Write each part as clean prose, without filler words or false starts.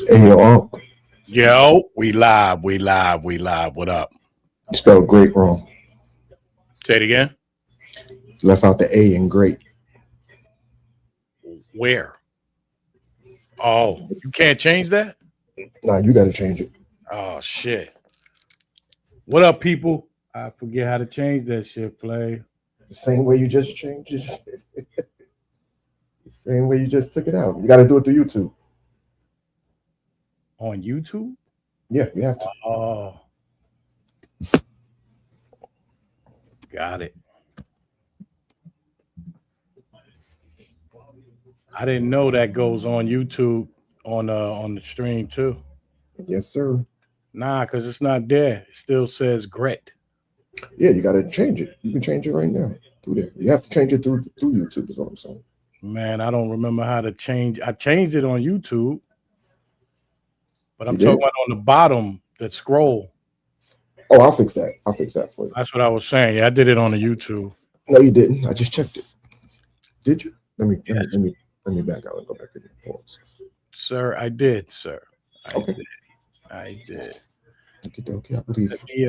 Hey, yo, Yo, we live, we live, we live. What up? you spelled great wrong. Say it again. Left out the A in great. Where? Oh, you can't change that? Nah, you got to change it. Oh shit. What up, people? I forget how to change that shit, Play. The same way you just changed it. The same way you just took it out. You got to do it through YouTube. On YouTube? Yeah, you have to. Oh. Got it. I didn't know that goes on YouTube on the stream too. Yes, sir. Nah, because it's not there. It still says Gret. Yeah, you got to change it. You can change it right now through there. You have to change it through YouTube. Is what I'm saying. Man, I don't remember how to change. I changed it on YouTube, but I'm You did? talking about on the bottom, that scroll. Oh, I'll fix that. I'll fix that for you. That's what I was saying. Yeah, I did it on the YouTube. No, you didn't. I just checked it. Did you? Let me back out and go back in the pause. Sir, I did, sir. Okay. I did. Okay, I believe Let me,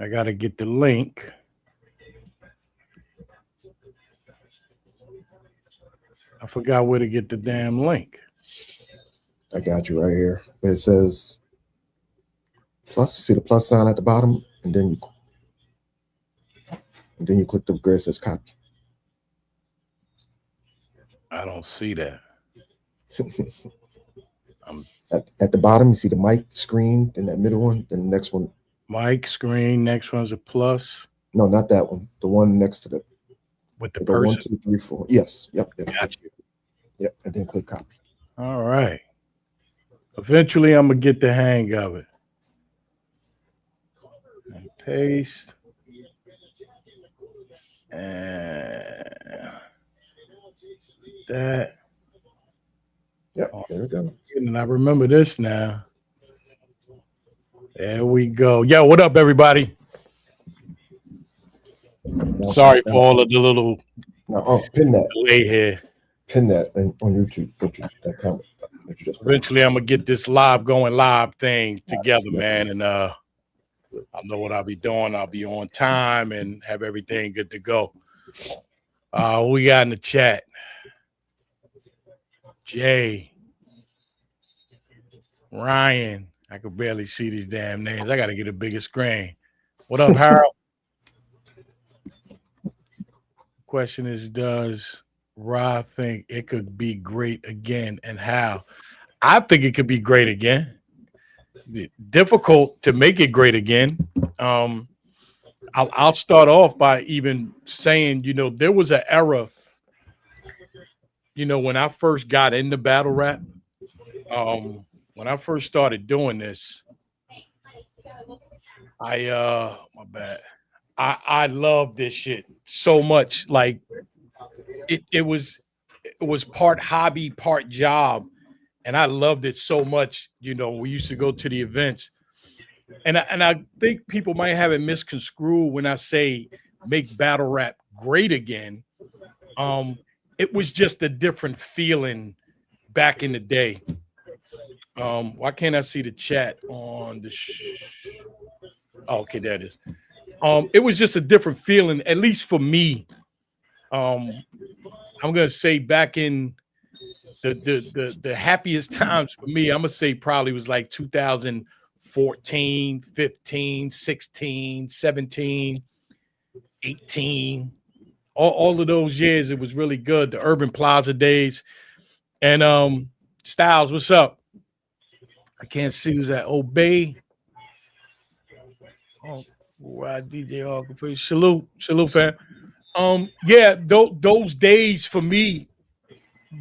I gotta get the link. I forgot where to get the damn link. I got you right here. It says plus. You see the plus sign at the bottom, and then you click the where it says copy. I don't see that. At the bottom, you see the mic screen, and that middle one, then the next one. Mic screen. Next one's a plus No, not that one. The one next to the with the go person. 1, 2, 3, 4. Yes. Yep. Got you. Yep. And then click copy. All right. Eventually, I'm gonna get the hang of it. And paste. And that. Yep. There we go. And I remember this now. There we go. Yo, what up, everybody? Sorry for all of the little pin that. delay here. Pin that on YouTube. That comment. Eventually, I'm gonna get this going live thing together, man. And I know what I'll be doing. I'll be on time and have everything good to go. We got in the chat. Jay, Ryan, I could barely see these damn names. I got to get a bigger screen. What up, Harold? Question is, does Ra think it could be great again, and how? I think it could be great again. Difficult to make it great again. I'll start off by even saying, there was an era, when I first got into battle rap, when I first started doing this, my bad. I loved this shit so much. Like it was part hobby, part job. And I loved it so much. We used to go to the events. And I think people might have it misconstrued when I say make battle rap great again. It was just a different feeling back in the day. Why can't I see the chat on the okay, there it is. It was just a different feeling, at least for me. I'm gonna say back in the happiest times for me, I'm gonna say probably was like 2014, 15, 16, 17, 18. All of those years, it was really good. The Urban Plaza days. And Styles, what's up? I can't see who's that. Obey. Oh, DJ Hawker. Salute, fam. Yeah, those days for me,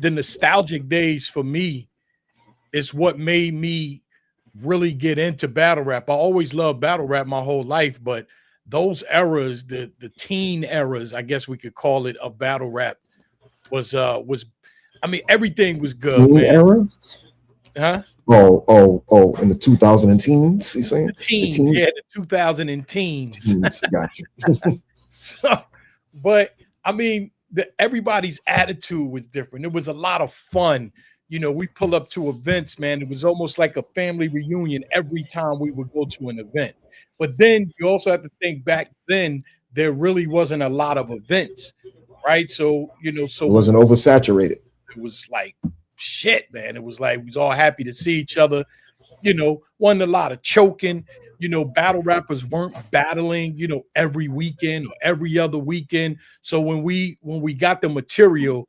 the nostalgic days for me, is what made me really get into battle rap. I always loved battle rap my whole life, but those eras, the teen eras, I guess we could call it, of battle rap was I mean, everything was good. Teen eras? Huh? Oh, in the 2010s, you saying? The teens, yeah, the 2010s. Got you. So, but I mean, everybody's attitude was different. It was a lot of fun. you know, we pull up to events, man. It was almost like a family reunion every time we would go to an event. But then you also have to think back then, there really wasn't a lot of events, right? So, you know, It wasn't oversaturated. it was like shit, man. It was like we was all happy to see each other. You know, wasn't a lot of choking. You know, battle rappers weren't battling, you know, every weekend or every other weekend. So when we got the material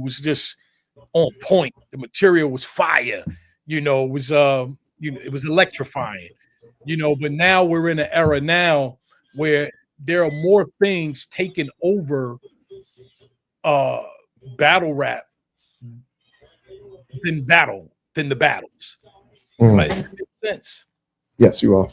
was just on point. The material was fire. You know, it was it was electrifying. You know, but now we're in an era now where there are more things taking over uh battle rap than the battles. Right? It makes sense. Yes, you are.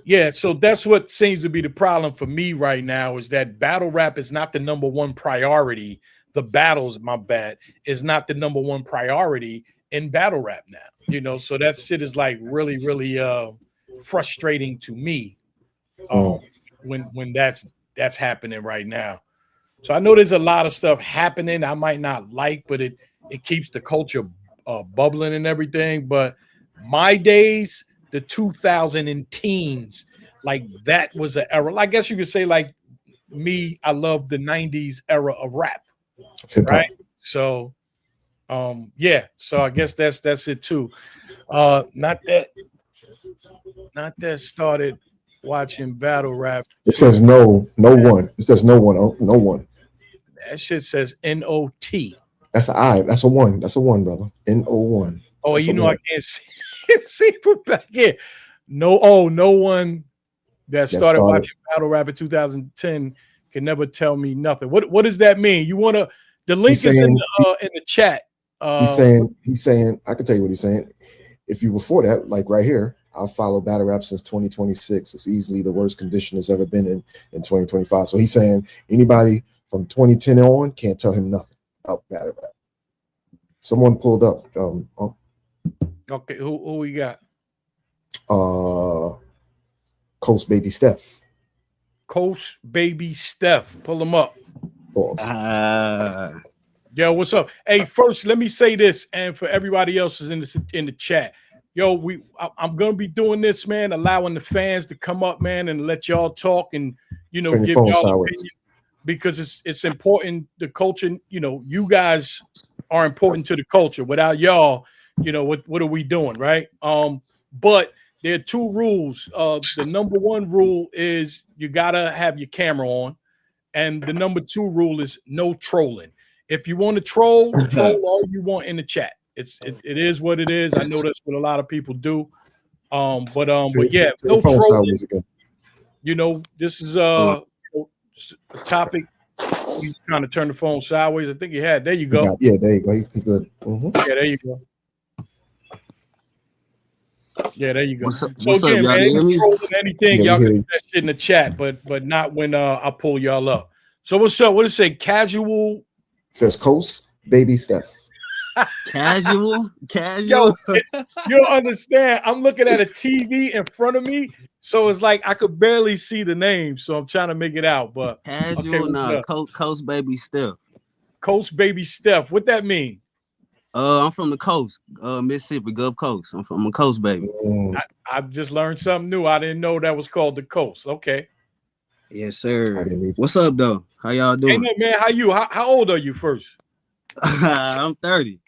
Yeah, so that's what seems to be the problem for me right now is that battle rap is not the number one priority. The battles, my bad, is not the number one priority in battle rap now. You know, so that shit is like really, really frustrating to me um, when that's happening right now. So I know there's a lot of stuff happening I might not like, but it keeps the culture bubbling and everything. But my days, the 2000 and teens, like that was an era. I guess you could say like me, I love the 90s era of rap, Hip hop. right? So yeah, so I guess that's it too. Not that started watching battle rap. It says no one. It says no one. Oh, no one. That shit says N-O-T. That's an I. That's a one. That's a one, brother. N-O-1. Oh, That's you a know one. I can't see from back here. No one that started watching battle rap in 2010 can never tell me nothing. What does that mean? You want to? The link is in the chat. He's saying I can tell you what he's saying. If you before that, like right here, I've followed battle rap since 2026. It's easily the worst condition it's ever been in 2025. So he's saying anybody from 2010 on can't tell him nothing about battle rap. Someone pulled up. Okay, who we got? Coast Baby Steph. Coast Baby Steph. Pull him up. Yo, what's up? Hey, first, let me say this, and for everybody else who's in the chat, yo, I'm gonna be doing this, man, allowing the fans to come up, man, and let y'all talk and give y'all opinion because it's important. The culture, you guys are important to the culture. Without y'all, what are we doing, right? But there are two rules. The number one rule is you gotta have your camera on, and the number two rule is no trolling. If you want to troll all you want in the chat. It is what it is. I know that's what a lot of people do. But yeah, no trolling. This is a topic. He's trying to turn the phone sideways. I think he had. There you go. Yeah, there you go. He's good. Mm-hmm. Yeah, there you go. Yeah, there you go. What's up, again, y'all? man, trolling anything, y'all can put that shit in the chat, but not when I pull y'all up. So what's up? What does it say? Casual. It says Coast Baby Steph. Casual. Yo, you'll understand. I'm looking at a TV in front of me, so it's like I could barely see the name. So I'm trying to make it out. But casual, okay, Coast Baby Steph. Coast Baby Steph. What that mean? I'm from the coast, Mississippi, Gulf Coast. I'm a coast baby. I just learned something new. I didn't know that was called the coast. Okay. Yes, sir. What's up, though? How y'all doing? Hey, man, how old are you first? I'm 30.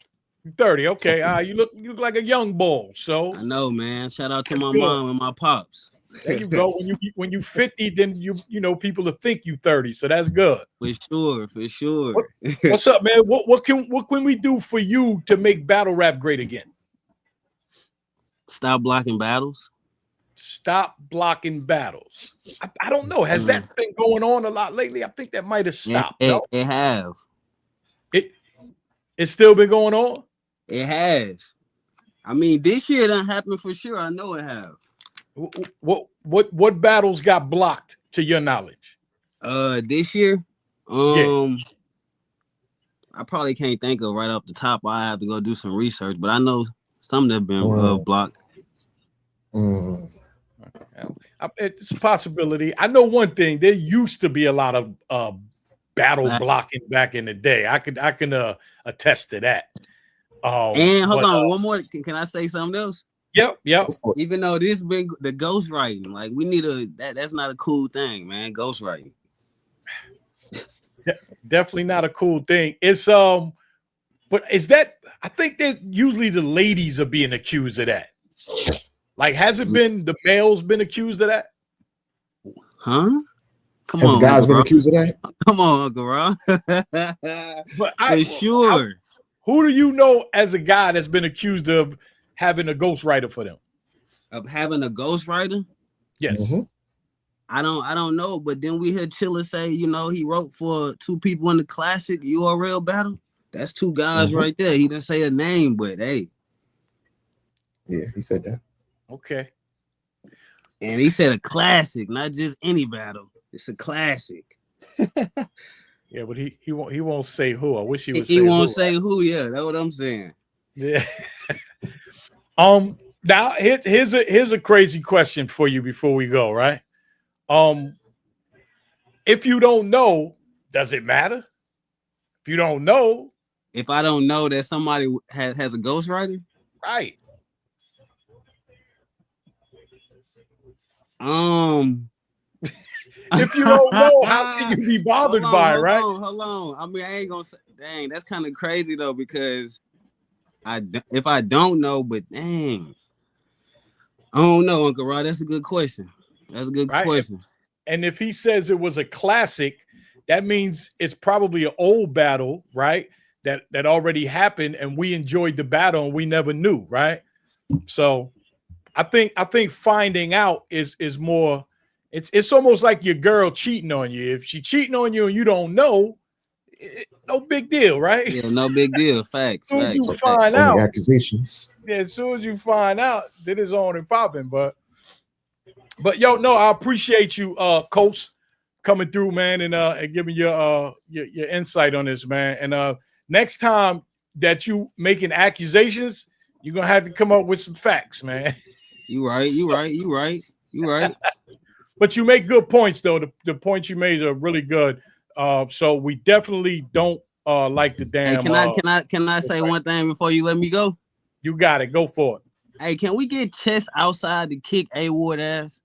30. Okay. You look like a young bull. So I know, man. Shout out to my mom and my pops. There you go. When you 50, then you people will think you 30. So that's good. For sure. What's up, man? What can we do for you to make battle rap great again? Stop blocking battles. Stop blocking battles. I don't know. Has that been going on a lot lately? I think that might have stopped. It have. It's still been going on? It has. I mean, this year done happened for sure. I know it have. What battles got blocked to your knowledge? This year? I probably can't think of right off the top. I have to go do some research, but I know some that have been blocked. It's a possibility. I know one thing. There used to be a lot of battle blocking back in the day. I can attest to that. And hold on, one more. Can I say something else? Yep. Even though this been the ghostwriting, like we need that's not a cool thing, man. Ghostwriting. Definitely not a cool thing. It's but is that, I think that usually the ladies are being accused of that. Like, has it been the males been accused of that? Huh? Come Has on, the guys Uncle been Rob. accused of that? Come on, Uncle Rob. But For sure. Who do you know as a guy that's been accused of having a ghostwriter for them? Of having a ghostwriter? Yes. Mm-hmm. I don't know, but then we heard Chilla say, you know, he wrote for two people in the classic URL battle. That's two guys right there. He didn't say a name, but hey. Yeah, he said that. Okay. And he said a classic, not just any battle. It's a classic. Yeah, but he won't say who. I wish he would. He won't say who. Yeah, that's what I'm saying. Yeah. Now here's a crazy question for you before we go. Right. If you don't know, does it matter? If you don't know, if I don't know that somebody has a ghostwriter, right? If you don't know, how can you be bothered by it, right? Hold on. I mean, I ain't gonna say, dang, that's kind of crazy though, because if I don't know, but dang, I don't know, Uncle Rod. That's a good question. That's a good question. And if he says it was a classic, that means it's probably an old battle, right? That already happened, and we enjoyed the battle and we never knew, right? So I think finding out is more. It's almost like your girl cheating on you. If she cheating on you and you don't know, no big deal, right? Yeah, no big deal. Facts. As soon as you find out, accusations. Yeah, as soon as you find out, that is on and popping. But yo, no, I appreciate you, Coach, coming through, man, and giving your insight on this, man. And next time that you making accusations, you're gonna have to come up with some facts, man. You right. But you make good points, though. The points you made are really good. So we definitely don't like the damn. Hey, can I say one thing before you let me go? You got it. Go for it. Hey, can we get Chess outside to kick A-Ward ass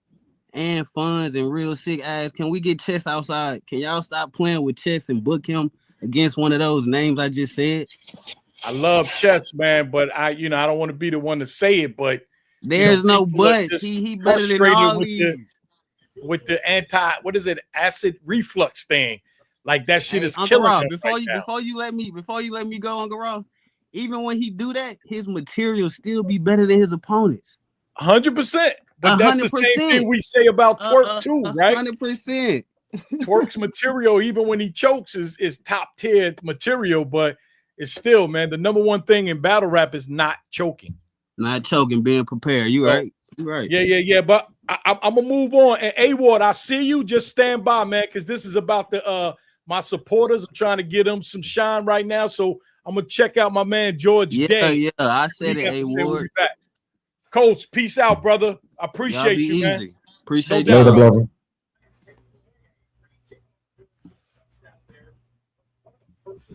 and Funds and Real Sick ass? Can we get Chess outside? Can y'all stop playing with Chess and book him against one of those names I just said? I love Chess, man, but I don't want to be the one to say it, but there's no but. He better than all these. With the acid reflux thing, like that shit is Uncle killing Rob, him before you let me go, Uncle Rob, even when he do that, his material still be better than his opponents. 100%. But that's the same thing we say about Twerk too, right? 100%. Twerk's material, even when he chokes, is top tier material, but it's still, man, the number one thing in battle rap is not choking. Not choking, being prepared. You right. Yeah. But I'm gonna move on. And A-Ward, I see you. Just stand by, man, because this is about the my supporters. I'm trying to get them some shine right now. So I'm gonna check out my man George Day. Yeah, I said it, A-Ward. Coach, peace out, brother. I appreciate you, man. Appreciate you. Later, brother.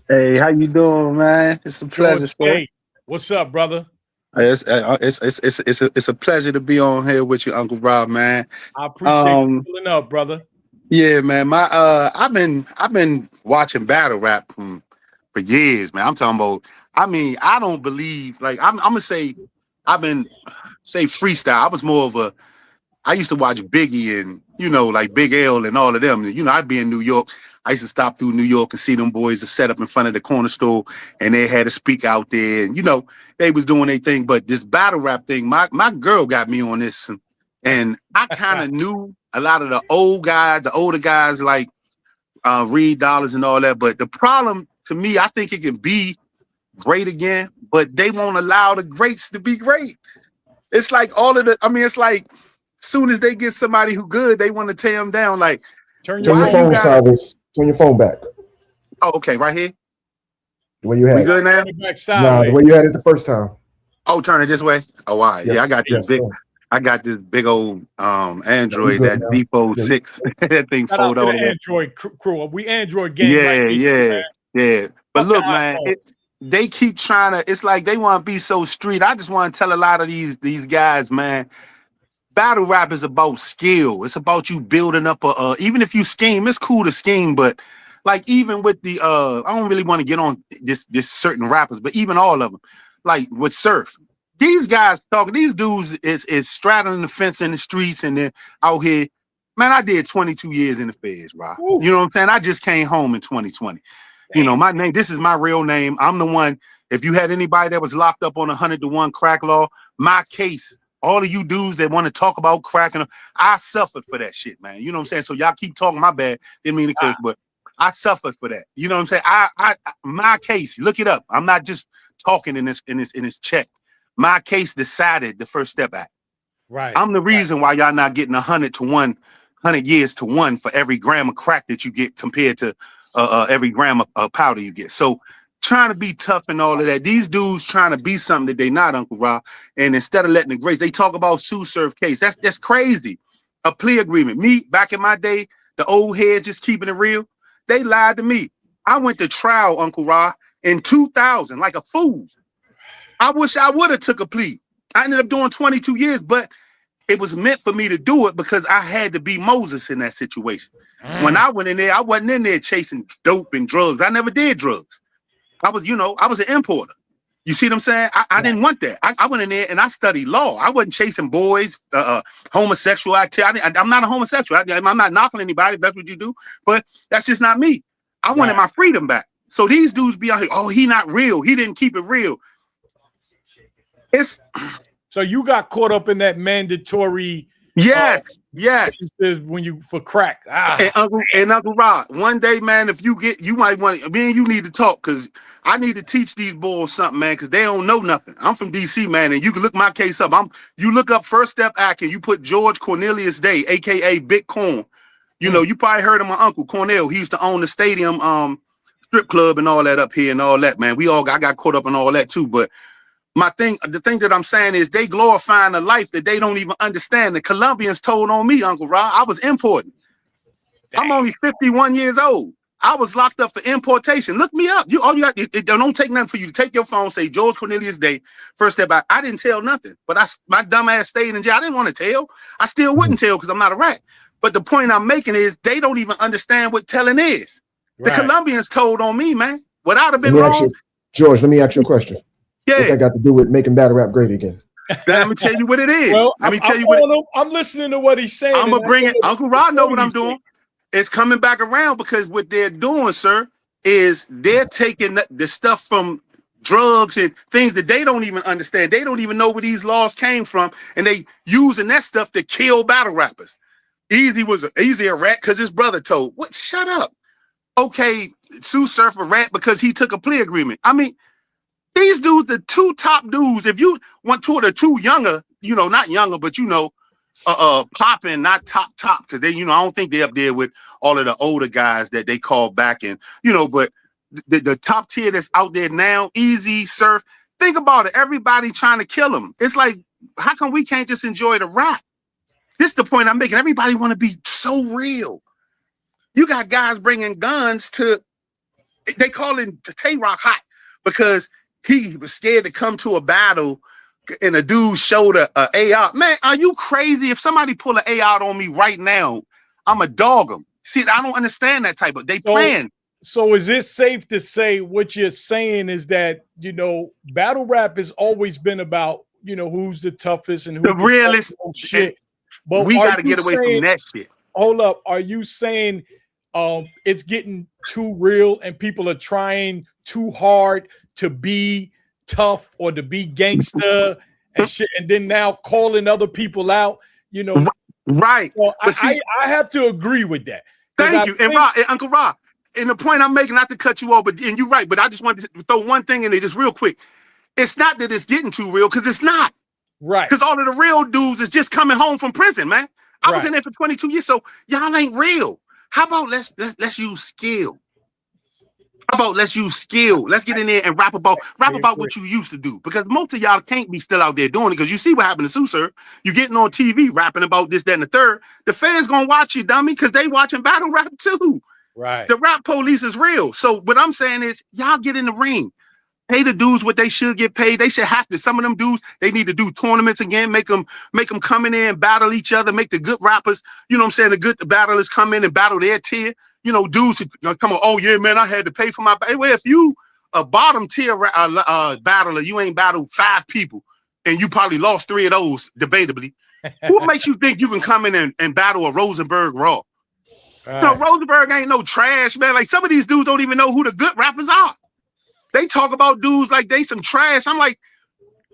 Hey, how you doing, man? It's a pleasure, sir. What's up, brother? It's a pleasure to be on here with you, Uncle Rob, man. I appreciate you pulling up, brother. Yeah, man. I've been watching battle rap for years, man. I'm talking about. I mean, I don't believe like I'm gonna say I've been freestyle. I was more of I used to watch Biggie and like Big L and all of them. I'd be in New York. I used to stop through New York and see them boys that set up in front of the corner store, and they had to speak out there, and they was doing their thing. But this battle rap thing, my girl got me on this, and I kind of knew a lot of the older guys like Reed Dollars and all that. But the problem to me, I think it can be great again, but they won't allow the greats to be great. It's like it's like soon as they get somebody who good, they want to tear them down. Like turn your phone sideways. Turn your phone back. Oh, okay, right here. The way you had it. Good now? Nah, the way you had it the first time. Oh, turn it this way. Oh, all right. Yes, yeah, I got this big. Sir. I got this big old Android, that V4 6. That thing fold over. Android crew. We Android gang. Yeah. But look, man, they keep trying to. It's like they want to be so street. I just want to tell a lot of these guys, man. Battle rap is about skill. It's about you building up even if you scheme, it's cool to scheme, but like even with the I don't really want to get on this certain rappers, but even all of them, like with Surf, these guys talking, these dudes is straddling the fence in the streets and then out here. Man, I did 22 years in the feds, bro. Ooh. You know what I'm saying? I just came home in 2020. You know, my name, this is my real name. I'm the one. If you had anybody that was locked up on 100-to-1 crack law, my case, all of you dudes that want to talk about cracking, I suffered for that shit, man. You know what I'm saying? So y'all keep talking, my bad. Didn't mean to curse, but I suffered for that. You know what I'm saying? I my case, look it up. I'm not just talking in this check. My case decided the First Step Act. Right. I'm the reason why y'all not getting 100 years to 1 for every gram of crack that you get compared to every gram of powder you get. So trying to be tough and all of that. These dudes trying to be something that they not, Uncle Rob. And instead of letting it grace, they talk about Sue Surf case. That's crazy. A plea agreement. Me, back in my day, the old heads just keeping it real. They lied to me. I went to trial, Uncle Rob, in 2000, like a fool. I wish I would have took a plea. I ended up doing 22 years, but it was meant for me to do it because I had to be Moses in that situation. When I went in there, I wasn't in there chasing dope and drugs. I never did drugs. I was an importer. You see what I'm saying? I didn't want that. I went in there and I studied law. I wasn't chasing boys, homosexual activity. I'm not a homosexual. I'm not knocking anybody if that's what you do, but that's just not me. I wanted my freedom back. So these dudes be out here, oh, he not real. He didn't keep it real. So you got caught up in that mandatory. Yes. When you for crack. And Uncle Rod, one day, man, if you might want to, me and you need to talk because I need to teach these boys something, man, because they don't know nothing. I'm from DC, man, and you can look my case up. You look up First Step Act and you put George Cornelius Day, aka Big Corn. You know, you probably heard of my uncle Cornell. He used to own the stadium strip club and all that up here and all that, man. I got caught up in all that too, but the thing that I'm saying is they glorifying a life that they don't even understand. The Colombians told on me, Uncle Rod, I was importing. I'm only 51 years old. I was locked up for importation. Look me up. It don't take nothing for you to take your phone, say George Cornelius Day, First Step Out. I didn't tell nothing, but my dumb ass stayed in jail. I didn't want to tell. I still wouldn't tell because I'm not a rat. But the point I'm making is they don't even understand what telling is. Right. The Colombians told on me, man. What I'd have been wrong. George, let me ask you a question. Yeah. What's that got to do with making battle rap great again? Let me tell you what it is. Well, I'm listening to what he's saying. I'm gonna bring it. Uncle Rod know what I'm doing. It's coming back around because what they're doing, sir, is they're taking the stuff from drugs and things that they don't even understand. They don't even know where these laws came from, and they using that stuff to kill battle rappers. Easy was a rat because his brother told. What? Shut up. Okay, Sue Surf a rat because he took a plea agreement. I mean, these dudes, the two top dudes, if you want two of the two younger, not younger, but popping, not top, because they, I don't think they're up there with all of the older guys that they call back and, but the top tier that's out there now, Easy, Surf, think about it. Everybody trying to kill them. It's like, how come we can't just enjoy the rap? This is the point I'm making. Everybody want to be so real. You got guys bringing guns they call it Tay-Rock hot because he was scared to come to a battle and a dude showed a AR. Man, are you crazy? If somebody pull an AR on me right now, I'm a dog them. See, I don't understand that type of, they plan. So is it safe to say what you're saying is that, battle rap has always been about, who's the toughest and who's the realest shit. But we got to get away from that shit. Hold up. Are you saying it's getting too real and people are trying too hard to be tough or to be gangster and shit, and then now calling other people out, Right. Well, I have to agree with that. Thank you. And Uncle Rob, and the point I'm making, not to cut you off, and you're right, but I just wanted to throw one thing in there just real quick. It's not that it's getting too real, because it's not. Right. Because all of the real dudes is just coming home from prison, man. I was in there for 22 years, so y'all ain't real. How about let's use skill? How about let's use skill? Let's get in there and rap about what you used to do. Because most of y'all can't be still out there doing it. Because you see what happened to Sue, sir. You getting on TV rapping about this, that, and the third. The fans gonna watch you, dummy, because they watching battle rap too. Right. The rap police is real. So what I'm saying is, y'all get in the ring. Pay the dudes what they should get paid. They should have to. Some of them dudes, they need to do tournaments again. Make them come in there and battle each other. Make the good rappers, you know what I'm saying, the good battlers come in and battle their tier. You know, dudes who come on, oh yeah, man, I had to pay for my. Well, if you a bottom tier battler, you ain't battled 5 people, and you probably lost 3 of those, debatably. Who makes you think you can come in and battle a Rosenberg Raw? Right. No, Rosenberg ain't no trash, man. Like, some of these dudes don't even know who the good rappers are. They talk about dudes like they some trash. I'm like,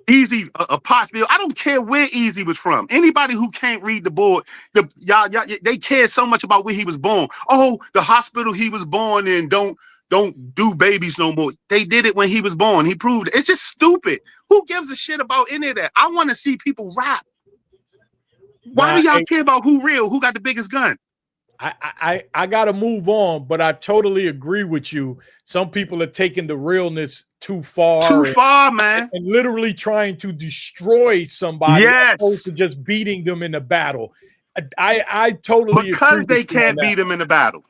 Easy, a Pottsville. I don't care where Easy was from. Anybody who can't read the board, y'all, they care so much about where he was born. Oh, the hospital he was born in don't do babies no more. They did it when he was born. He proved it. It's just stupid. Who gives a shit about any of that? I want to see people rap. Why do y'all care about who real? Who got the biggest gun? I gotta move on, but I totally agree with you. Some people are taking the realness too far. Too far, man. And literally trying to destroy somebody as opposed to just beating them in the battle. I totally because they can't beat them in the battle.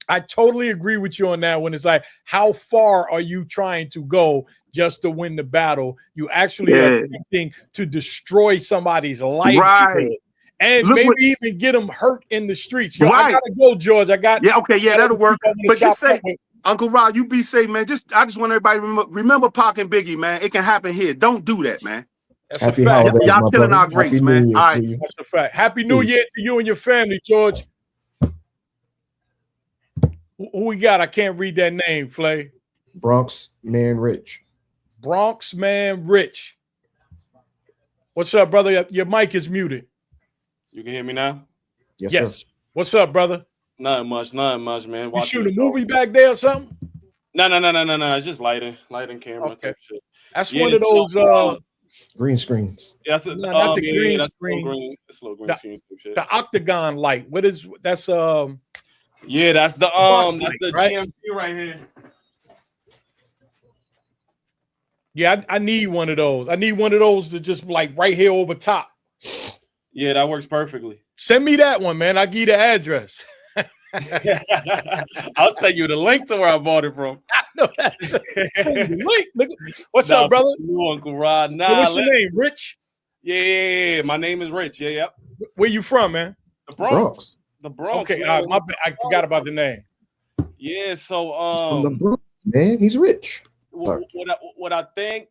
I totally agree with you on that one. It's like, how far are you trying to go just to win the battle? You actually are attempting to destroy somebody's life. Right. And maybe even get them hurt in the streets. Yo, I gotta go, George. That'll work. But just say, Uncle Rod, you be safe, man. I just want everybody to remember Pac and Biggie, man. It can happen here. Don't do that, man. That's Happy a fact. holidays, y'all killing our greats, man. All right. That's a fact. Happy New Year to you and your family, George. Who we got? I can't read that name, Flay. Bronx Man Rich. Bronx Man Rich. What's up, brother? Your mic is muted. You can hear me now? Yes. Sir. What's up, brother? Nothing much, man. You shoot a movie back there or something? No. It's just lighting camera type shit. That's one of those green screens. Yeah, that's not the green screen. Slow green screen shit. The octagon light. What is that's Yeah, that's the light, right? GMP right here. Yeah, I need one of those. I need one of those to just like right here over top. Yeah, that works perfectly. Send me that one, man. I'll give you the address. I'll tell you the link to where I bought it from. I know that's link. What's up, brother? You, Uncle Rod. What's your name? Rich? Yeah. My name is Rich. Yeah, yep. Where you from, man? The Bronx. The Bronx. Okay, I forgot about the name. Yeah, so from the Bronx, man, he's rich. What I think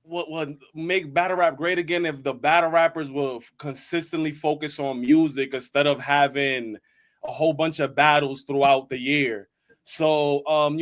what would make battle rap great again if the battle rappers will consistently focus on music instead of having a whole bunch of battles throughout the year. So, I'm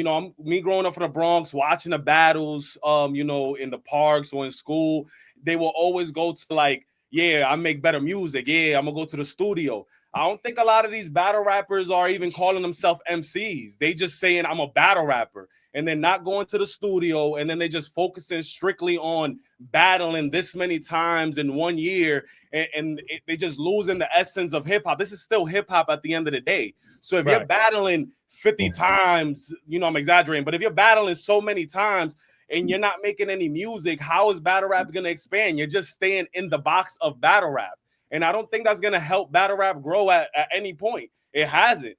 growing up from the Bronx, watching the battles, in the parks or in school, they will always go to like, yeah, I make better music. Yeah, I'm gonna go to the studio. I don't think a lot of these battle rappers are even calling themselves MCs. They just saying I'm a battle rapper, and they're not going to the studio, and then they just focusing strictly on battling this many times in 1 year, and they just losing the essence of hip hop. This is still hip hop at the end of the day. So if you're battling 50 times, I'm exaggerating, but if you're battling so many times and you're not making any music, how is battle rap going to expand? You're just staying in the box of battle rap. And I don't think that's going to help battle rap grow at any point. It hasn't.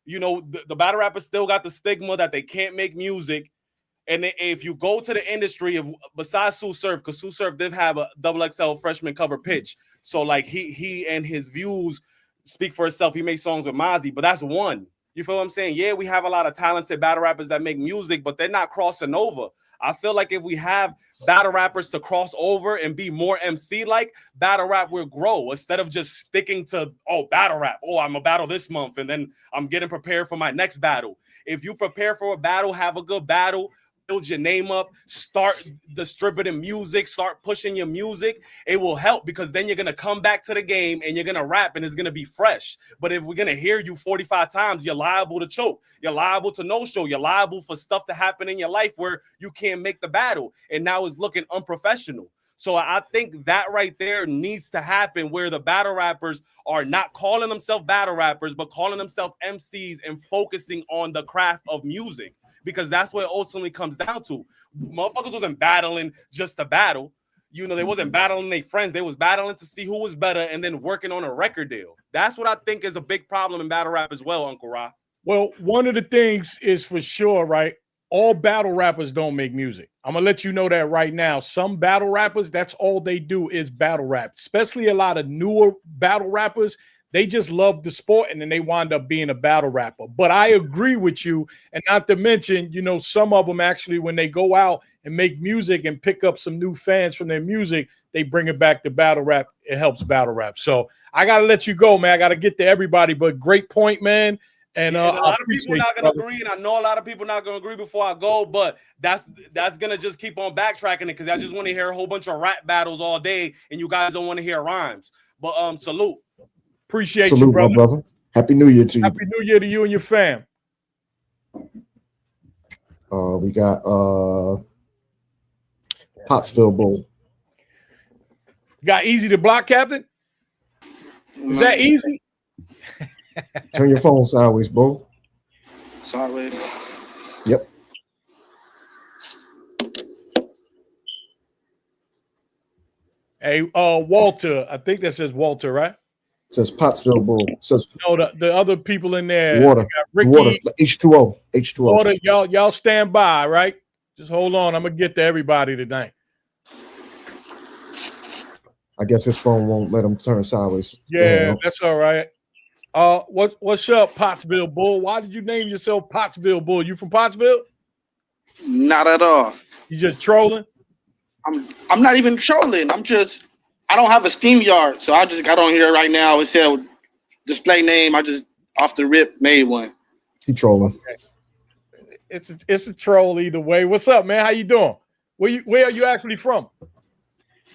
The battle rappers still got the stigma that they can't make music. And if you go to the industry, besides Sue Surf, because Sue Surf did have a XXL freshman cover pitch. So like he and his views speak for itself. He makes songs with Mozzie, but that's one. You feel what I'm saying? Yeah, we have a lot of talented battle rappers that make music, but they're not crossing over. I feel like if we have battle rappers to cross over and be more MC-like, battle rap will grow instead of just sticking to, battle rap. Oh, I'm a battle this month, and then I'm getting prepared for my next battle. If you prepare for a battle, have a good battle, build your name up, start distributing music, start pushing your music, it will help because then you're going to come back to the game and you're going to rap and it's going to be fresh. But if we're going to hear you 45 times, you're liable to choke. You're liable to no-show. You're liable for stuff to happen in your life where you can't make the battle. And now it's looking unprofessional. So I think that right there needs to happen where the battle rappers are not calling themselves battle rappers, but calling themselves MCs and focusing on the craft of music. Because that's what it ultimately comes down to. Motherfuckers wasn't battling just to battle. They wasn't battling their friends. They was battling to see who was better and then working on a record deal. That's what I think is a big problem in battle rap as well, Uncle Ra. Well, one of the things is for sure, right? all battle rappers don't make music. I'm gonna let you know that right now. Some battle rappers, that's all they do is battle rap, especially a lot of newer battle rappers. They just love the sport and then they wind up being a battle rapper. But I agree with you. And not to mention, you know, some of them actually, when they go out and make music and pick up some new fans from their music, they bring it back to battle rap. It helps battle rap. So I got to let you go, man. I got to get to everybody, but great point, man. And a lot of people not gonna agree, and I know a lot of people not gonna agree before I go, but that's gonna just keep on backtracking it because I just want to hear a whole bunch of rap battles all day, and you guys don't want to hear rhymes. But salute. Appreciate Salute, you, brother. my brother. Happy New Year to you. Happy New Year to you and your fam. We got Pottsville Bull. You got easy to block, Captain? Is that easy? Turn your phone sideways, Bull. Sideways. Yep. Hey, Walter. I think that says Walter, right? It says Pottsville Bull. It says No, the other people in there. water. We got Ricky, Water. H2O. H2O. Water. Y'all stand by, right? Just hold on. I'm gonna get to everybody tonight. I guess his phone won't let him turn sideways. Yeah, that's all right. What's up, Pottsville Bull? Why did you name yourself Pottsville Bull? You from Pottsville? Not at all. You just trolling? I'm not even trolling. I don't have a Steam yard, so I just got on here right now. It said display name. I just off the rip made one. He trolling. It's a troll either way. What's up, man? How you doing? Where are you actually from?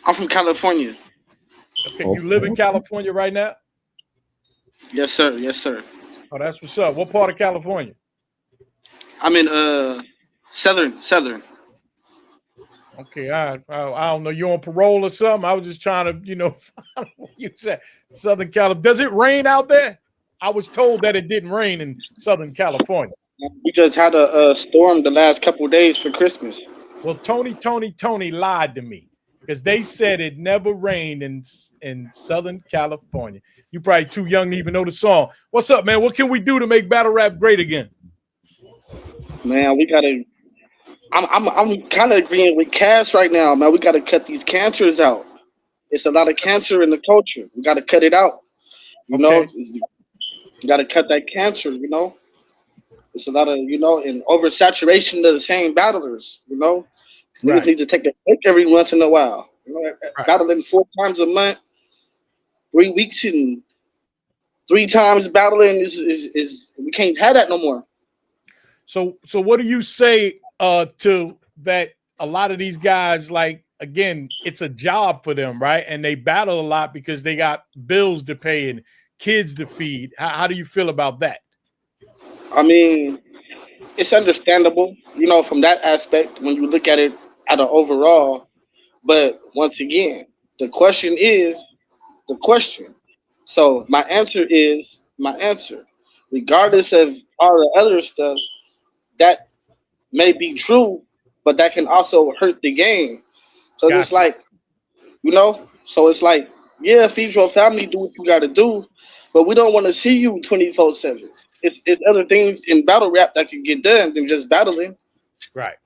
I'm from California. Okay, you live in California right now? Yes, sir. Yes, sir. Oh, that's what's up. What part of California? I'm in Southern. Okay, I don't know. You on parole or something? I was just trying to, you said Southern California. Does it rain out there? I was told that it didn't rain in Southern California. We just had a storm the last couple of days for Christmas. Well, Tony lied to me because they said it never rained in Southern California. You probably too young to even know the song. What's up, man? What can we do to make battle rap great again? Man, we gotta. I'm kind of agreeing with Cass right now, man. We gotta cut these cancers out. It's a lot of cancer in the culture. We gotta cut it out. You know, you gotta cut that cancer. You know, it's a lot of and oversaturation of the same battlers. You know, we just need to take a break every once in a while. You know, battling 4 times a month, 3 weeks and 3 times battling is we can't have that no more. So what do you say to that? A lot of these guys, like, again, it's a job for them, right? And they battle a lot because they got bills to pay and kids to feed. How do you feel about that? I mean, it's understandable, from that aspect when you look at it at an overall. But once again, the question is the question. So my answer is my answer. Regardless of all the other stuff, that may be true, but that can also hurt the game. So it's like, so it's like, yeah, feed your family, do what you got to do, but we don't want to see you 24/7. It's other things in battle rap that can get done than just battling. Right.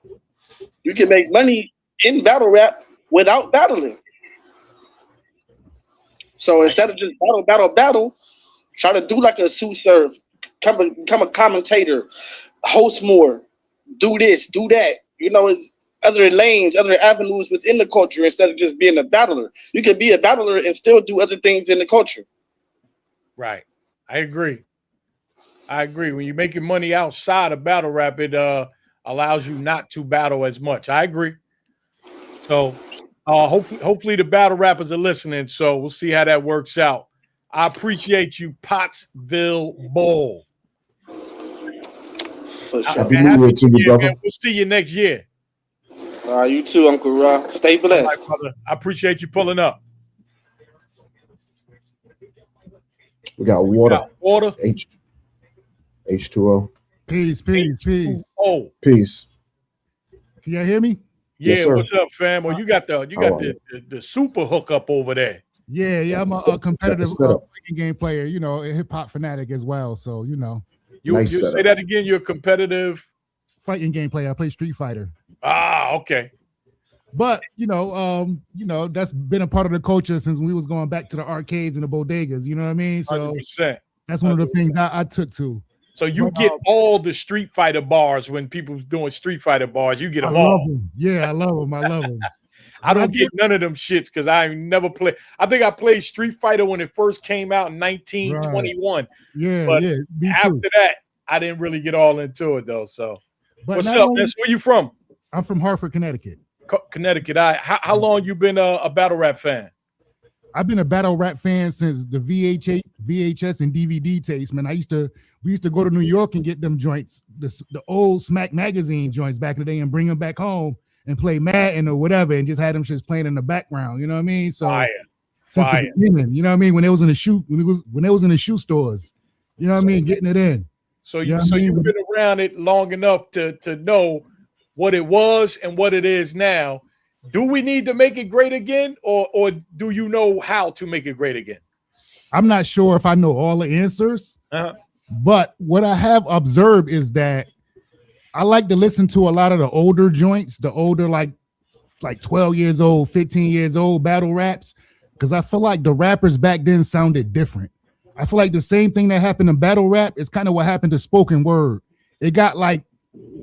You can make money in battle rap without battling. So instead of just battle, try to do like a Sue Surf, become a commentator, host more, do this, do that. It's other lanes, other avenues within the culture instead of just being a battler. You can be a battler and still do other things in the culture. Right. I agree. When you're making money outside of battle rap, it allows you not to battle as much. I agree. So hopefully the battle rappers are listening. So we'll see how that works out. I appreciate you, Pottsville Bull. For sure. Happy New Year to you, brother. Man. We'll see you next year. You too, Uncle Ra. Stay blessed. Right, brother. I appreciate you pulling up. We got water. H2O. Peace. Oh, peace. Can y'all hear me? Yeah, Yes, sir. what's up, fam? Well, you got the super hookup over there. Yeah. I'm a competitive setup. game player. A hip hop fanatic as well. So You Nice say setup. that again. You're a competitive fighting game player. I play Street Fighter. Ah, okay. But that's been a part of the culture since we was going back to the arcades and the bodegas. You know what I mean? So 100%. that's one of the things I took to. So you But, get all the Street Fighter bars when people doing Street Fighter bars. You get I them love all. them. Yeah, I love them. I love them. I don't get none of them shits because I never play. I think I played Street Fighter when it first came out in 1921. Yeah, But yeah. Me After too. that, I didn't really get all into it though. So But what's not up, only- man? So where you from? I'm from Hartford, Connecticut. Connecticut. How long you been a battle rap fan? I've been a battle rap fan since the VHS and DVD tapes, man. We used to go to New York and get them joints, the old Smack magazine joints back in the day, and bring them back home and play Madden or whatever, and just had them just playing in the background. You know what I mean? So Fire. since Fire. the beginning, you know what I mean? When it was in the shoe stores, you know what I mean? Getting it in. So Yeah, you I so mean- you've been around it long enough to know what it was and what it is now. Do we need to make it great again, or do you know how to make it great again? I'm not sure if I know all the answers, Uh-huh. but what I have observed is that I like to listen to a lot of the older joints, the older like 12 years old, 15 years old battle raps, because I feel like the rappers back then sounded different. I feel like the same thing that happened in battle rap is kind of what happened to spoken word. It got like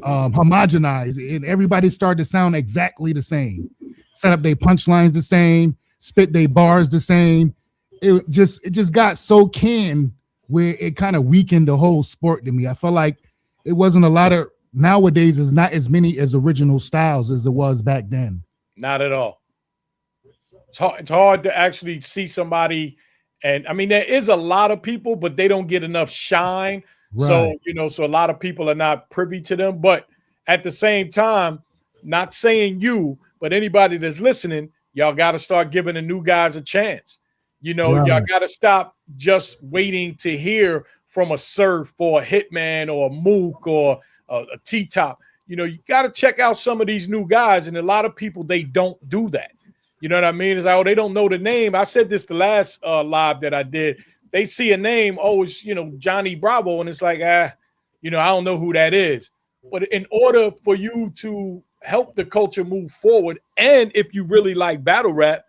homogenized and everybody started to sound exactly the same. Set up their punchlines the same, spit their bars the same. It just got so canned where it kind of weakened the whole sport to me. I feel like it wasn't a lot of nowadays is not as many as original styles as it was back then. Not at all. It's hard to actually see somebody, and I mean there is a lot of people, but they don't get enough shine. So Right. so a lot of people are not privy to them. But at the same time, not saying you, but anybody that's listening, y'all got to start giving the new guys a chance. Y'all Right. got to stop just waiting to hear from a Surf or a Hitman or a Mook or a T-Top. You got to check out some of these new guys, and a lot of people, they don't do that. You know what I mean? It's like, oh, they don't know the name. I said this the last live that I did. They see a name, oh, it's, Johnny Bravo, and it's like, I don't know who that is. But in order for you to help the culture move forward, and if you really like battle rap,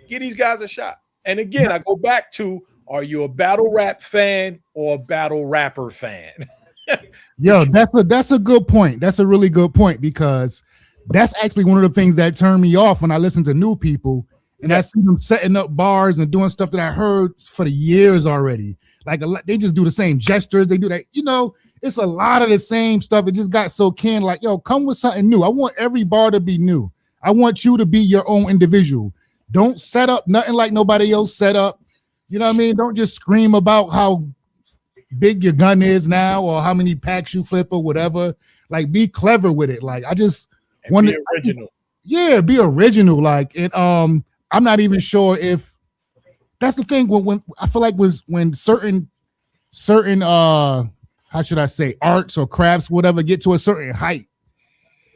give these guys a shot. And again, I go back to, are you a battle rap fan or a battle rapper fan? Yo, that's a good point. That's a really good point because that's actually one of the things that turned me off when I listen to new people and I see them setting up bars and doing stuff that I heard for the years already. Like they just do the same gestures. They do that. It's a lot of the same stuff. It just got so canned. Like, yo, come with something new. I want every bar to be new. I want you to be your own individual. Don't set up nothing like nobody else set up. You know what I mean? Don't just scream about how big your gun is now or how many packs you flip or whatever. Like, be clever with it. Like, I just want Be original. be original. Like, and I'm not even sure if that's the thing when I feel like when certain how should I say arts or crafts, whatever, get to a certain height,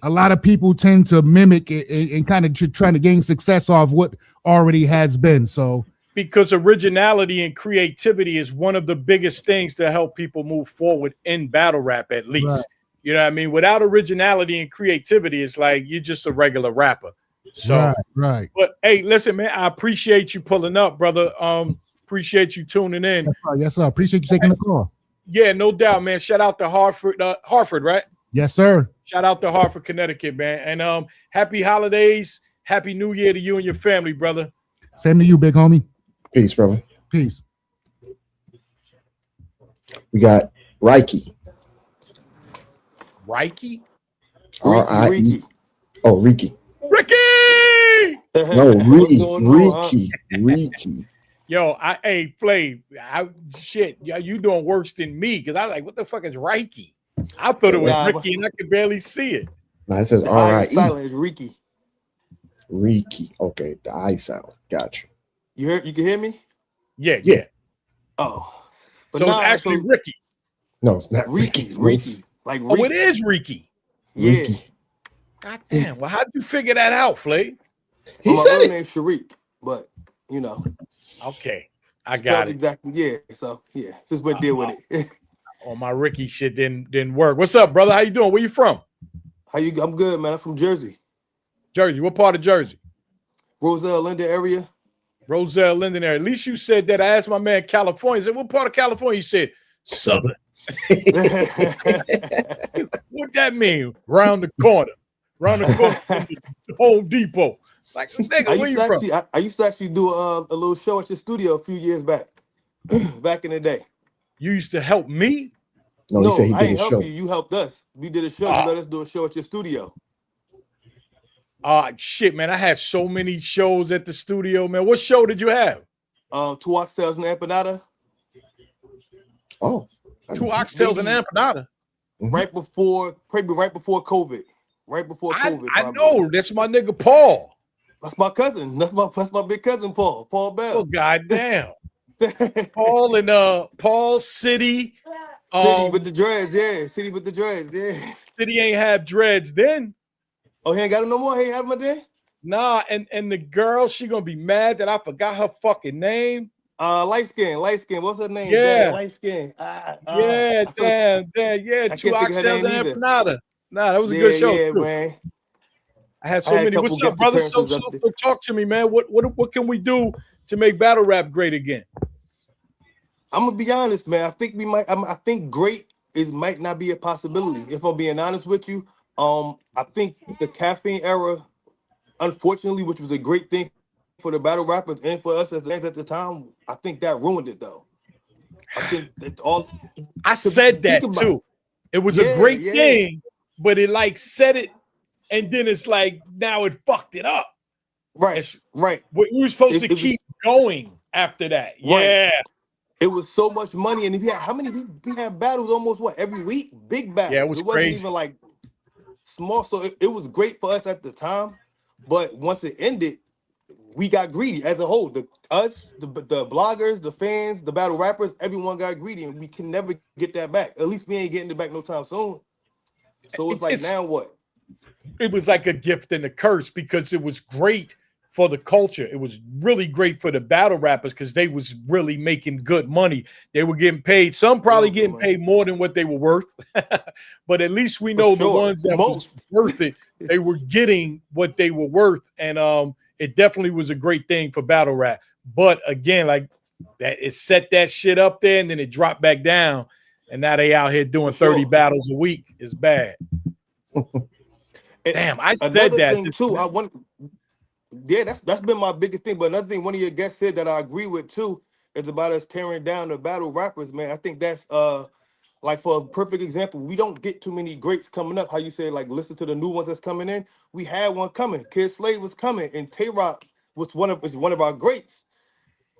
a lot of people tend to mimic it and kind of trying to gain success off what already has been. So Because originality and creativity is one of the biggest things to help people move forward in battle rap, at least. Right. You know what I mean? Without originality and creativity, it's like you're just a regular rapper. So, right. but hey, listen, man, I appreciate you pulling up, brother. Appreciate you tuning in. Yes, sir. Appreciate you taking the call. Yeah, no doubt, man. Shout out to Hartford, right? Yes, sir. Shout out to Hartford, Connecticut, man. And happy holidays, happy New Year to you and your family, brother. Same to you, big homie. Peace, brother. Peace. We got Reiki. Reiki? R-I-E. Oh, Reiki. Ricky! No, What's going on, huh? Reiki. Yo, hey, Flav, yeah, you doing worse than me because I was like, what the fuck is Reiki? I thought it was Nah, Ricky and I could barely see it. No, it says The I is R-I-E. silent. It's Ricky. Reiki. Okay, the I sound. Gotcha. You can hear me? Yeah. Oh, So it's actually Ricky. No, it's not Ricky. Reiki. Ricky. Like Oh, Ricky. it is Ricky. Yeah. Reiki. God damn. Well, how'd you figure that out, Flav? He Well, my said real it. name's Sharik, but Okay. I spelled got it. exactly. Yeah. So yeah, just went deal with it. Oh, my Ricky shit didn't work. What's up, brother? How you doing? Where you from? How you? I'm good, man. I'm from Jersey, Jersey. What part of Jersey? Roselle, Linden area. Roselle, Linden area. At least you said that. I asked my man California. I said, what part of California? He said, Southern. What that mean? Round the corner. Round the corner from the Home Depot. Like, nigga, where you from? I used to actually do a little show at your studio a few years back, back in the day. You used to help me? No, he said he I did ain't a help show. you. You helped us. We did a show. You let us do a show at your studio. Shit, man. I had so many shows at the studio, man. What show did you have? Two oxtails and empanada. Oh, Two oxtails and empanada. Right before, probably right before COVID. Right before COVID. I know. That's my nigga Paul. That's my cousin. That's my big cousin Paul. Paul Bell. Oh, goddamn. Paul and Paul City. City with the dreads, yeah. City with the dreads, yeah. City ain't have dreads then. Oh, he ain't got him no more? He ain't have him a day? Nah, and the girl, she gonna be mad that I forgot her fucking name. Light skin. What's her name? Yeah. Damn, light skin. Yeah, damn. Yeah. Two oxtails and empanada. Nah, that was a good show. Yeah, too. Man. I had so many. What's up, brother? So talk to me, man. What can we do to make battle rap great again? I'm gonna be honest, man. I think we might. I think great might not be a possibility. If I'm being honest with you, I think the caffeine era, unfortunately, which was a great thing for the battle rappers and for us as fans at the time, I think that ruined it though. I think that all. I said that too. It was a great thing, but it like said it, and then it's like now it fucked it up. Right. We were supposed to keep going after that. Right. Yeah. It was so much money, and how many we had battles almost every week? Big battles. Yeah, it wasn't crazy. Even like small. So it was great for us at the time, but once it ended, we got greedy as a whole. The bloggers, the fans, the battle rappers, everyone got greedy, and we can never get that back. At least we ain't getting it back no time soon. So it's now what? It was like a gift and a curse because it was great for the culture. It was really great for the battle rappers because they was really making good money. They were getting paid. Some probably getting paid more than what they were worth. But at least we know the ones that was worth it, they were getting what they were worth. And it definitely was a great thing for battle rap. But again, like that, it set that shit up there and then it dropped back down. And now they out here doing 30 battles a week. It's bad. Damn, I said that thing too. That's been my biggest thing. But another thing one of your guests said that I agree with too is about us tearing down the battle rappers, man. I think that's like for a perfect example, we don't get too many greats coming up. How you say like listen to the new ones that's coming in. We had one coming. Kid Slade was coming, and Tay-Rock was one of our greats.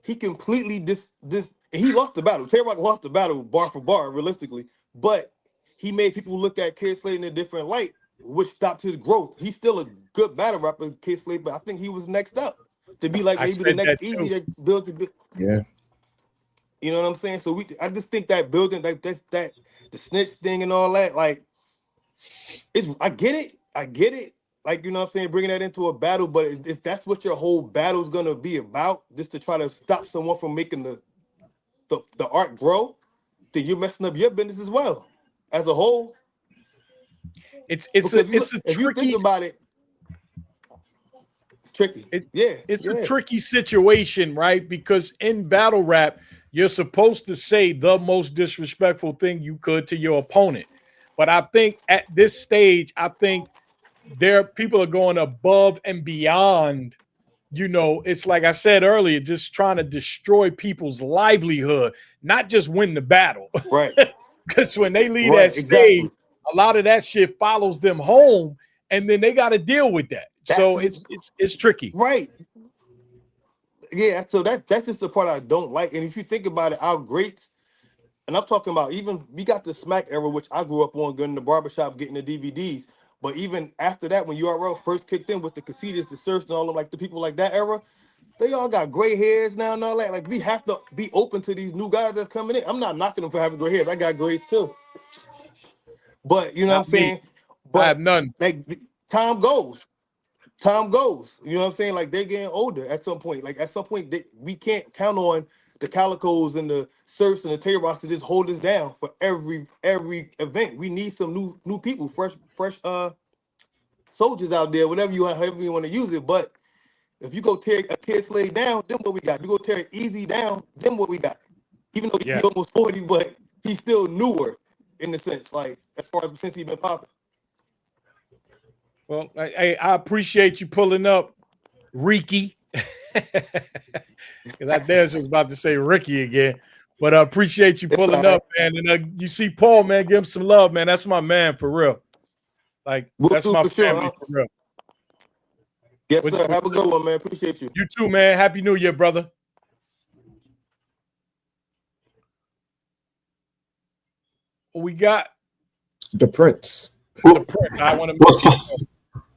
He completely and he lost the battle. Tay-Rock lost the battle bar for bar, realistically, but he made people look at Kid Slade in a different light, which stopped his growth. He's still a good battle rapper, Kid Slade, but I think he was next up to be like maybe the next Easy that built a good. Yeah. You know what I'm saying? So I just think that building, that the snitch thing and all that, like, I get it. Like, you know what I'm saying, bringing that into a battle, but if that's what your whole battle is gonna be about, just to try to stop someone from making the art grow, then you're messing up your business as well, as a whole. If you think about it, it's tricky. It's a tricky situation, right? Because in battle rap, you're supposed to say the most disrespectful thing you could to your opponent. But I think at this stage, people are going above and beyond. You know, it's like I said earlier, just trying to destroy people's livelihood, not just win the battle. Right. Because when they leave that stage, a lot of that shit follows them home, and then they got to deal with that. So it's tricky. Right. Yeah, so that's just the part I don't like. And if you think about it, our greats, and I'm talking about even we got the Smack era, which I grew up on, going to the barbershop, getting the DVDs. But even after that, when URL first kicked in with the Casitas, the Surfs, and all them, like the people like that era, they all got gray hairs now and all that. Like, we have to be open to these new guys that's coming in. I'm not knocking them for having gray hairs. I got grays too. But you know what I'm saying? But I have none. Like, time goes. You know what I'm saying? Like, they're getting older at some point. Like, at some point, we can't count on the Calicos and the Surfs and the Tay-Rocks to just hold us down for every event. We need some new people, fresh soldiers out there, whatever you want, however you want to use it. But if you go tear a Kid Slade down, then what we got? You go tear Easy down, then what we got? Even though Yeah. he's almost 40, but he's still newer in the sense, like as far as since he's been popping. Well, I appreciate you pulling up, Ricky. Because I was about to say Ricky again, but I appreciate you It's pulling all right. up, man. And you see Paul, man, give him some love, man. That's my man for real. Like Will that's do my for sure, family huh? for real. Yes, What- sir. Have a good one, man. Appreciate you. You too, man. Happy New Year, brother. What we got? The Prince. The Prince. I want to.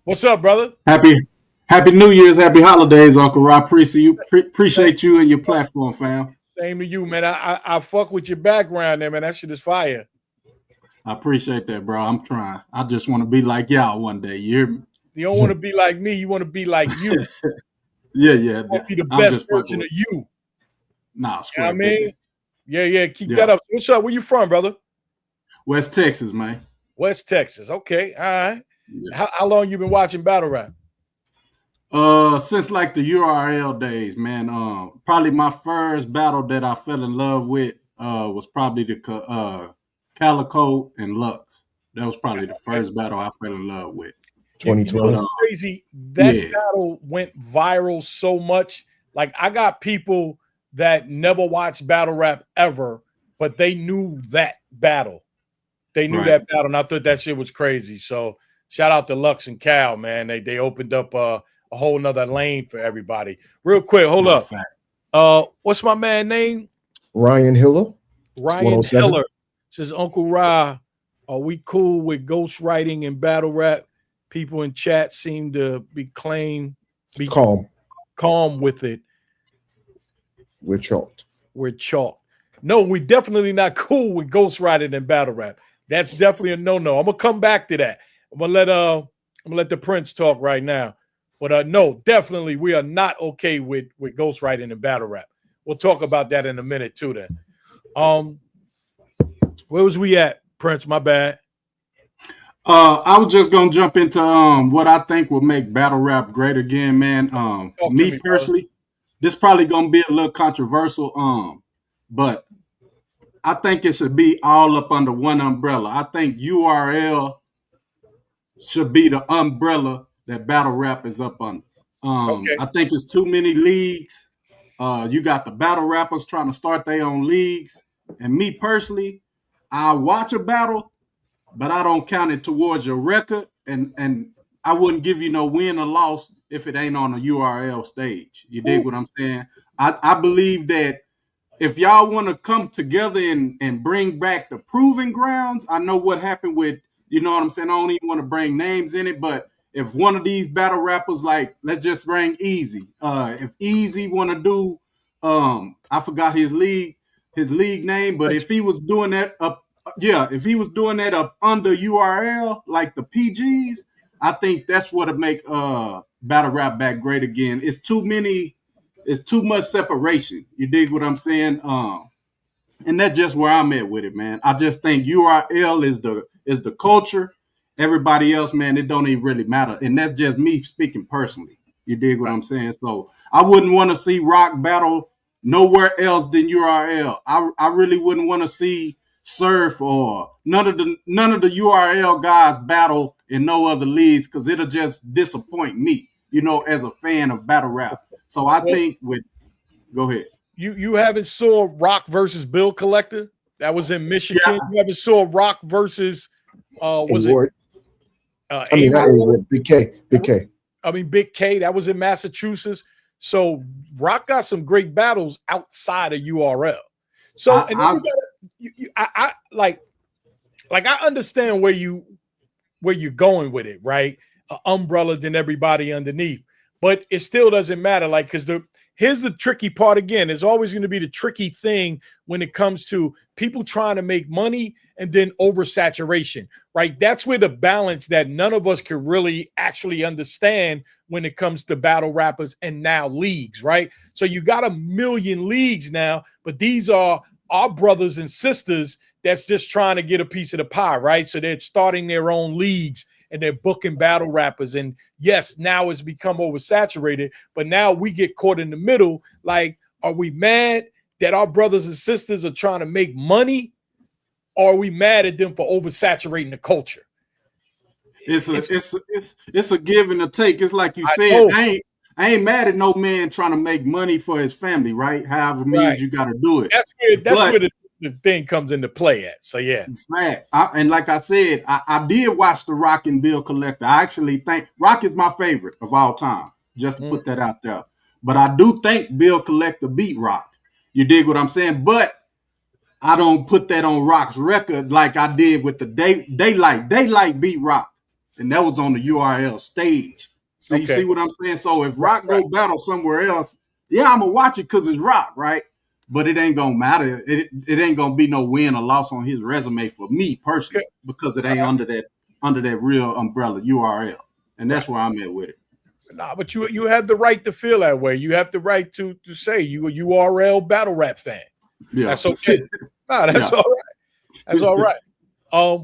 What's up, brother? Happy New Year's, happy holidays, Uncle Rob. Appreciate you and your platform, fam. Same to you, man. I fuck with your background there, man. That shit is fire. I appreciate that, bro. I'm trying. I just want to be like y'all one day. You hear me? You don't want to be like me. You want to be like you. Yeah. You want to be the I'm best just fucking version with of you. Nah, You know what I square, mean? baby. Yeah. Keep Yeah. that up. What's up? Where you from, brother? West Texas, man. West Texas. Okay. All right. Yeah. How long you been watching battle rap? Since like the URL days, man. Probably my first battle that I fell in love with was probably the Calico and Lux. That was probably the first battle I fell in love with. 2012. You know what's crazy? That Yeah. battle went viral so much. Like I got people that never watched battle rap ever, but they knew that battle. They knew Right. that battle, and I thought that shit was crazy. So shout out to Lux and Cal, man. They opened up a whole nother lane for everybody. Real quick, hold Matter up. of fact. What's my man name? Ryan Hiller. Ryan 107. Hiller says, Uncle Ra, are we cool with ghostwriting and battle rap? People in chat seem to be calm with it. We're chalked. We're chalk. No, we're definitely not cool with ghostwriting and battle rap. That's definitely a no-no. I'm gonna come back to that. I'm gonna let the Prince talk right now. But no, definitely we are not okay with ghostwriting and battle rap. We'll talk about that in a minute too. Then, where was we at, Prince? My bad. I was just gonna jump into what I think will make battle rap great again, man. Talk to Me me, personally, this probably gonna be a little controversial, but I think it should be all up under one umbrella. I think URL should be the umbrella that battle rap is up under. Okay. I think it's too many leagues. You got the battle rappers trying to start their own leagues, and me personally, I watch a battle, but I don't count it towards your record, and I wouldn't give you no win or loss if it ain't on a URL stage. You dig what I'm saying? I believe that if y'all want to come together and bring back the proving grounds, I know what happened with, you know what I'm saying? I don't even want to bring names in it, but if one of these battle rappers, like, let's just bring Easy. If Easy want to do, I forgot his league name, but if he was doing that up, if he was doing that up under URL, like the PGs, I think that's what'll make battle rap back great again. It's too much separation. You dig what I'm saying? And that's just where I'm at with it, man. I just think URL is the culture. Everybody else, man, it don't even really matter. And that's just me speaking personally. You dig what I'm saying? So I wouldn't want to see rock battle nowhere else than URL. I really wouldn't want to see Surf or none of the URL guys battle in no other leagues, because it'll just disappoint me, you know, as a fan of battle rap. So I think go ahead. You haven't saw Rock versus Bill Collector? That was in Michigan. You haven't saw Rock versus was A-Ward. it I mean, not A-Ward, Big K. I mean, Big K, that was in Massachusetts. So Rock got some great battles outside of URL. So I understand where you're going with it, right? Umbrella than everybody underneath, but it still doesn't matter. Like, because here's the tricky part again. There's always going to be the tricky thing when it comes to people trying to make money and then oversaturation, right? That's where the balance that none of us can really actually understand when it comes to battle rappers and now leagues, right? So you got a million leagues now, but these are our brothers and sisters that's just trying to get a piece of the pie, right? So they're starting their own leagues and they're booking battle rappers. And yes, now it's become oversaturated, but now we get caught in the middle. Like, are we mad that our brothers and sisters are trying to make money? Or are we mad at them for oversaturating the culture? It's a give and a take. It's like you said, I ain't mad at no man trying to make money for his family, right? However means you got to do it. That's where the thing comes into play at. So yeah. Fact. And like I said, I did watch the Rock and Bill Collector. I actually think Rock is my favorite of all time, just to put that out there. But I do think Bill Collector beat Rock. You dig what I'm saying? But I don't put that on Rock's record like I did with the Daylight. Daylight beat Rock. And that was on the URL stage. So you see what I'm saying? So if Rock go battle somewhere else, yeah, I'm going to watch it because it's Rock, right? But it ain't going to matter. It ain't going to be no win or loss on his resume for me personally because it ain't under that real umbrella URL. And that's where I'm at with it. Nah, but you have the right to feel that way. You have the right to say you a URL battle rap fan. Yeah. That's okay. Nah, that's all right. That's all right.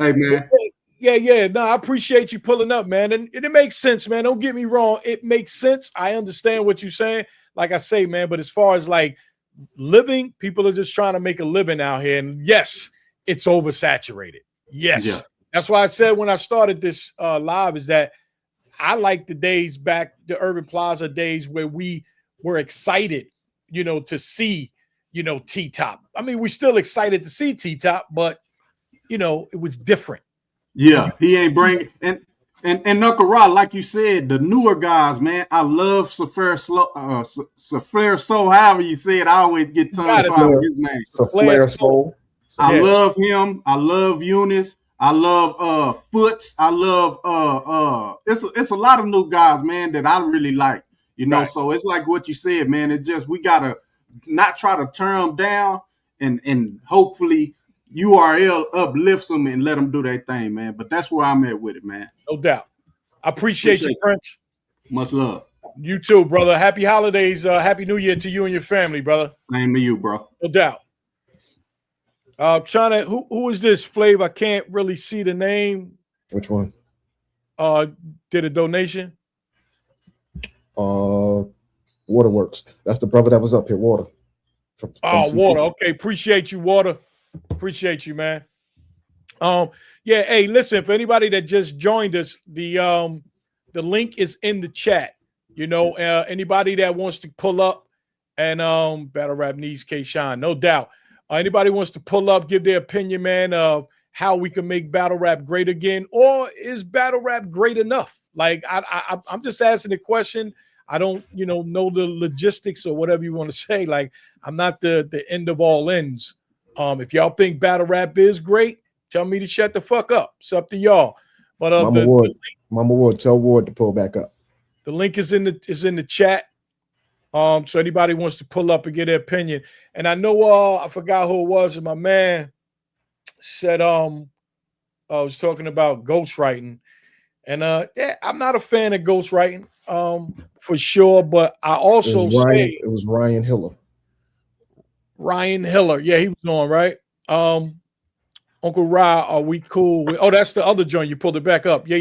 Hey, man. Yeah. No, I appreciate you pulling up, man. And it makes sense, man. Don't get me wrong. It makes sense. I understand what you're saying. Like I say, man, but as far as like living, people are just trying to make a living out here. And yes, it's oversaturated. Yes. Yeah. That's why I said when I started this live is that I like the days back, the Urban Plaza days where we were excited, to see, T-Top. I mean, we're still excited to see T-Top, but, it was different. Yeah, he ain't bringing and Knuckle Rod, like you said, the newer guys, man. I love Safar Soul. However you say it, I always get tongue tied with his name. Safar Soul. I love him. I love Eunice. I love Foots. I love it's a lot of new guys, man, that I really like. So it's like what you said, man. It's just we gotta not try to turn them down and hopefully URL uplifts them and let them do their thing, man. But that's where I'm at with it, man. No doubt. I appreciate you, French. Much love. You too, brother. Happy holidays. Happy New Year to you and your family, brother. Same to you, bro. No doubt. Trying to who is this, Flav? I can't really see the name. Which one? Did a donation? Waterworks. That's the brother that was up here, Water. From Water. Okay, appreciate you, Water. Appreciate you, man. Yeah, hey, listen, for anybody that just joined us, the link is in the chat. Anybody that wants to pull up and Battle Rap needs K-Shine, no doubt. Anybody wants to pull up, give their opinion, man, of how we can make battle rap great again, or is battle rap great enough? Like I'm just asking the question. I don't, know the logistics or whatever you want to say. Like I'm not the end of all ends. If y'all think battle rap is great, tell me to shut the fuck up. It's up to y'all. But Mama Ward, tell Ward to pull back up. The link is in the chat. So anybody wants to pull up and get their opinion. And I know I forgot who it was. My man said I was talking about ghostwriting. And I'm not a fan of ghostwriting for sure, but I also it was Ryan Hiller. Ryan Hiller. Yeah, he was on, right? Uncle Ra, are we cool? That's the other joint. You pulled it back up. Yeah.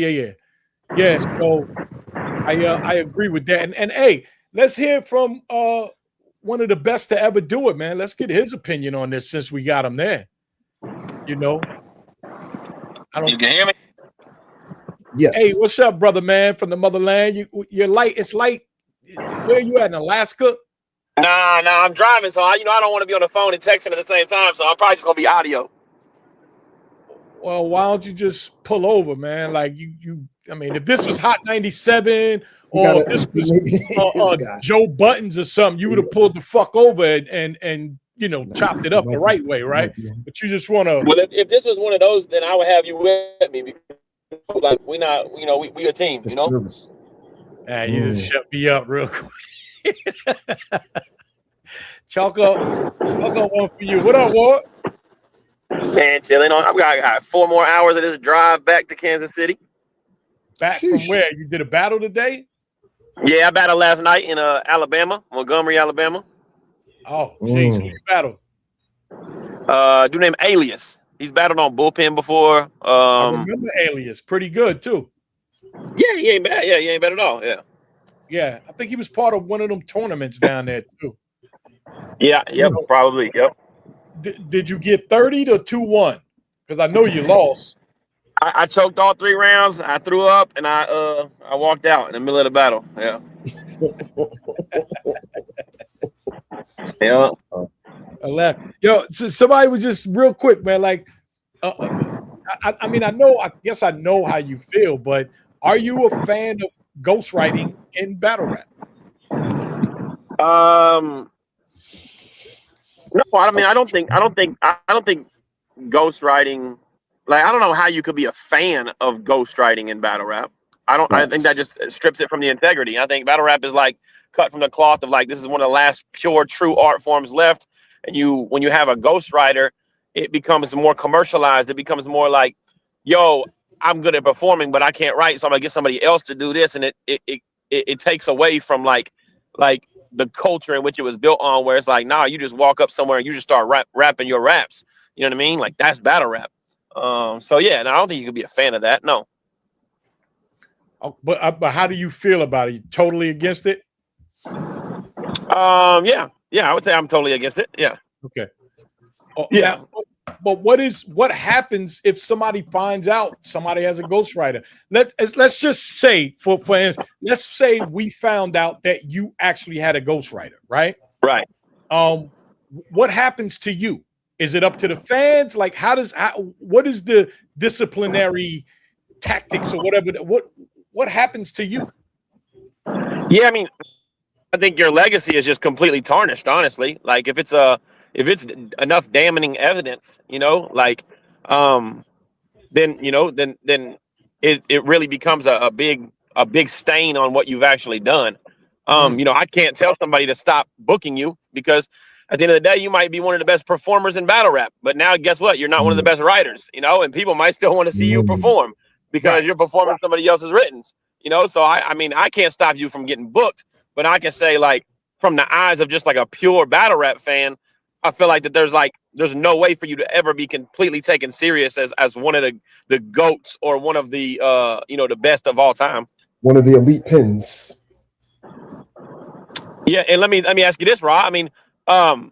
Yeah, so I agree with that. And hey, let's hear from one of the best to ever do it, man. Let's get his opinion on this since we got him there. You can hear me? Yes. Hey, what's up, brother, man, from the motherland? You're light. It's light. Where are you at, in Alaska? Nah, I'm driving, so I don't want to be on the phone and texting at the same time, so I'm probably just gonna be audio. Well, why don't you just pull over, man? Like I mean, if this was Hot 97 or if this was Joe Buttons or something, you would have pulled the fuck over and chopped it up the right way, right? But you just want to. Well, if this was one of those, then I would have you with me. Like we not, we a team, you just shut me up real quick. Chalk up one for you. What up, Ward? Man, chilling on. I got 4 more hours of this drive back to Kansas City. Back from where? You did a battle today? Yeah, I battled last night in Alabama, Montgomery, Alabama. Oh, jeez, who you battled? Dude named Alias. He's battled on Bullpen before. I remember Alias. Pretty good too. Yeah, he ain't bad. Yeah, he ain't bad at all. Yeah. Yeah, I think he was part of one of them tournaments down there too. Yeah. Yep. Probably. Yep. Did you get 30 to 2-1? Because I know you lost. I choked all 3 rounds. I threw up and I walked out in the middle of the battle. Yeah. Yeah. I left. Yo, so somebody was just real quick, man. Like, I mean, I guess I know how you feel, but are you a fan of ghostwriting in battle rap? No, I mean, I don't think ghostwriting. Like, I don't know how you could be a fan of ghostwriting in battle rap. I think that just strips it from the integrity. I think battle rap is like cut from the cloth of like, this is one of the last pure, true art forms left. And when you have a ghostwriter, it becomes more commercialized. It becomes more like, yo, I'm good at performing, but I can't write, so I'm gonna get somebody else to do this, and it takes away from like the culture in which it was built on, where it's like, nah, you just walk up somewhere and you just start rapping your raps. You know what I mean? Like, that's battle rap. So yeah, and I don't think you could be a fan of that. No. But how do you feel about it? You totally against it? Yeah, I would say I'm totally against it. Yeah. Okay. Oh, yeah. Now, but what happens if somebody finds out somebody has a ghostwriter? Let's just say, for instance, let's say we found out that you actually had a ghostwriter, right? Right. What happens to you? Is it up to the fans? Like, what is the disciplinary tactics or whatever? What happens to you? Yeah, I mean, I think your legacy is just completely tarnished, honestly. Like, if it's enough damning evidence, like, then it really becomes a big stain on what you've actually done. I can't tell somebody to stop booking you, because at the end of the day, you might be one of the best performers in battle rap, but now guess what? You're not one of the best writers, and people might still want to see you perform because you're performing somebody else's writtens, So I mean, I can't stop you from getting booked, but I can say, like, from the eyes of just like a pure battle rap fan, I feel like that there's no way for you to ever be completely taken serious as one of the GOATs or one of the the best of all time. One of the elite pins. Yeah, and let me ask you this, Ra. I mean, I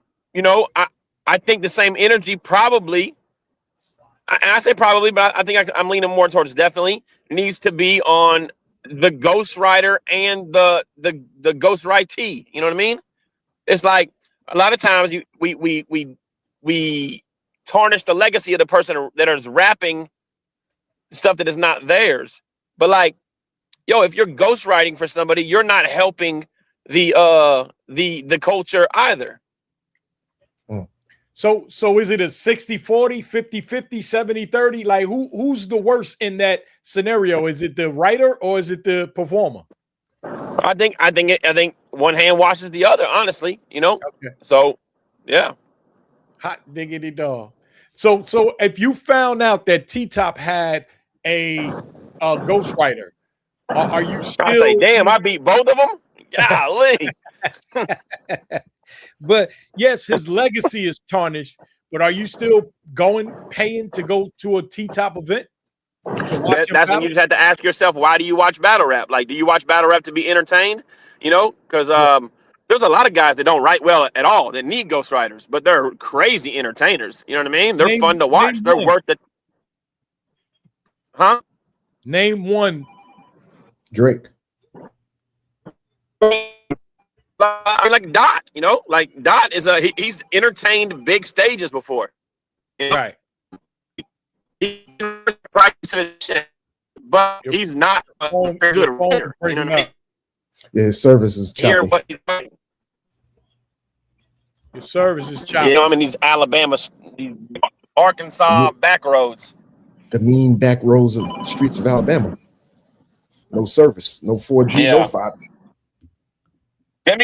think the same energy probably, and I say probably, but I think I'm leaning more towards definitely, needs to be on the ghostwriter and the ghostwritee. You know what I mean? It's like, a lot of times we tarnish the legacy of the person that is rapping stuff that is not theirs. But like, yo, if you're ghostwriting for somebody, you're not helping the culture either. So is it a 60-40, 50-50, 70-30? Like, who's the worst in that scenario? Is it the writer or is it the performer? I think one hand washes the other, honestly, Okay. So yeah. Hot diggity dog. So if you found out that T-Top had a ghostwriter, are you still? I say, damn, I beat both of them. Golly. But yes, his legacy is tarnished. But are you still paying to go to a T-Top event? That's when you just have to ask yourself, why do you watch battle rap? Like, do you watch battle rap to be entertained? Because there's a lot of guys that don't write well at all that need ghostwriters, but they're crazy entertainers. You know what I mean? They're fun to watch. They're worth it. Huh? Name one. Drake. Like Dot, like Dot is he's entertained big stages before. Right. But he's not a very good writer. You know what I mean? Yeah, his service is choppy. Your service is choppy. I'm in these Arkansas back roads. The mean back roads of streets of Alabama. No service, no 4G, no 5G. Give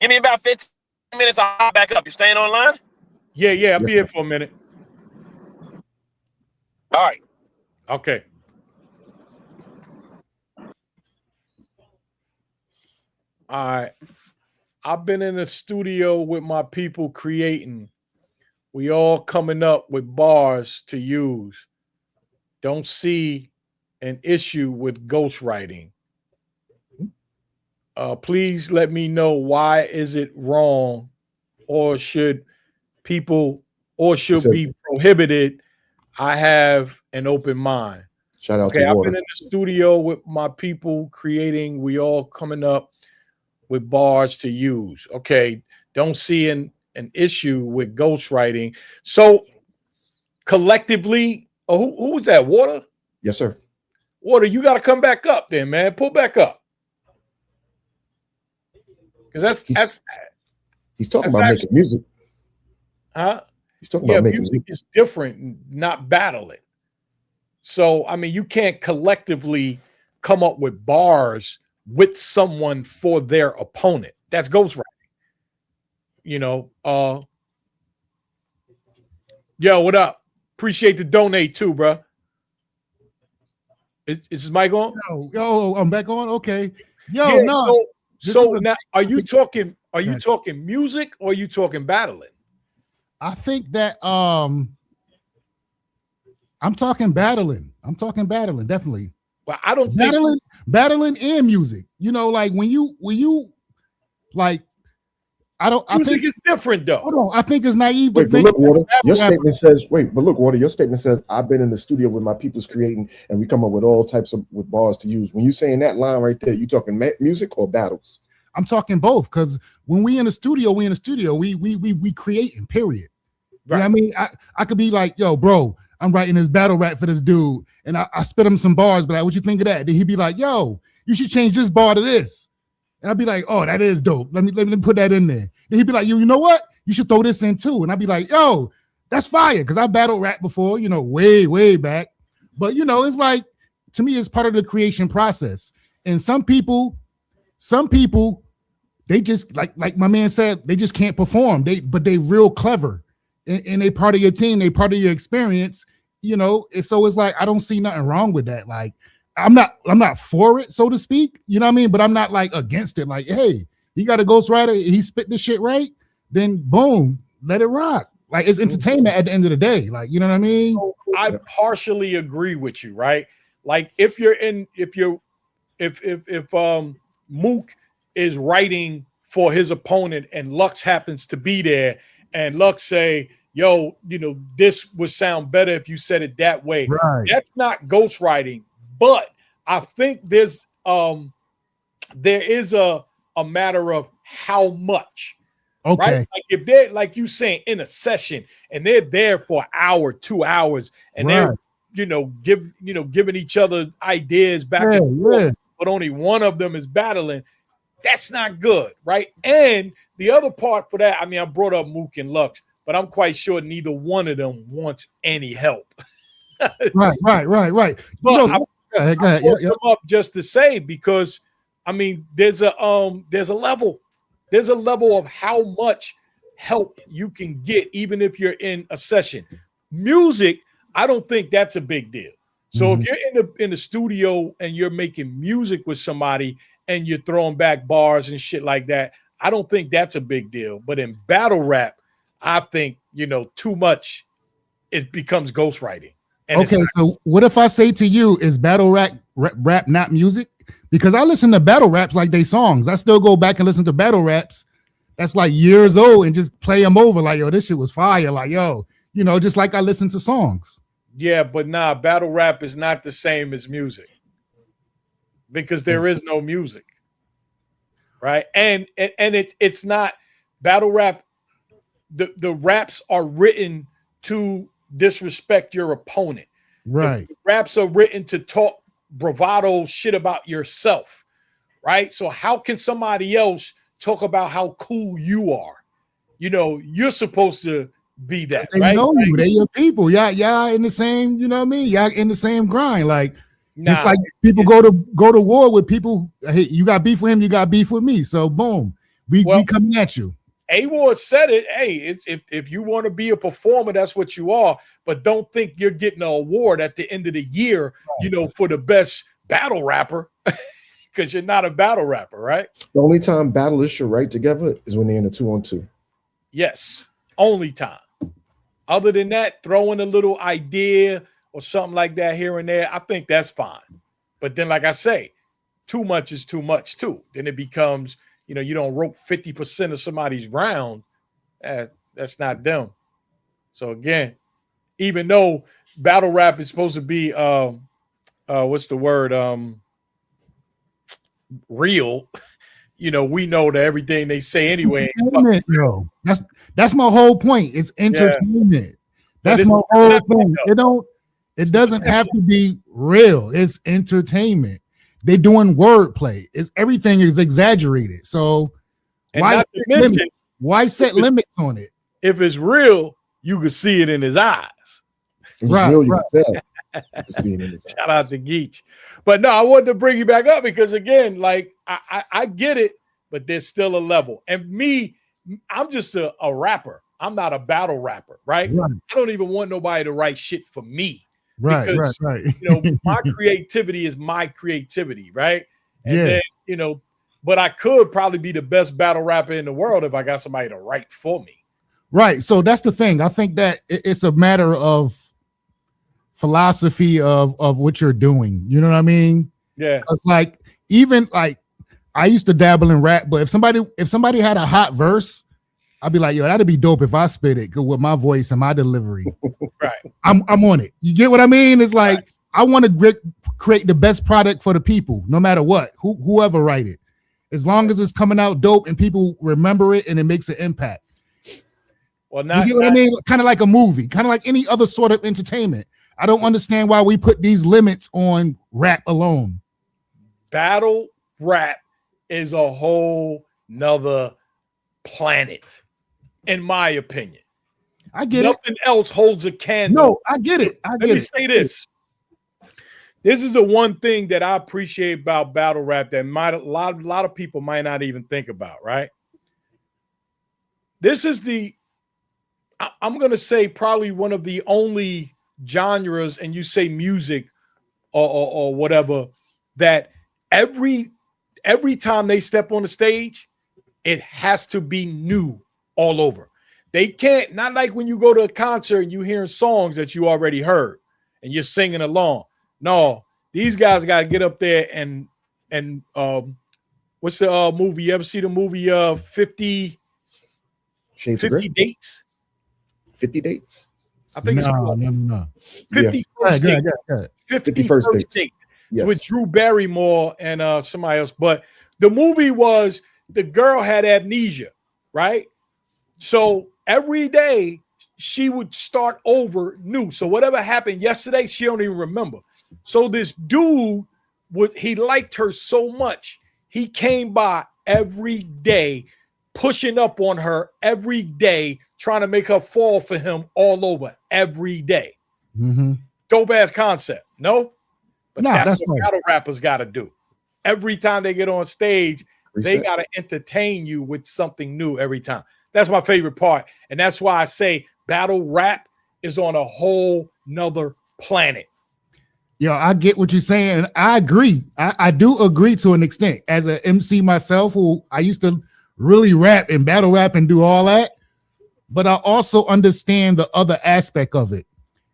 me about 15 minutes. I'll hop back up. You staying online? Yeah. I'll be here for a minute. All right. Okay. All right. I've been in the studio with my people creating. We all coming up with bars to use. Don't see an issue with ghostwriting. Please let me know why is it wrong, or should people, or should be prohibited. I have an open mind. Shout out Okay, to I've Water. been in the studio with my people creating. We all coming up with bars to use. Okay, don't see an issue with ghostwriting. So collectively, who was that? Water? Yes, sir. Water, you got to come back up then, man. Pull back up. Because he's talking about making music. Huh? He's talking about making music is different, not battling. So, I mean, you can't collectively come up with bars with someone for their opponent. That's ghostwriting. You know, yo, what up? Appreciate the donate too, bro. Is this mic on? Yo, I'm back on. Okay. Yo, yeah, no. So now, are you talking music or are you talking battling? I think that I'm talking battling. Definitely. Well, I don't battling and music. You know, like when you like, I think it's different though. Hold on, I think it's naive. Wait, but look, Water. Your statement says, Water. Your statement says, I've been in the studio with my people's creating, and we come up with all types of with bars to use. When you saying that line right there, you talking music or battles? I'm talking both, because when we in the studio, we creating. Period. Right. You know what I mean? I could be like, yo, bro, I'm writing this battle rap for this dude, and I spit him some bars, but like, what you think of that? Then he'd be like, yo, you should change this bar to this. And I'd be like, oh, that is dope. Let me put that in there. Then he'd be like, you know what? You should throw this in too. And I'd be like, yo, that's fire. Because I battled rap before, you know, way back. But, you know, it's like, to me, it's part of the creation process. And some people, they just, like my man said, they just can't perform. But they real clever. And they part of your team. They part of your experience, you know. And so it's like, I don't see nothing wrong with that. Like, I'm not for it, so to speak, you know what I mean? But I'm not like against it. Like, hey, he got a ghostwriter, he spit this shit right, then boom, let it rock. Like, it's entertainment at the end of the day. Like, you know what I mean? I partially agree with you, right? Like, if Mook is writing for his opponent and Lux happens to be there, and Lux say, yo, you know, this would sound better if you said it that way. Right. That's not ghostwriting. But I think there is a matter of how much. Okay. Right? Like if they're, like you saying, in a session and they're there for an hour, 2 hours, and they're giving each other ideas back and forth, but only one of them is battling, that's not good, right? And the other part for that, I mean, I brought up Mook and Lux, but I'm quite sure neither one of them wants any help. Right. But Go ahead. I brought them up just to say, because I mean, there's a level of how much help you can get, even if you're in a session. Music, I don't think that's a big deal. So if you're in the studio and you're making music with somebody and you're throwing back bars and shit like that, I don't think that's a big deal. But in battle rap, I think, you know, too much, it becomes ghostwriting. And okay, so what if I say to you, is battle rap not music? Because I listen to battle raps like they songs. I still go back and listen to battle raps that's like years old and just play them over like, yo, this shit was fire. Like, yo, you know, just like I listen to songs. Yeah, but nah, battle rap is not the same as music because there is no music, right? And it's not battle rap. The raps are written to disrespect your opponent. Right. The raps are written to talk bravado shit about yourself, right? So how can somebody else talk about how cool you are? You know, you're supposed to be that. They right? know you. They're your people. Y'all in the same, you know what I mean? Y'all in the same grind. Like, just like people go to war with people. Hey, you got beef with him, you got beef with me. So boom, we coming at you. A-Ward said it. Hey, if you want to be a performer, that's what you are. But don't think you're getting an award at the end of the year, you know, for the best battle rapper, because you're not a battle rapper, right? The only time battlers should write together is when they're in a 2-on-2. Yes, only time. Other than that, throw in a little idea or something like that here and there, I think that's fine. But then, like I say, too much is too much too. Then it becomes, you don't rope 50% of somebody's round. That's not them. So again, even though battle rap is supposed to be what's the word? Real, we know that everything they say anyway. Yo. That's my whole point. It's entertainment. But That's my whole thing. It doesn't have to be real. It's entertainment. They're doing wordplay. Everything is exaggerated. So why set limits on it? If it's real, you can see it in his eyes. If it's real, you can tell. You can see it in his Shout out to Geach. But no, I wanted to bring you back up because again, like I get it, but there's still a level. And me, I'm just a rapper. I'm not a battle rapper, right? I don't even want nobody to write shit for me. Right. My creativity is my creativity, right? And then, but I could probably be the best battle rapper in the world if I got somebody to write for me. Right. So that's the thing. I think that it's a matter of philosophy of what you're doing. You know what I mean? Yeah. It's like, even like I used to dabble in rap, but if somebody had a hot verse, I'd be like, yo, that'd be dope if I spit it with my voice and my delivery. Right. I'm on it. You get what I mean? It's like, I want to create the best product for the people, no matter what, whoever write it. As long as it's coming out dope and people remember it and it makes an impact. Well, you get what I mean? Kind of like a movie, kind of like any other sort of entertainment. I don't understand why we put these limits on rap alone. Battle rap is a whole nother planet, in my opinion. I get Nothing else holds a candle. No, I get it. Let me say this. This is the one thing that I appreciate about battle rap that a lot of people might not even think about, right? This is I'm going to say probably one of the only genres, and you say music or whatever, that every time they step on the stage, it has to be new all over. They can't, not like when you go to a concert and you hearing songs that you already heard and you're singing along. No, these guys got to get up there and what's the movie? You ever see the movie 50 Dates? 50 Dates? I think it's called no. 50 First Dates. 50 First Dates. Yes. With Drew Barrymore and somebody else. But the movie was the girl had amnesia, right? So every day she would start over new. So whatever happened yesterday, she don't even remember. So this dude he liked her so much, he came by every day, pushing up on her every day, trying to make her fall for him all over every day. Mm-hmm. Dope ass concept, no? But that's what right. battle rappers got to do. Every time they get on stage, they got to entertain you with something new every time. That's my favorite part. And that's why I say battle rap is on a whole nother planet. Yo, I get what you're saying. And I agree. I do agree to an extent. As an MC myself, who I used to really rap and battle rap and do all that. But I also understand the other aspect of it.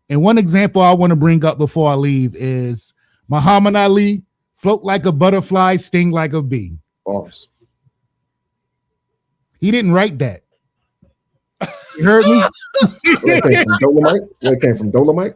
And one example I want to bring up before I leave is Muhammad Ali, float like a butterfly, sting like a bee. Bars. He didn't write that. You heard me? It came from Dolomite.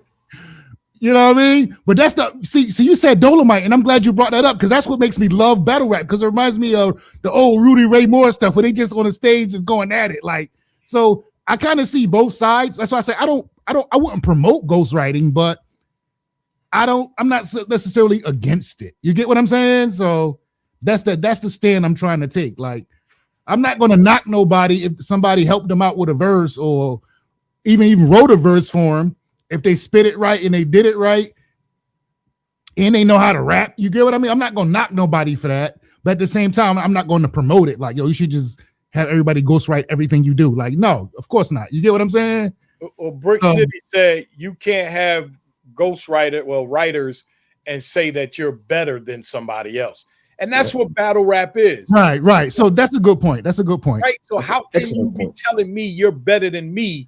You know what I mean? But that's see, you said Dolomite, and I'm glad you brought that up because that's what makes me love battle rap, because it reminds me of the old Rudy Ray Moore stuff where they just on the stage just going at it. Like, so I kind of see both sides. That's why I say I wouldn't promote ghostwriting, but I'm not necessarily against it. You get what I'm saying? So that's the stand I'm trying to take. Like, I'm not going to knock nobody if somebody helped them out with a verse or even wrote a verse for them. If they spit it right and they did it right and they know how to rap, you get what I mean? I'm not going to knock nobody for that. But at the same time, I'm not going to promote it. Like, yo, you should just have everybody ghostwrite everything you do. Like, no, of course not. You get what I'm saying? Well, Brick City said you can't have writers and say that you're better than somebody else. And that's what battle rap is. Right. So that's a good point. Right. So how can you be telling me you're better than me,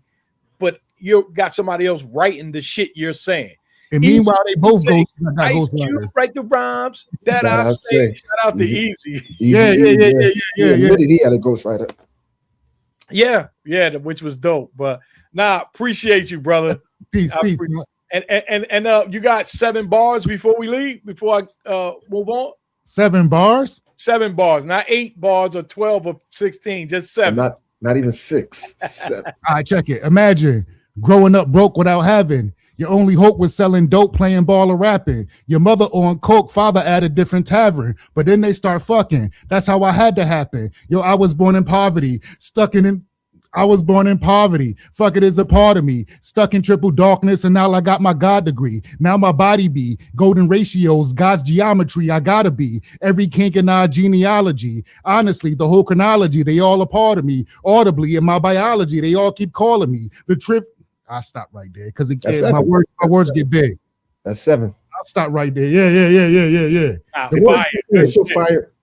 but you got somebody else writing the shit you're saying? And Easy meanwhile, they both say, got Ice Ghost Cube Rider. write the rhymes that That I I say. say. Shout out to Easy. Easy. Yeah. He admitted he had a ghostwriter. Yeah, which was dope. But appreciate you, brother. Peace. And you got 7 bars before we leave, before I move on. 7 bars? 7 bars, not 8 bars or 12 or 16, just 7. Not even 6. 7. All right, check it. Imagine growing up broke without having. Your only hope was selling dope, playing ball, or rapping. Your mother on coke, father at a different tavern. But then they start fucking. That's how I had to happen. Yo, I was born in poverty. I was born in poverty. Fuck it is a part of me. Stuck in triple darkness, and now I got my God degree. Now my body be golden ratios, God's geometry. I gotta be every kink in our genealogy. Honestly, the whole chronology, they all a part of me. Audibly in my biology, they all keep calling me. The trip. I'll stop right there because my words get big. That's 7. I'll stop right there. Yeah.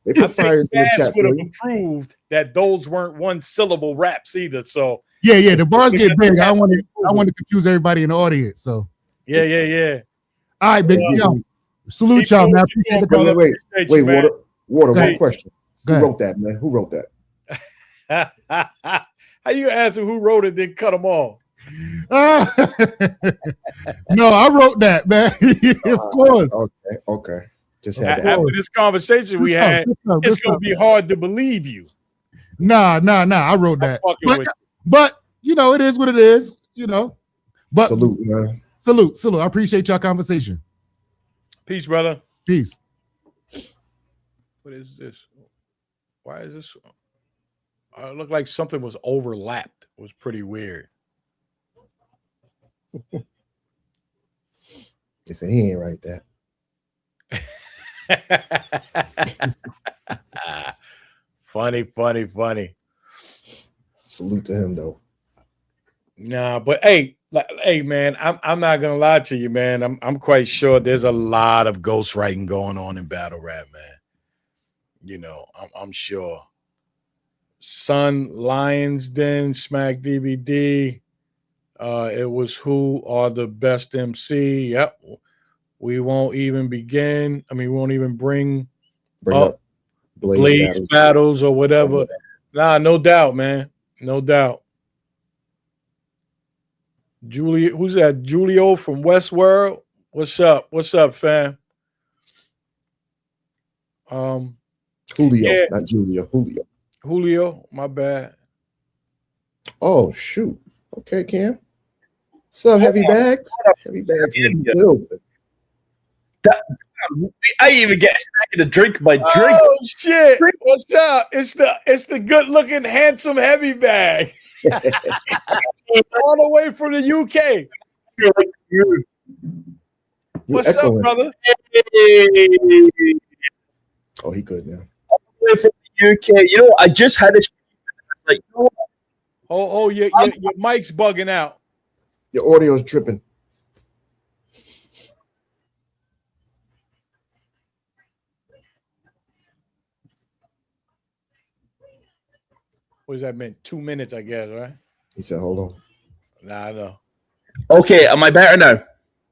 They put fires in the chat would for have you. approved that those weren't 1-syllable raps either. So yeah, the bars get big. I want to confuse everybody in the audience. So yeah. All right, big yo. Salute y'all, man. Appreciate the call. Wait, Water. One question. Go Who ahead. wrote that, man? Who wrote that? How you answer who wrote it, then cut them all? No, I wrote that, man. Of course. Okay. Just had that. After this conversation we had, it's gonna be hard to believe you. Nah. I wrote that. But you know, it is what it is. You know. But salute, man. Salute. I appreciate y'all conversation. Peace, brother. Peace. What is this? Why is this? It looked like something was overlapped. It was pretty weird. They said he ain't write that. Funny. Salute to him though. Nah, but hey, man, I'm not gonna lie to you, man. I'm quite sure there's a lot of ghostwriting going on in battle rap, man. You know, I'm sure. Sun, Lions Den, Smack DVD. It was who are the best MC. Yep. We won't even begin. I mean, we won't even bring up Blaze battles or whatever. Nah, no doubt, man. No doubt. Who's that? Julio from Westworld. What's up? What's up, fam? Julio, not Julio. Julio, my bad. Oh, shoot. Okay, Cam. So heavy bags? Heavy bags in the building. I didn't even get a second to drink my drink. Oh shit! What's up? It's the good looking, handsome heavy bag. All the way from the UK. What's up, brother? Oh, he good now. All the way from the UK. You know, I just had this. Like, your mic's bugging out. Your audio's tripping. What does that mean? 2 minutes, I guess, right? He said, hold on. Nah, I know. Okay, am I better now?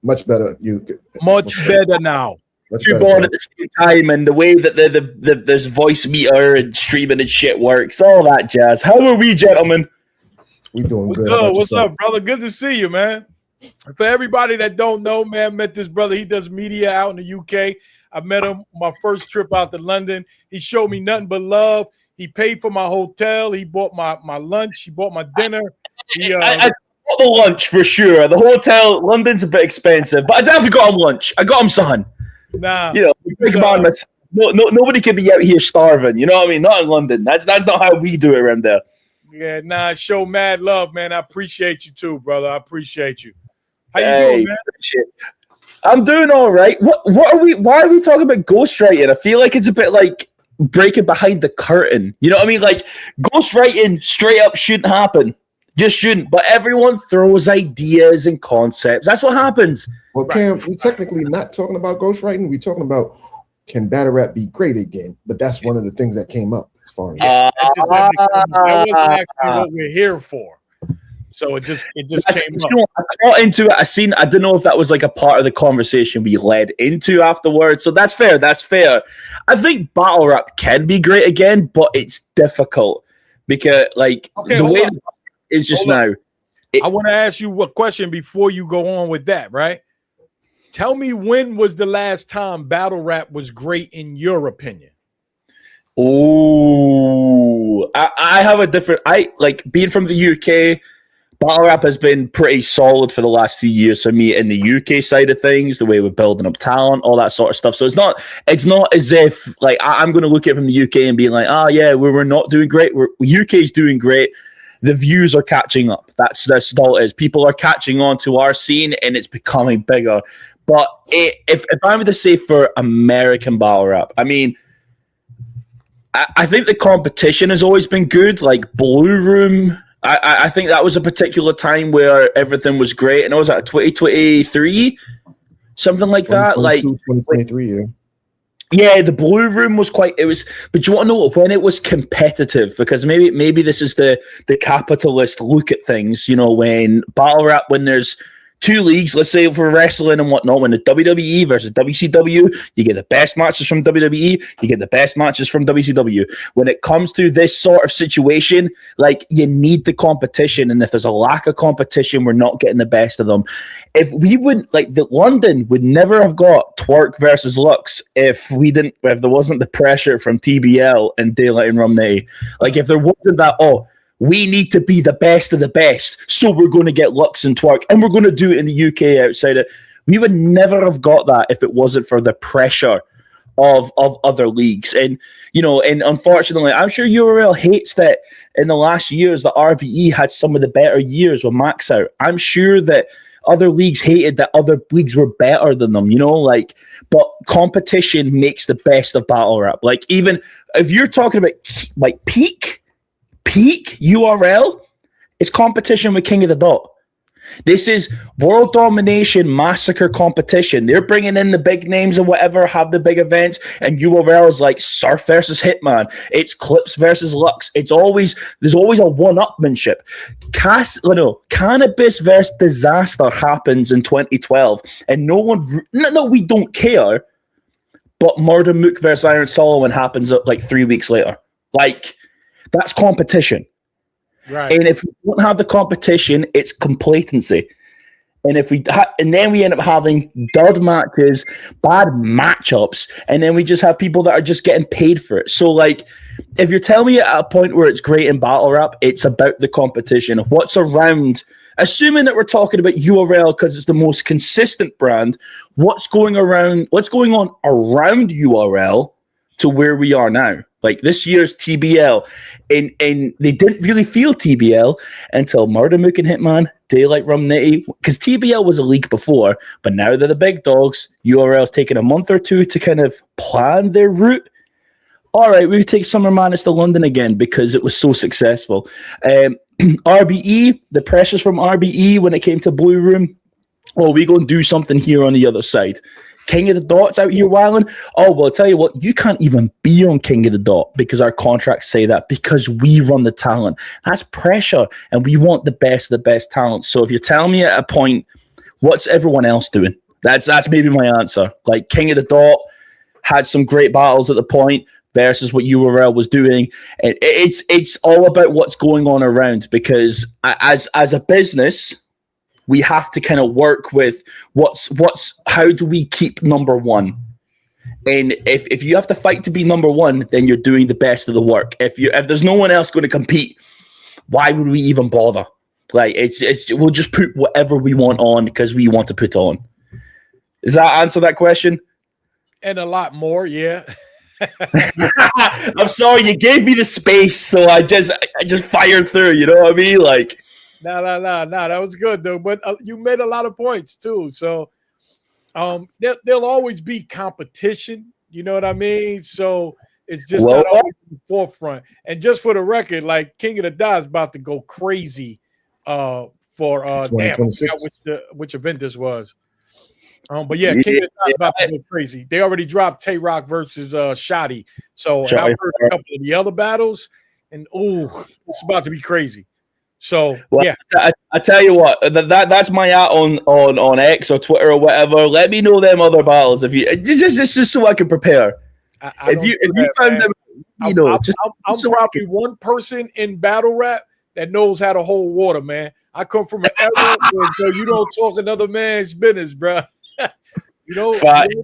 Much better. Much better now. You're born at the same time, and the way that this voice meter and streaming and shit works, all that jazz. How are we, gentlemen? We doing good. What's up, brother? Good to see you, man. For everybody that don't know, man, met this brother. He does media out in the UK. I met him my first trip out to London. He showed me nothing but love. He paid for my hotel. He bought my lunch. He bought my dinner. I bought the lunch for sure. The hotel, London's a bit expensive, but I definitely got him lunch. I got him something. Nah, you know, think about it. Nobody could be out here starving. You know what I mean? Not in London. That's not how we do it around there. Yeah, nah, show mad love, man. I appreciate you too, brother. I appreciate you. How you doing, man? I'm doing all right. What are we? Why are we talking about ghostwriting? I feel like it's a bit like breaking behind the curtain. You know what I mean? Like ghostwriting straight up shouldn't happen. Just shouldn't. But everyone throws ideas and concepts. That's what happens. Well, Cam, we're technically not talking about ghostwriting. We're talking about can battle rap be great again? But that's one of the things that came up as far as that wasn't actually what we're here for. So it just That's- came you up. know, I caught into it. I didn't know if that was like a part of the conversation we led into afterwards. So that's fair. That's fair. I think battle rap can be great again, but it's difficult because like Okay, the hold way on. it's just Hold now. I want to ask you a question before you go on with that, right? Tell me, when was the last time battle rap was great in your opinion? Oh, I have a different. I like being from the UK. Battle rap has been pretty solid for the last few years for me in the UK side of things, the way we're building up talent, all that sort of stuff. So it's not as if like I'm going to look at it from the UK and be like, oh yeah, we're not doing great. UK's doing great. The views are catching up. That's all it is. People are catching on to our scene and it's becoming bigger. But if I were to say for American battle rap, I mean, I think the competition has always been good. Like Blue Room, I think that was a particular time where everything was great. And it was at 2023, something like that. Like 2023, yeah. Yeah, the Blue Room was but you want to know when it was competitive? Because maybe this is the capitalist look at things, you know, when battle rap, when there's two leagues, let's say for wrestling and whatnot, when the WWE versus WCW, you get the best matches from WWE, you get the best matches from WCW. When it comes to this sort of situation, like you need the competition, and if there's a lack of competition, we're not getting the best of them. If we would London would never have got Twerk versus Lux if there wasn't the pressure from TBL and Daylight and Rum Nitty. Like if there wasn't that, we need to be the best of the best, so we're going to get Lux and Twerk, and we're going to do it in the UK outside it. We would never have got that if it wasn't for the pressure of other leagues. And, you know, and unfortunately, I'm sure URL hates that in the last years that RBE had some of the better years with Max out. I'm sure that other leagues hated that other leagues were better than them, you know, like, but competition makes the best of battle rap. Like, even if you're talking about like peak URL, it's competition with King of the Dot. This is world domination massacre competition. They're bringing in the big names and whatever, have the big events, and URL is like Surf versus Hitman. It's Clips versus Lux. There's always a one-upmanship. Cannabis versus Disaster happens in 2012, and we don't care, but Murder Mook versus Iron Solomon happens like 3 weeks later. Like, that's competition. Right. And if we don't have the competition, it's complacency. And if and then we end up having dud matches, bad matchups, and then we just have people that are just getting paid for it. So, like, if you're telling me at a point where it's great in battle rap, it's about the competition. What's around? Assuming that we're talking about URL because it's the most consistent brand, what's going on around URL to where we are now? Like this year's TBL, and they didn't really feel TBL until Murder Mook and Hitman, Daylight Rum Nitty, because TBL was a league before, but now they're the big dogs. URL's taken a month or two to kind of plan their route. All right, we take Summer Madness to London again because it was so successful. RBE, the pressures from RBE when it came to Blue Room. Oh, we go and do something here on the other side. King of the Dot's out here wilding. Oh, well, I'll tell you what, you can't even be on King of the Dot because our contracts say that, because we run the talent. That's pressure, and we want the best of the best talent. So if you're telling me at a point, what's everyone else doing? That's maybe my answer. Like King of the Dot had some great battles at the point versus what URL was doing. And it's all about what's going on around, because as a business, we have to kind of work with how do we keep number one? And if you have to fight to be number one, then you're doing the best of the work. If there's no one else going to compete, why would we even bother? Like we'll just put whatever we want on because we want to put on. Does that answer that question? And a lot more, yeah. I'm sorry, you gave me the space, so I just fired through. You know what I mean? Like. No. That was good though. But you made a lot of points too. So there'll always be competition. You know what I mean? So it's just not always in the forefront. And just for the record, like King of the Dot is about to go crazy for which event this was. But yeah, King of the Dot is about to go crazy. They already dropped Tay Rock versus Shotty. So I've heard a couple of the other battles, and it's about to be crazy. So Well, yeah, I tell you what, that's my at on X or Twitter or whatever. Let me know them other battles if you just so I can prepare. I If don't you do if you that, found man. them, you know, I'm so I probably one person in battle rap that knows how to hold water, man. I come from an era where you don't talk another man's business, bro. You know,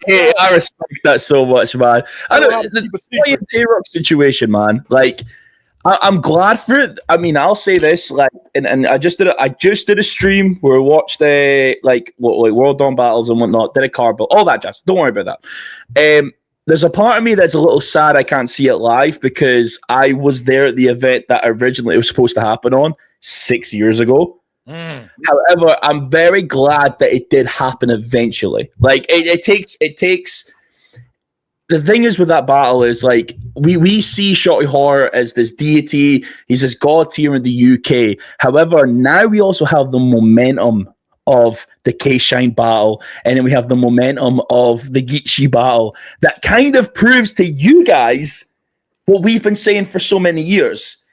Hey, I respect that so much, man. I know don't how to the keep a secret. Tay-Rock situation, man. Like, I'm glad for it. I mean, I'll say this, like, and I just did a stream where we watched like World Dawn battles and whatnot, did a card build, all that jazz. Don't worry about that. There's a part of me that's a little sad I can't see it live because I was there at the event that originally it was supposed to happen on 6 years ago. However, I'm very glad that it did happen eventually. Like it takes. The thing is with that battle is like we see Shotty Horror as this deity. He's this god tier in the UK. However, now we also have the momentum of the K-Shine battle, and then we have the momentum of the Geechee battle that kind of proves to you guys what we've been saying for so many years.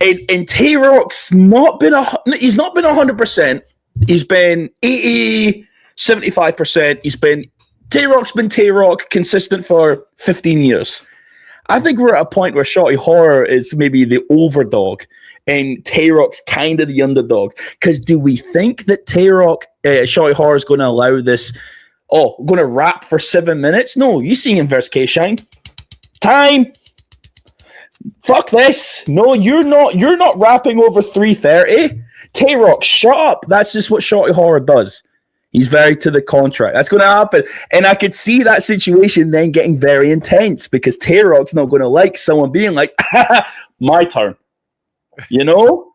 And Tay-Rock's not been 100%. He's been 80, 75%. Tay-Rock's been Tay-Rock consistent for 15 years. I think we're at a point where Shotty Horror is maybe the overdog and Tay-Rock's kind of the underdog. Because do we think that Tay-Rock, Shotty Horror is going to allow this, going to rap for 7 minutes? No, you see him versus K-Shine. Time. Fuck this. No, you're not rapping over 3:30. Tay-Rock, shut up. That's just what Shotty Horror does. He's very to the contract. That's going to happen. And I could see that situation then getting very intense because Tay-Rock's not going to like someone being like, my turn. You know?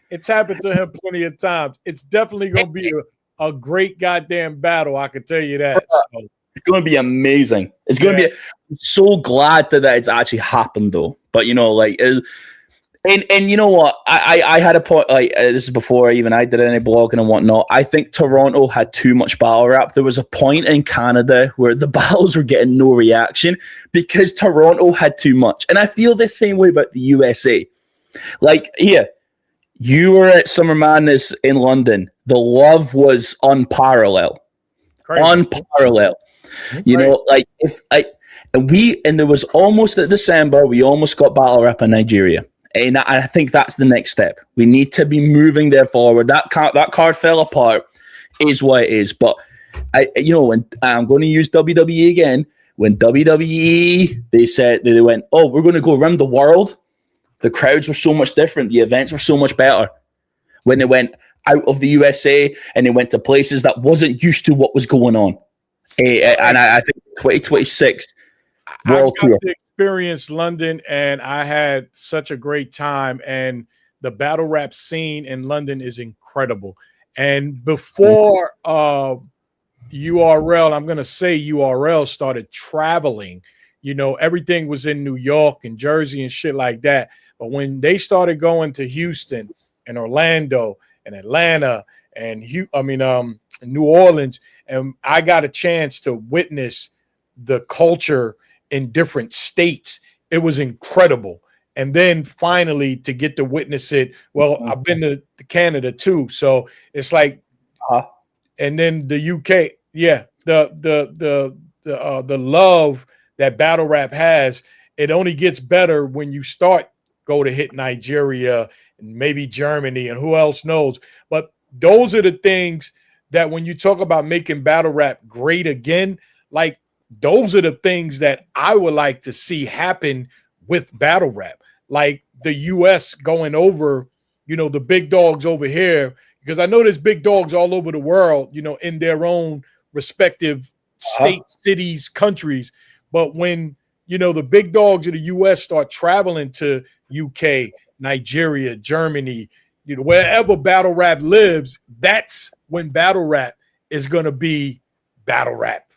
It's happened to him plenty of times. It's definitely going to be a great goddamn battle. I can tell you that. So. It's going to be amazing. It's going to be. I'm so glad that it's actually happened though. But you know, like, and you know what? I had a point. Like this is before even I did any blogging and whatnot. I think Toronto had too much battle rap. There was a point in Canada where the battles were getting no reaction because Toronto had too much. And I feel the same way about the USA. Like here, you were at Summer Madness in London. The love was unparalleled. Crazy. Unparalleled. You know, like and there was almost at December, we almost got battle rap in Nigeria. And I think that's the next step. We need to be moving there forward. That card fell apart is what it is. But when I'm going to use WWE again, when WWE, they went, we're going to go around the world. The crowds were so much different. The events were so much better. When they went out of the USA and they went to places that wasn't used to what was going on. And I think 2026 World Tour. To experience London, and I had such a great time. And the battle rap scene in London is incredible. And before URL, I'm going to say URL started traveling. You know, everything was in New York and Jersey and shit like that. But when they started going to Houston and Orlando and Atlanta and New Orleans, and I got a chance to witness the culture in different states, it was incredible. And then finally to get to witness it, well, I've been to Canada too, so it's like, and then the UK, the love that battle rap has, it only gets better when you go to hit Nigeria and maybe Germany and who else knows. But those are the things that when you talk about making battle rap great again, like those are the things that I would like to see happen with battle rap. Like the US going over, the big dogs over here, because I know there's big dogs all over the world, in their own respective states, cities, countries. But when, the big dogs of the US start traveling to UK, Nigeria, Germany, wherever battle rap lives, that's when battle rap is going to be battle rap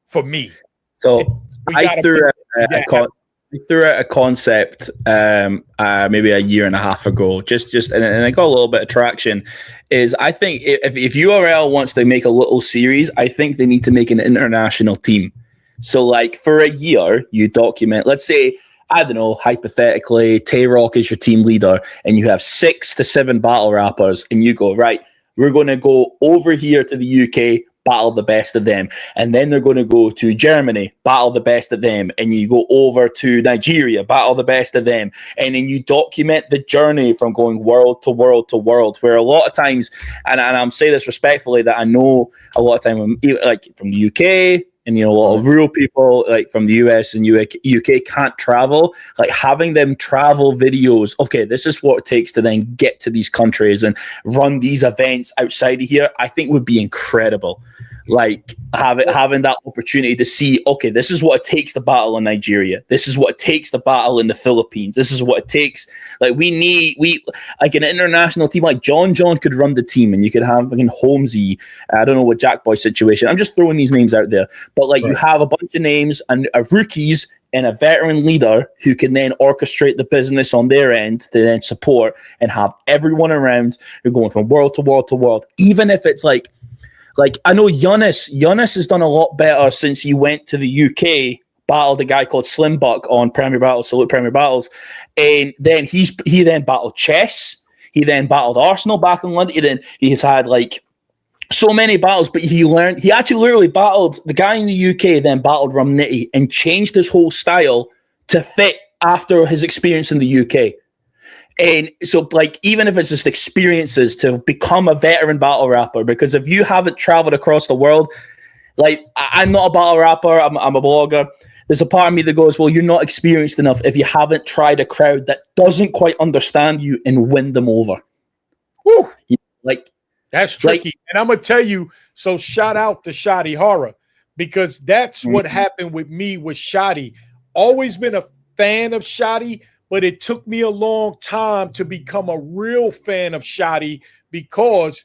for me. So I threw out a concept maybe a year and a half ago, and I got a little bit of traction. Is I think if URL wants to make a little series, I think they need to make an international team. So like for a year, you document. Let's say I don't know, hypothetically, Tay Rock is your team leader, and you have 6 to 7 battle rappers, and you go, right, we're going to go over here to the UK, battle the best of them. And then they're going to go to Germany, battle the best of them. And you go over to Nigeria, battle the best of them. And then you document the journey from going world to world to world, where a lot of times, and I'm saying this respectfully, that I know a lot of time, like from the UK, and a lot of rural people like from the US and UK can't travel, like having them travel videos. Okay, this is what it takes to then get to these countries and run these events outside of here, I think would be incredible. Like having that opportunity to see, okay, this is what it takes to battle in Nigeria. This is what it takes to battle in the Philippines. This is what it takes. Like we like an international team like John could run the team, and you could have fucking Holmesy. I don't know what Jack Boy situation. I'm just throwing these names out there, but like you have a bunch of names and rookies and a veteran leader who can then orchestrate the business on their end to then support and have everyone around who are going from world to world to world, even if it's like I know Giannis has done a lot better since he went to the UK, battled a guy called Slim Buck on Premier Battles, Salute Premier Battles, and then he then battled Chess. He then battled Arsenal back in London. He's had like so many battles, but he actually literally battled the guy in the UK, then battled Rum Nitty and changed his whole style to fit after his experience in the UK. And so, like, even if it's just experiences to become a veteran battle rapper, because if you haven't traveled across the world, like, I'm not a battle rapper, I'm a blogger. There's a part of me that goes, well, you're not experienced enough if you haven't tried a crowd that doesn't quite understand you and win them over. Woo! Like, that's tricky. And I'm going to tell you, so shout out to Shotty Horror, because that's what happened with me with Shotty. Always been a fan of Shotty, but it took me a long time to become a real fan of Shotty because,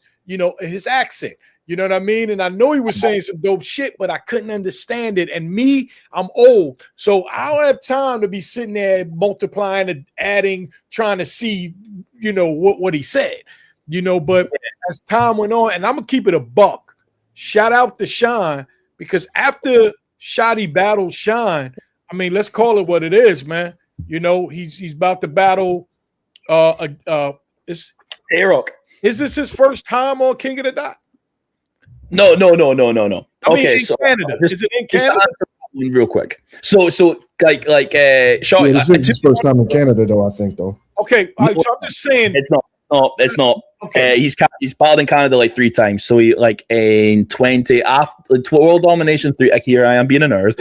his accent, you know what I mean? And I know he was saying some dope shit, but I couldn't understand it. And me, I'm old, so I don't have time to be sitting there multiplying and adding, trying to see, what he said, but as time went on, and I'm going to keep it a buck, shout out to Shine, because after Shotty battled Shine, I mean, let's call it what it is, man. He's about to battle. Is Tay-Rock. Is this his first time on King of the Dot? No. I mean, Okay, in so Canada. Is it in Canada? Real quick. So like Shotty. Yeah, this is his first time in Canada, though. I think, though. Okay, so I'm just saying. It's not. Okay. He's battled in Canada like 3 times. So he like in 20 after World Domination 3. Here I am being a nerd.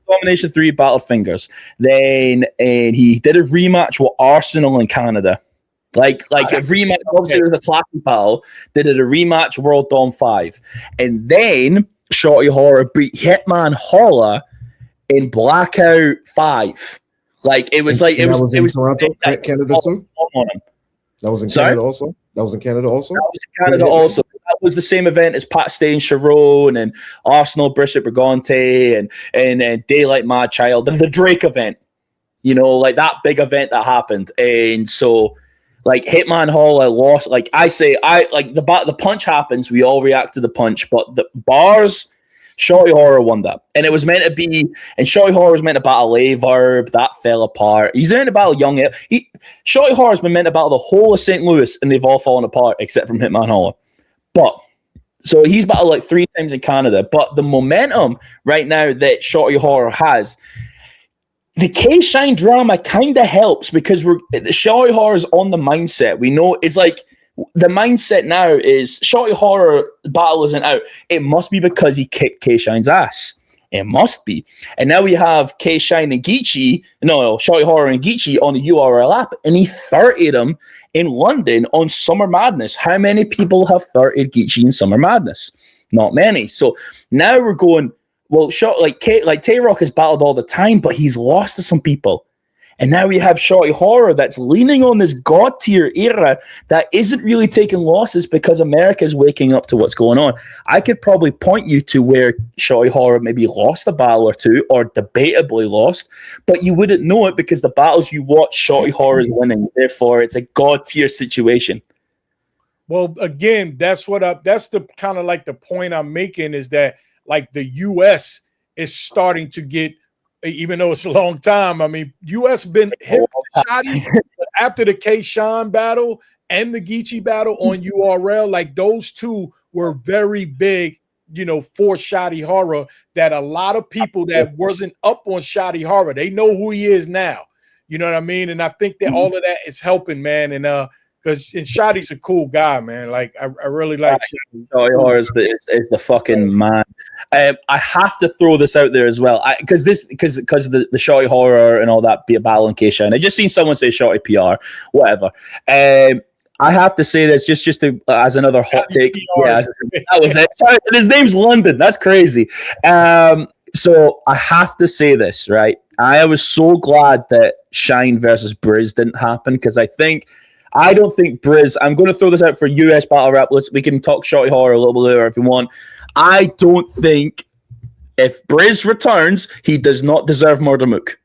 Domination 3 battled Fingers. Then and he did a rematch with Arsenal in Canada. Like a rematch, obviously it was a classic battle. They did a rematch World Dom 5. And then Shotty Horror beat Hitman Holla in Blackout 5. Like it was like it was in Toronto, Canada too. That was in Canada also. That was in Canada also. That was in Canada also. That was the same event as Pat Stay and Sharon and Arsenal, Bishop Brigante and Daylight Mad Child and the Drake event. Like that big event that happened. And so, like Hitman Hall, I lost. Like I say, the punch happens. We all react to the punch, but the bars. Shotty Horror won that. And it was meant to be, and Shotty Horror was meant to battle A-Verb. That fell apart. He's meant to battle Young. Shotty Horror's been meant to battle the whole of St. Louis, and they've all fallen apart except from Hitman Holla. But, so he's battled like 3 times in Canada. But the momentum right now that Shotty Horror has, the K-Shine drama kind of helps because Shotty Horror's on the mindset. We know it's like, the mindset now is Shotty Horror battle isn't out. It must be because he kicked K-Shine's ass. It must be. And now we have K-Shine and Geechee, Shotty Horror and Geechee on the URL app, and he 30'd him in London on Summer Madness. How many people have 30'd Geechee in Summer Madness? Not many. So now we're going, well, Tay-Rock has battled all the time, but he's lost to some people. And now we have Shotty Horror that's leaning on this God tier era that isn't really taking losses because America is waking up to what's going on. I could probably point you to where Shotty Horror maybe lost a battle or two or debatably lost, but you wouldn't know it because the battles you watch, Shotty Horror is winning. Therefore, it's a God tier situation. Well, again, that's the kind of like the point I'm making is that like the US is starting to get even though it's a long time. I mean, US been hit with Shotty after the K-Shine battle and the Geechee battle on URL. Like those two were very big, you know, for Shotty Horror, that a lot of people that wasn't up on Shotty Horror, they know who he is now. You know what I mean? And I think that all of that is helping, man. And because Shotty's a cool guy, man. Like I really like Shotty Horror is the fucking man. I have to throw this out there as well, because the Shotty Horror and all that be a battle in K-Shine. I just seen someone say Shotty PR, whatever. I have to say this just to, as another hot take. Yeah, that was it. Sorry, his name's London. That's crazy. So I have to say this, right? I was so glad that Shine versus Briz didn't happen, because I don't think Briz. I'm going to throw this out for US battle rap. We can talk Shotty Horror a little bit later if you want. I don't think if Briz returns, he does not deserve Murder Mook.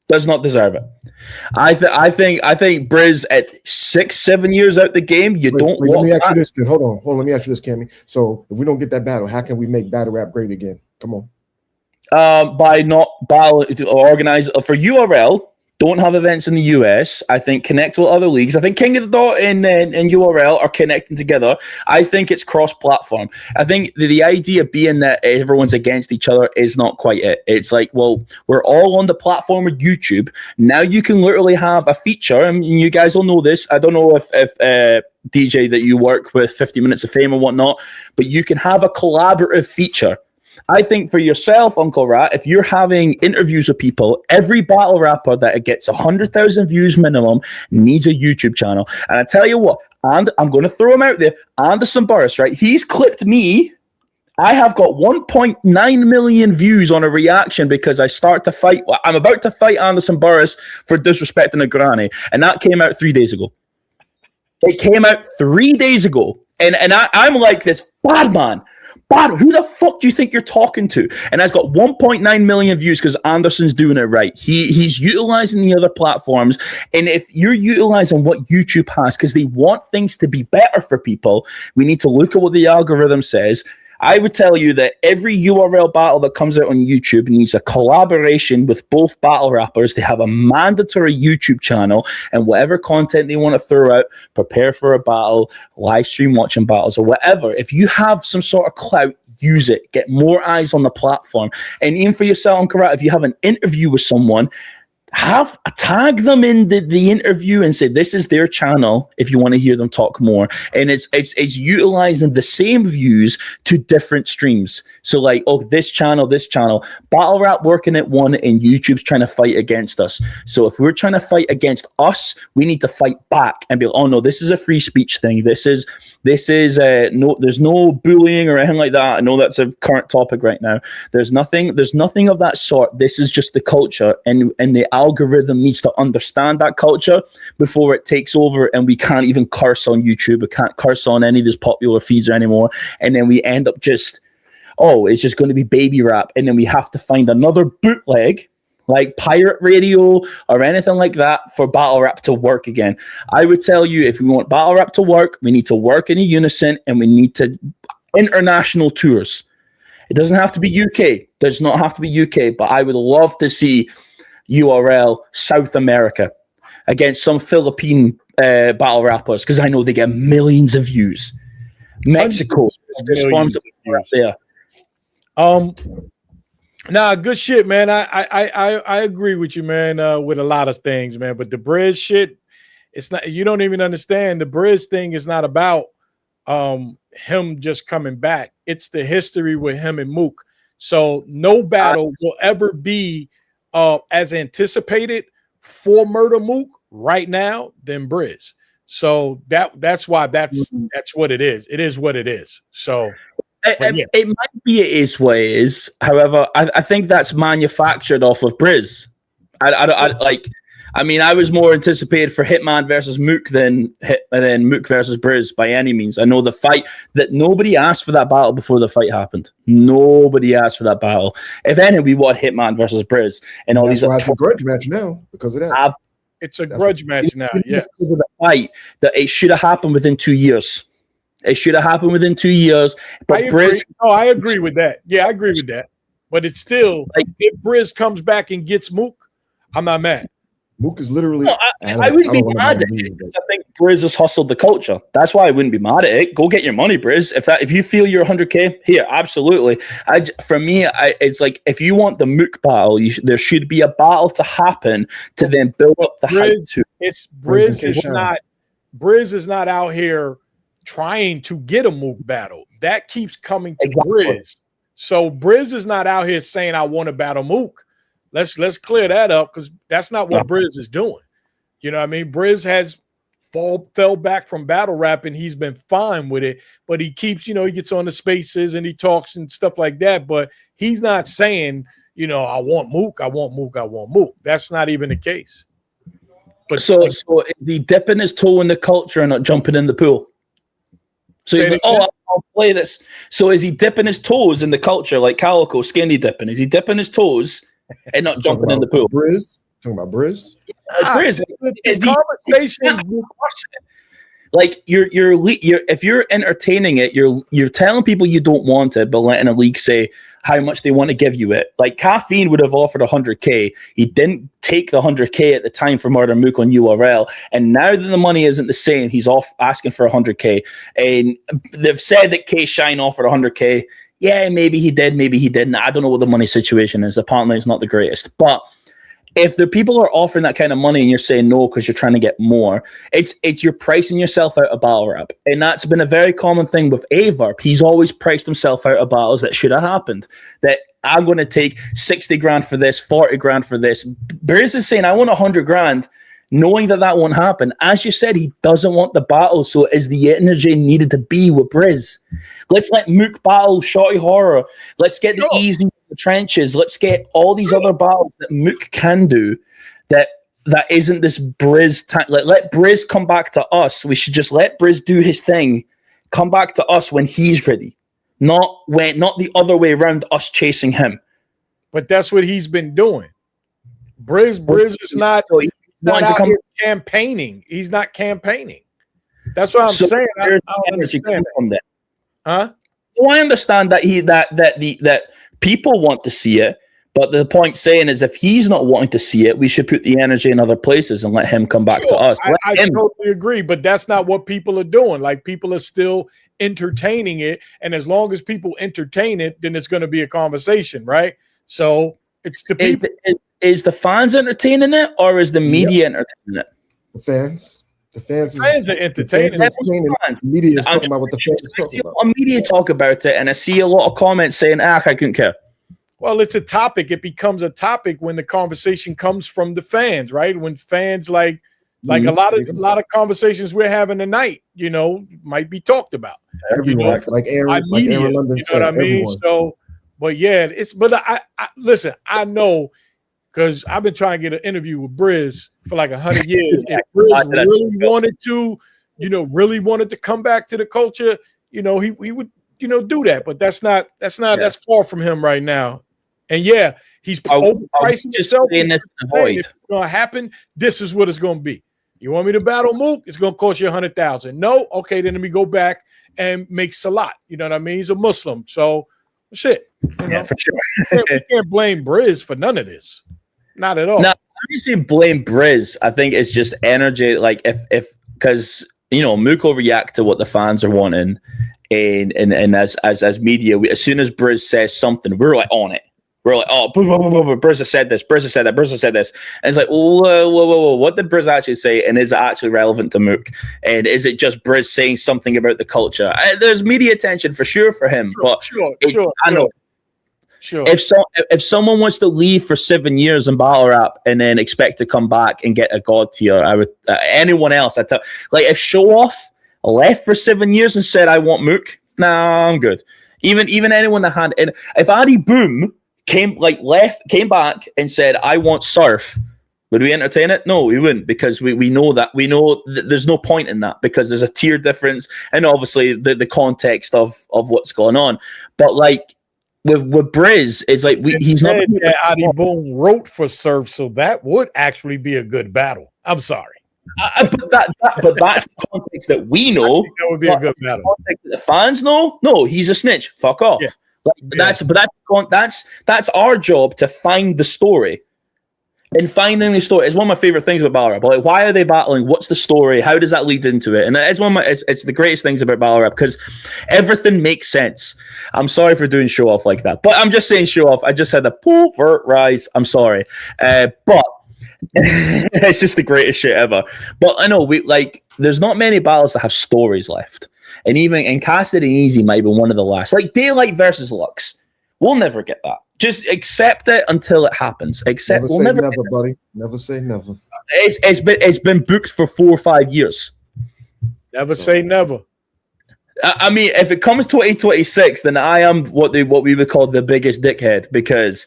Does not deserve it. I think Briz at 6-7 years out the game, don't. Let me ask you this. Hold on. Let me ask you this, Cammy. So if we don't get that battle, how can we make battle rap great again? Come on. By not battle organize for URL. Don't have events in the US. I think connect with other leagues. I think King of the Dot and URL are connecting together. I think it's cross-platform. I think the idea being that everyone's against each other is not quite it. It's like, well, we're all on the platform of YouTube. Now you can literally have a feature, and you guys will know this. I don't know if DJ that you work with 50 Minutes of Fame or whatnot, but you can have a collaborative feature. I think for yourself, Uncle Rat, if you're having interviews with people, every battle rapper that gets 100,000 views minimum needs a YouTube channel. And I tell you what, and I'm going to throw him out there, Anderson Burris, right? He's clipped me. I have got 1.9 million views on a reaction because I start to fight. I'm about to fight Anderson Burris for disrespecting a granny. And that came out 3 days ago. It came out 3 days ago. And I'm like this, bad man. Bad, who the fuck do you think you're talking to? And I've got 1.9 million views because Anderson's doing it right. He's utilizing the other platforms. And if you're utilizing what YouTube has, because they want things to be better for people, we need to look at what the algorithm says. I would tell you that every URL battle that comes out on YouTube needs a collaboration with both battle rappers to have a mandatory YouTube channel, and whatever content they want to throw out, prepare for a battle, live stream watching battles or whatever. If you have some sort of clout, use it. Get more eyes on the platform. And even for yourself, Uncle Rat, if you have an interview with someone, tag them in the interview and say this is their channel if you want to hear them talk more. And it's utilizing the same views to different streams. So like, oh, this channel, battle rap working at one, and YouTube's trying to fight against us. So if we're trying to fight against us, we need to fight back and be like, oh no, this is a free speech thing. This is no, there's no bullying or anything like that. I know that's a current topic right now. There's nothing of that sort. This is just the culture, and the algorithm needs to understand that culture before it takes over, and we can't even curse on YouTube. We can't curse on any of these popular feeds anymore, and then we end up it's just going to be baby rap, and then we have to find another bootleg like pirate radio or anything like that for battle rap to work again. I would tell you, if we want battle rap to work, we need to work in unison, and we need to international tours. It doesn't have to be UK. Does not have to be UK, but I would love to see URL South America against some Philippine battle rappers, because I know they get millions of views. Mexico, there's swarms of people up there. Nah, good shit, man. I agree with you, man, with a lot of things, man. But the Briz shit, it's not. You don't even understand. The Briz thing is not about him just coming back. It's the history with him and Mook. So no battle will ever be as anticipated for Murder Mook right now than Briz. So that's why that's what it is. It is what it is. So it might be it is what it is. However, I think that's manufactured off of Briz. I was more anticipated for Hitman versus Mook than Mook versus Briz by any means. I know the fight that nobody asked for that battle before the fight happened. Nobody asked for that battle. If any, we want Hitman versus Briz, and all that's these. Why it's a grudge match now because of that. It's a grudge match now. Yeah, because of the fight that it should have happened within 2 years. It should have happened within 2 years. But I agree with that. Yeah, I agree with that. But it's still, Like- if Briz comes back and gets Mook, I'm not mad. Mook is literally. No, I wouldn't be mad at it it. because I think Briz has hustled the culture. That's why I wouldn't be mad at it. Go get your money, Briz. If you feel you're 100K, here, absolutely. For me, it's like if you want the Mook battle, there should be a battle to happen to then build up the hype to. It's Briz and Briz is K-Shine. not Briz is not out here trying to get a Mook battle. That keeps coming to Exactly. Briz. So Briz is not out here saying I want to battle Mook. Let's clear that up because that's not what Briz is doing. You know what I mean? Briz has fell back from battle rap and he's been fine with it, but he keeps, he gets on the spaces and he talks and stuff like that. But he's not saying, I want Mook, I want Mook, I want Mook. That's not even the case. But So is he dipping his toe in the culture and not jumping in the pool? So Say he's it like, again. I'll play this. So is he dipping his toes in the culture like Calico, skinny dipping? Is he dipping his toes and not jumping in the pool? Briz? Talking about Briz? Briz, the is he- conversation. Like you're if you're entertaining it, you're telling people you don't want it, but letting a league say how much they want to give you it. Like Caffeine would have offered 100K. He didn't take the 100K at the time for Murder Mook on URL, and now that the money isn't the same, he's off asking for 100K. And they've said that K-Shine offered 100K. Yeah, maybe he did, maybe he didn't. I don't know what the money situation is. Apparently, it's not the greatest, but. If the people are offering that kind of money and you're saying no because you're trying to get more, it's you're pricing yourself out of battle rap, and that's been a very common thing with Averb. He's always priced himself out of battles that should have happened. That I'm going to take 60 grand for this, 40 grand for this. Briz is saying I want 100 grand, knowing that won't happen. As you said, he doesn't want the battle, so is the energy needed to be with Briz? Let's let Mook battle Shotty Horror. Let's get the easy. The trenches. Let's get all these other battles that Mook can do. That isn't this Briz. Let Briz come back to us. We should just let Briz do his thing. Come back to us when he's ready, not the other way around. Us chasing him. But that's what he's been doing. Briz is not. So he's not wanting to out come. here campaigning. He's not campaigning. That's what I'm So saying. I where's don't the energy understand coming that. from that? Huh? Well, I understand that people want to see it, but the point saying is if he's not wanting to see it, we should put the energy in other places and let him come back to Sure, us. I Let him- totally agree, but that's not what people are doing. Like people are still entertaining it, and as long as people entertain it, then it's going to be a conversation, right? So it's the is, people. is the fans entertaining it, or is the media entertaining it? The fans. The fans. Fans are The entertaining. fans entertaining. The media is I'm talking about what the fans is I see talking a about. lot of media talk about it, and I see a lot of comments saying, I couldn't care. Well, it's a topic. It becomes a topic when the conversation comes from the fans, right? When fans like a lot of conversations we're having tonight, might be talked about. Everyone, like Aaron Media, London you know said, what I mean? everyone. So, but yeah, I listen, I know because I've been trying to get an interview with Briz for like 100 years. If Briz really wanted to come back to the culture, he would, do that. But that's far from him right now. And yeah, he's overpricing just himself. saying this to Saying avoid. if it's going to happen, this is what it's going to be. You want me to battle Mook? It's going to cost you 100,000. No, okay, then let me go back and make Salat. You know what I mean? He's a Muslim, so shit. Yeah, for sure. We can't blame Briz for none of this. Not at all. No, I'm just saying blame Briz. I think it's just energy. Like if because Mook will react to what the fans are wanting, and as media, as soon as Briz says something, we're like on it. We're like, oh, Briz has said this, Briz has said that, Briz has said this. And it's like, whoa, what did Briz actually say? And is it actually relevant to Mook? And is it just Briz saying something about the culture? There's media attention for sure for him, but I know. Sure. If someone wants to leave for 7 years in battle rap and then expect to come back and get a god tier, I would anyone else. If Show Off left for 7 years and said I want Mook, nah, I'm good. Even anyone that had, and if Addy Boom came back and said I want Surf, would we entertain it? No, we wouldn't, because we know that there's no point in that, because there's a tier difference and obviously the context of what's going on. But with Briz, it's like he's not. That Adi Boom wrote for Surf, so that would actually be a good battle. I'm sorry, but that's the context that we know. that would be a good battle. The context that the fans know. No, he's a snitch. Fuck off. Yeah. That's our job to find the story. And finding the story is one of my favorite things about battle rap. Like, why are they battling? What's the story? How does that lead into it? And it's one of it's the greatest things about battle rap because everything makes sense. I'm sorry for doing show off like that, but I'm just saying show off. I just had the pulvert rise. I'm sorry, but it's just the greatest shit ever. But I know there's not many battles that have stories left, and Cassidy and Easy might be one of the last. Like Daylight versus Lux, we'll never get that. Just accept it until it happens. Never, buddy. Never say never. It's been booked for 4 or 5 years. Never say never. I mean, if it comes 2026, then I am what we would call the biggest dickhead because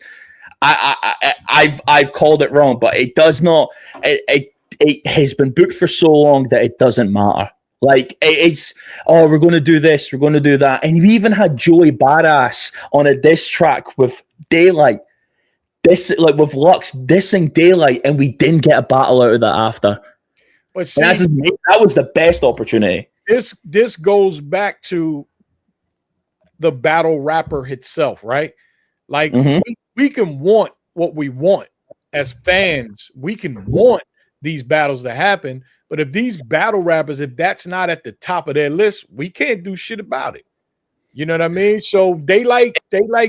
I've called it wrong, but it does not. It has been booked for so long that it doesn't matter. Like we're going to do this, we're going to do that, and we even had Joey Badass on a diss track with Daylight, with Lux dissing Daylight, and we didn't get a battle out of that after. But see, that was the best opportunity. This goes back to the battle rapper itself, right? Like we can want what we want as fans. We can want these battles to happen. But if these battle rappers, if that's not at the top of their list, we can't do shit about it. You know what I mean? So Daylight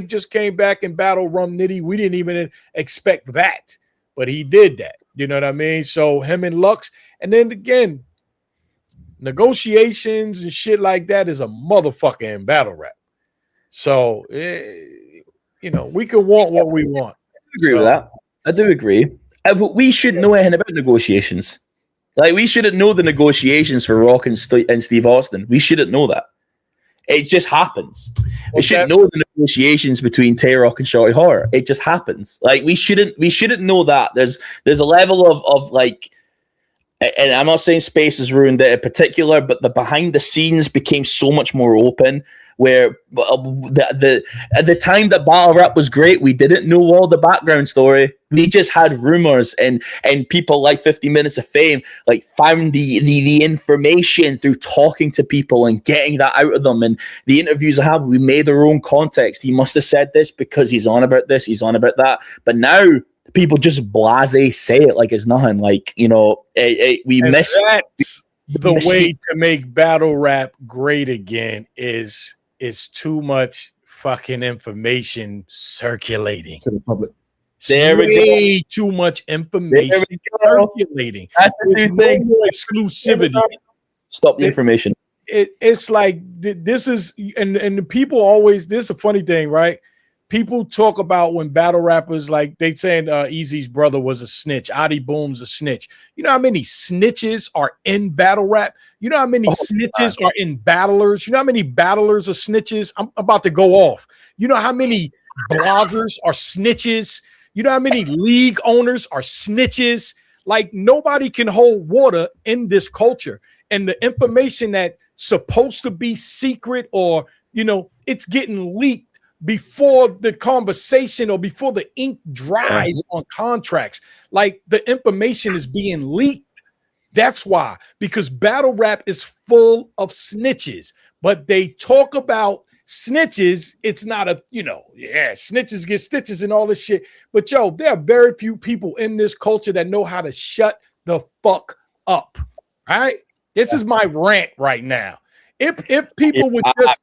just came back and battled Rum Nitty. We didn't even expect that, but he did that. You know what I mean? So him and Lux, and then again, negotiations and shit like that is a motherfucker in battle rap. So we can want what we want. I agree with that. I do agree. But we shouldn't know anything about negotiations. Like, we shouldn't know the negotiations for Rock and Steve Austin. We shouldn't know that. It just happens. We shouldn't know the negotiations between Tay-Rock and Shorty Horror. It just happens. Like, we shouldn't know that. There's a level of like, and I'm not saying Space has ruined it in particular, but the behind the scenes became so much more open. Where at the time that battle rap was great, we didn't know all the background story. We just had rumors, and people like 50 Minutes of Fame like found the information through talking to people and getting that out of them. And the interviews I have, we made our own context. He must have said this because he's on about this, he's on about that. But now people just blase say it like it's nothing. Like, we miss the way to make battle rap great again is too much fucking information circulating to the public. There we way too much information circulating. That's the new thing. No exclusivity. Stop the information. It's like this is, and the people always. This is a funny thing, right? People talk about when battle rappers, like they saying Easy's brother was a snitch, Adi Boom's a snitch. You know how many snitches are in battle rap? You know how many snitches are in battlers? You know how many battlers are snitches? I'm about to go off. You know how many bloggers are snitches? You know how many league owners are snitches? Like, nobody can hold water in this culture. And the information that's supposed to be secret, or, it's getting leaked before the conversation or before the ink dries on contracts. Like, the information is being leaked. That's why, because battle rap is full of snitches, but they talk about snitches. It's not snitches get stitches and all this shit. But there are very few people in this culture that know how to shut the fuck up. All right. This is my rant right now. If people would just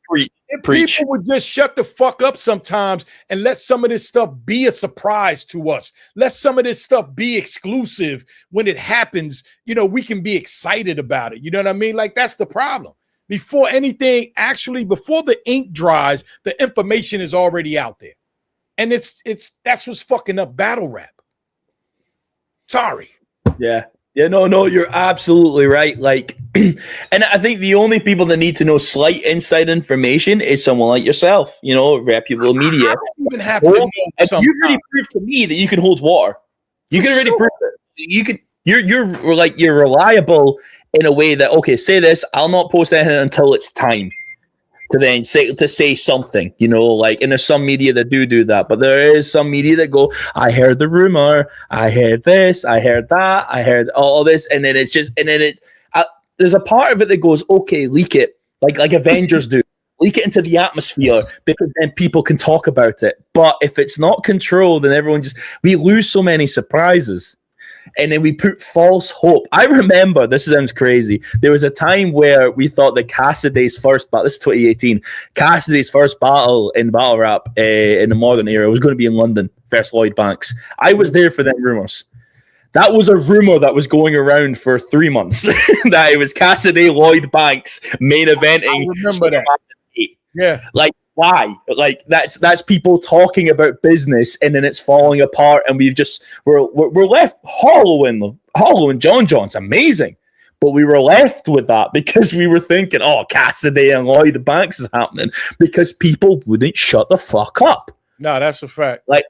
people would just shut the fuck up sometimes and let some of this stuff be a surprise to us. Let some of this stuff be exclusive when it happens. We can be excited about it. You know what I mean? Like, that's the problem. Before anything, before the ink dries, the information is already out there. And that's what's fucking up battle rap. Sorry. Yeah. Yeah, no, you're absolutely right. Like, and I think the only people that need to know slight inside information is someone like yourself, reputable media. I don't even have to know something. You've already proved to me that you can hold water. You can already prove it. You're reliable in a way that, okay, say this, I'll not post anything until it's time to then say something, and there's some media that do that, but there is some media that go, I heard the rumor, I heard this, I heard that, I heard all this, and then it's there's a part of it that goes, okay, leak it, like Avengers do. leak it into the atmosphere, because then people can talk about it. But if it's not controlled and everyone we lose so many surprises. And then we put false hope. I remember, this sounds crazy, there was a time where we thought that Cassidy's first battle, this is 2018, Cassidy's first battle in battle rap in the modern era was going to be in London versus Lloyd Banks. I was there for them rumors. That was a rumor that was going around for 3 months. That it was Cassidy, Lloyd Banks main eventing. I remember that. Yeah. Like, why? Like, that's people talking about business, and then it's falling apart, and we're left hollowing John John's amazing. But we were left with that because we were thinking, oh, Cassidy and Lloyd Banks is happening, because people wouldn't shut the fuck up. No, that's a fact. Like,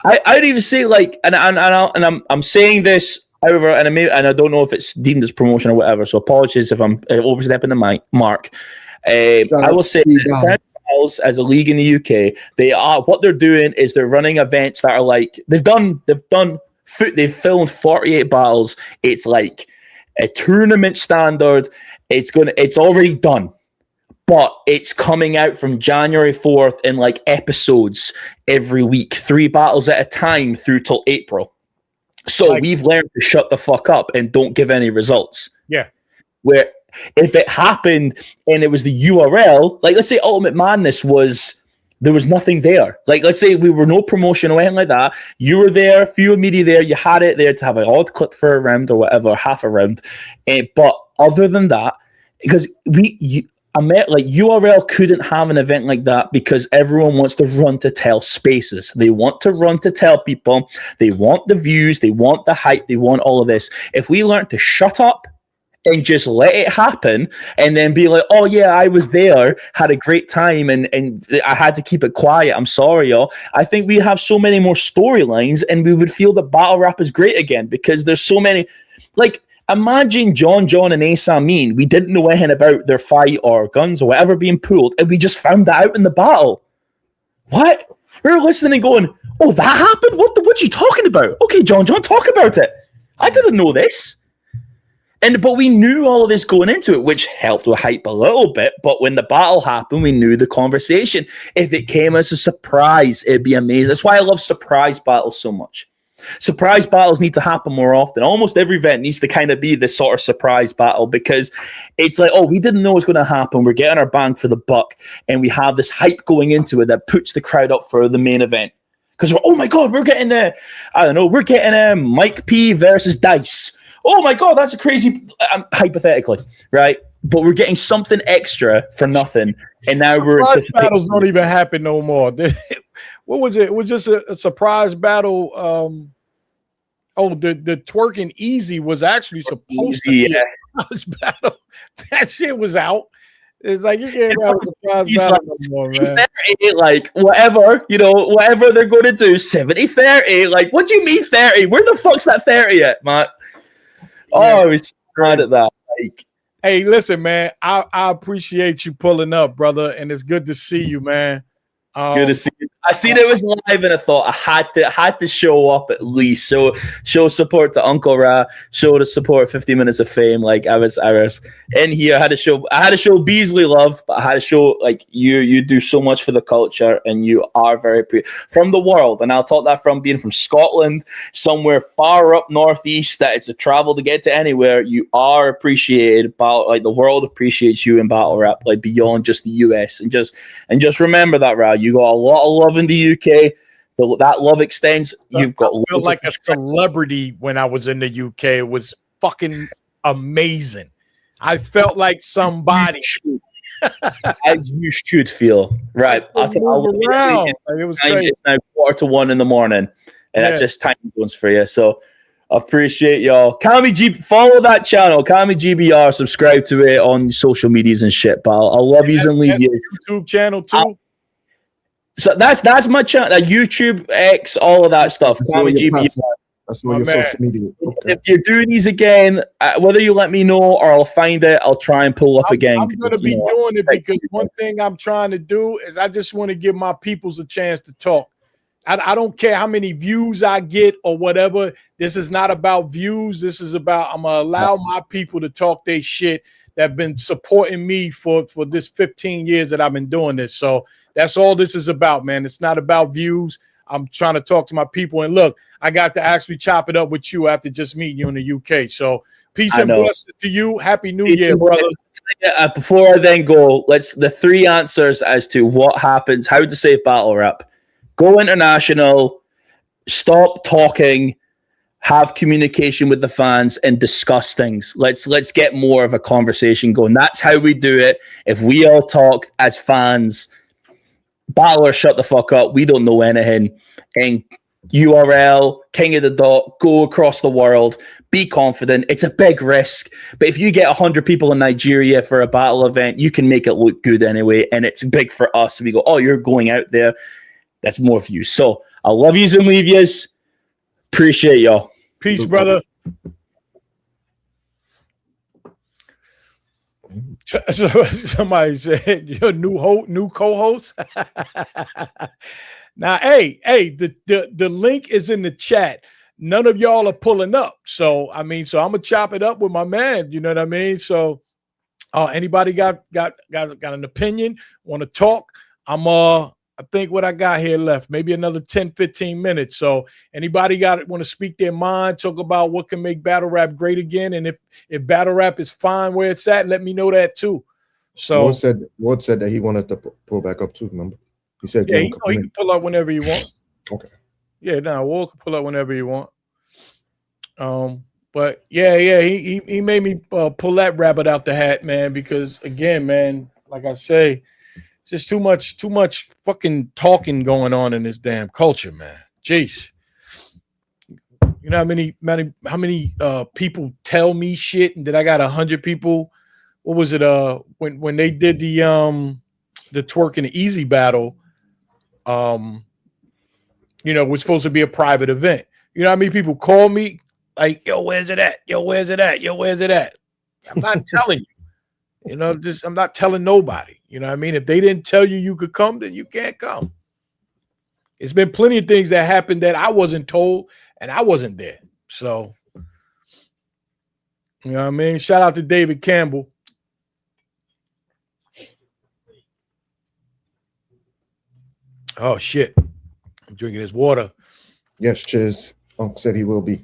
I'd even say, like, and I'm saying this, however, and I don't know if it's deemed as promotion or whatever, so apologies if I'm overstepping the mark. I will say that as a league in the UK, what they're doing is they're running events that are like they've filmed 48 battles. It's like a tournament standard. It's already done. But it's coming out from January 4th in like episodes every week, 3 battles at a time through till April. So we've learned to shut the fuck up and don't give any results. Yeah. Where if it happened and it was the URL, like let's say Ultimate Madness there was nothing there. Like let's say we were no promotion or anything like that. You were there, few media there, you had it there to have an odd clip for a round or whatever, half a round. But other than that, because URL couldn't have an event like that because everyone wants to run to tell spaces. They want to run to tell people. They want the views. They want the hype. They want all of this. If we learn to shut up and just let it happen and then be like, oh yeah, I was there, had a great time, and I had to keep it quiet. I'm sorry, y'all. I think we'd have so many more storylines and we would feel that battle rap is great again because there's so many, like, imagine John and Ace Amin. We didn't know anything about their fight or guns or whatever being pulled, and we just found that out in the battle. What? We were listening going, oh, that happened? What are you talking about? Okay, John, talk about it. I didn't know this. But we knew all of this going into it, which helped with hype a little bit. But when the battle happened, we knew the conversation. If it came as a surprise, it'd be amazing. That's why I love surprise battles so much. Surprise battles need to happen more often. Almost every event needs to kind of be this sort of surprise battle because it's like, oh, we didn't know it was going to happen. We're getting our bang for the buck, and we have this hype going into it that puts the crowd up for the main event. Because oh my God, we're getting Mike P versus Dice. Oh my God, that's a crazy, hypothetically, right? But we're getting something extra for nothing, and now surprise battles don't even happen no more. What was it? It was just a surprise battle. The twerking easy was actually supposed to be a surprise battle. That shit was out. It's like you can't have a surprise battle no more, man. Like whatever they're going to do, 70-30. Like, what do you mean 30? Where the fuck's that 30 at, man? Oh, I was mad at that. Like, hey, listen, man. I appreciate you pulling up, brother, and it's good to see you, man. Good to see you. I seen it was live, and I thought I had to show up at least. Show support to Uncle Ra. Show the support 50 Minutes of Fame. Like I was in here. I had to show Beasley love, but I had to show like you do so much for the culture, and you are very from the world. And I'll talk that from being from Scotland, somewhere far up northeast that it's a travel to get to anywhere. You are appreciated. Like the world appreciates you in battle rap, like beyond just the US. And just remember that, Ra. You got a lot of love in the UK. That love extends. You've got. I felt like a celebrity when I was in the UK. It was fucking amazing. I felt like somebody. As you should feel, right? It was crazy. It's now 1:45 in the morning, and that's just time zones for you. So appreciate y'all. Kami G, follow that channel, Kami GBR. Subscribe to it on social medias and shit. But I'll love you and leave you. YouTube channel too. So that's my channel, YouTube, X, all of that stuff. Kami GBR. That's all your social media. Okay. If you're doing these again, whether you let me know or I'll find it, I'll try and pull up again. I'm going to be doing it because one thing I'm trying to do is I just want to give my peoples a chance to talk. I don't care how many views I get or whatever. This is not about views. This is about I'm going to allow my people to talk their shit that been supporting me for this 15 years that I've been doing this. So that's all this is about, man. It's not about views. I'm trying to talk to my people. And look, I got to actually chop it up with you after just meeting you in the UK. So peace and blessings to you. Happy New Year, brother. Before I then go, the 3 answers as to what happens, how to save battle rap. Go international, stop talking, have communication with the fans, and discuss things. Let's get more of a conversation going. That's how we do it. If we all talk as fans, battler, shut the fuck up. We don't know anything. And URL, King of the Dot, go across the world, be confident. It's a big risk, but if you get 100 people in Nigeria for a battle event, you can make it look good anyway, and it's big for us. We go, oh, you're going out there. That's more for you. So I love yous and leave yous. Appreciate y'all. Peace, brother. Somebody said your new co-host. Now, hey, the link is in the chat. None of y'all are pulling up. So I'm gonna chop it up with my man. You know what I mean? So anybody got an opinion, want to talk? I think what I got here left, maybe another 10, 15 minutes. So anybody want to speak their mind, talk about what can make battle rap great again. And if battle rap is fine where it's at, let me know that too. So Ward said that he wanted to pull back up too, remember? He said, yeah, he can pull up whenever you want. Okay. Yeah, Ward can pull up whenever you want. But yeah, he made me pull that rabbit out the hat, man, because again, man, like I say, just too much fucking talking going on in this damn culture, man. Jeez. You know how many people tell me shit, and then I got 100 people. What was it? When they did the twerk and the easy battle, was supposed to be a private event. You know how many people call me like, yo, where's it at? Yo, where's it at? Yo, where's it at? I'm not telling you. I'm not telling nobody. You know what I mean? If they didn't tell you you could come, then you can't come. It's been plenty of things that happened that I wasn't told and I wasn't there. So, you know what I mean? Shout out to David Campbell. Oh, shit. I'm drinking his water. Yes, Chiz. Uncle said he will be.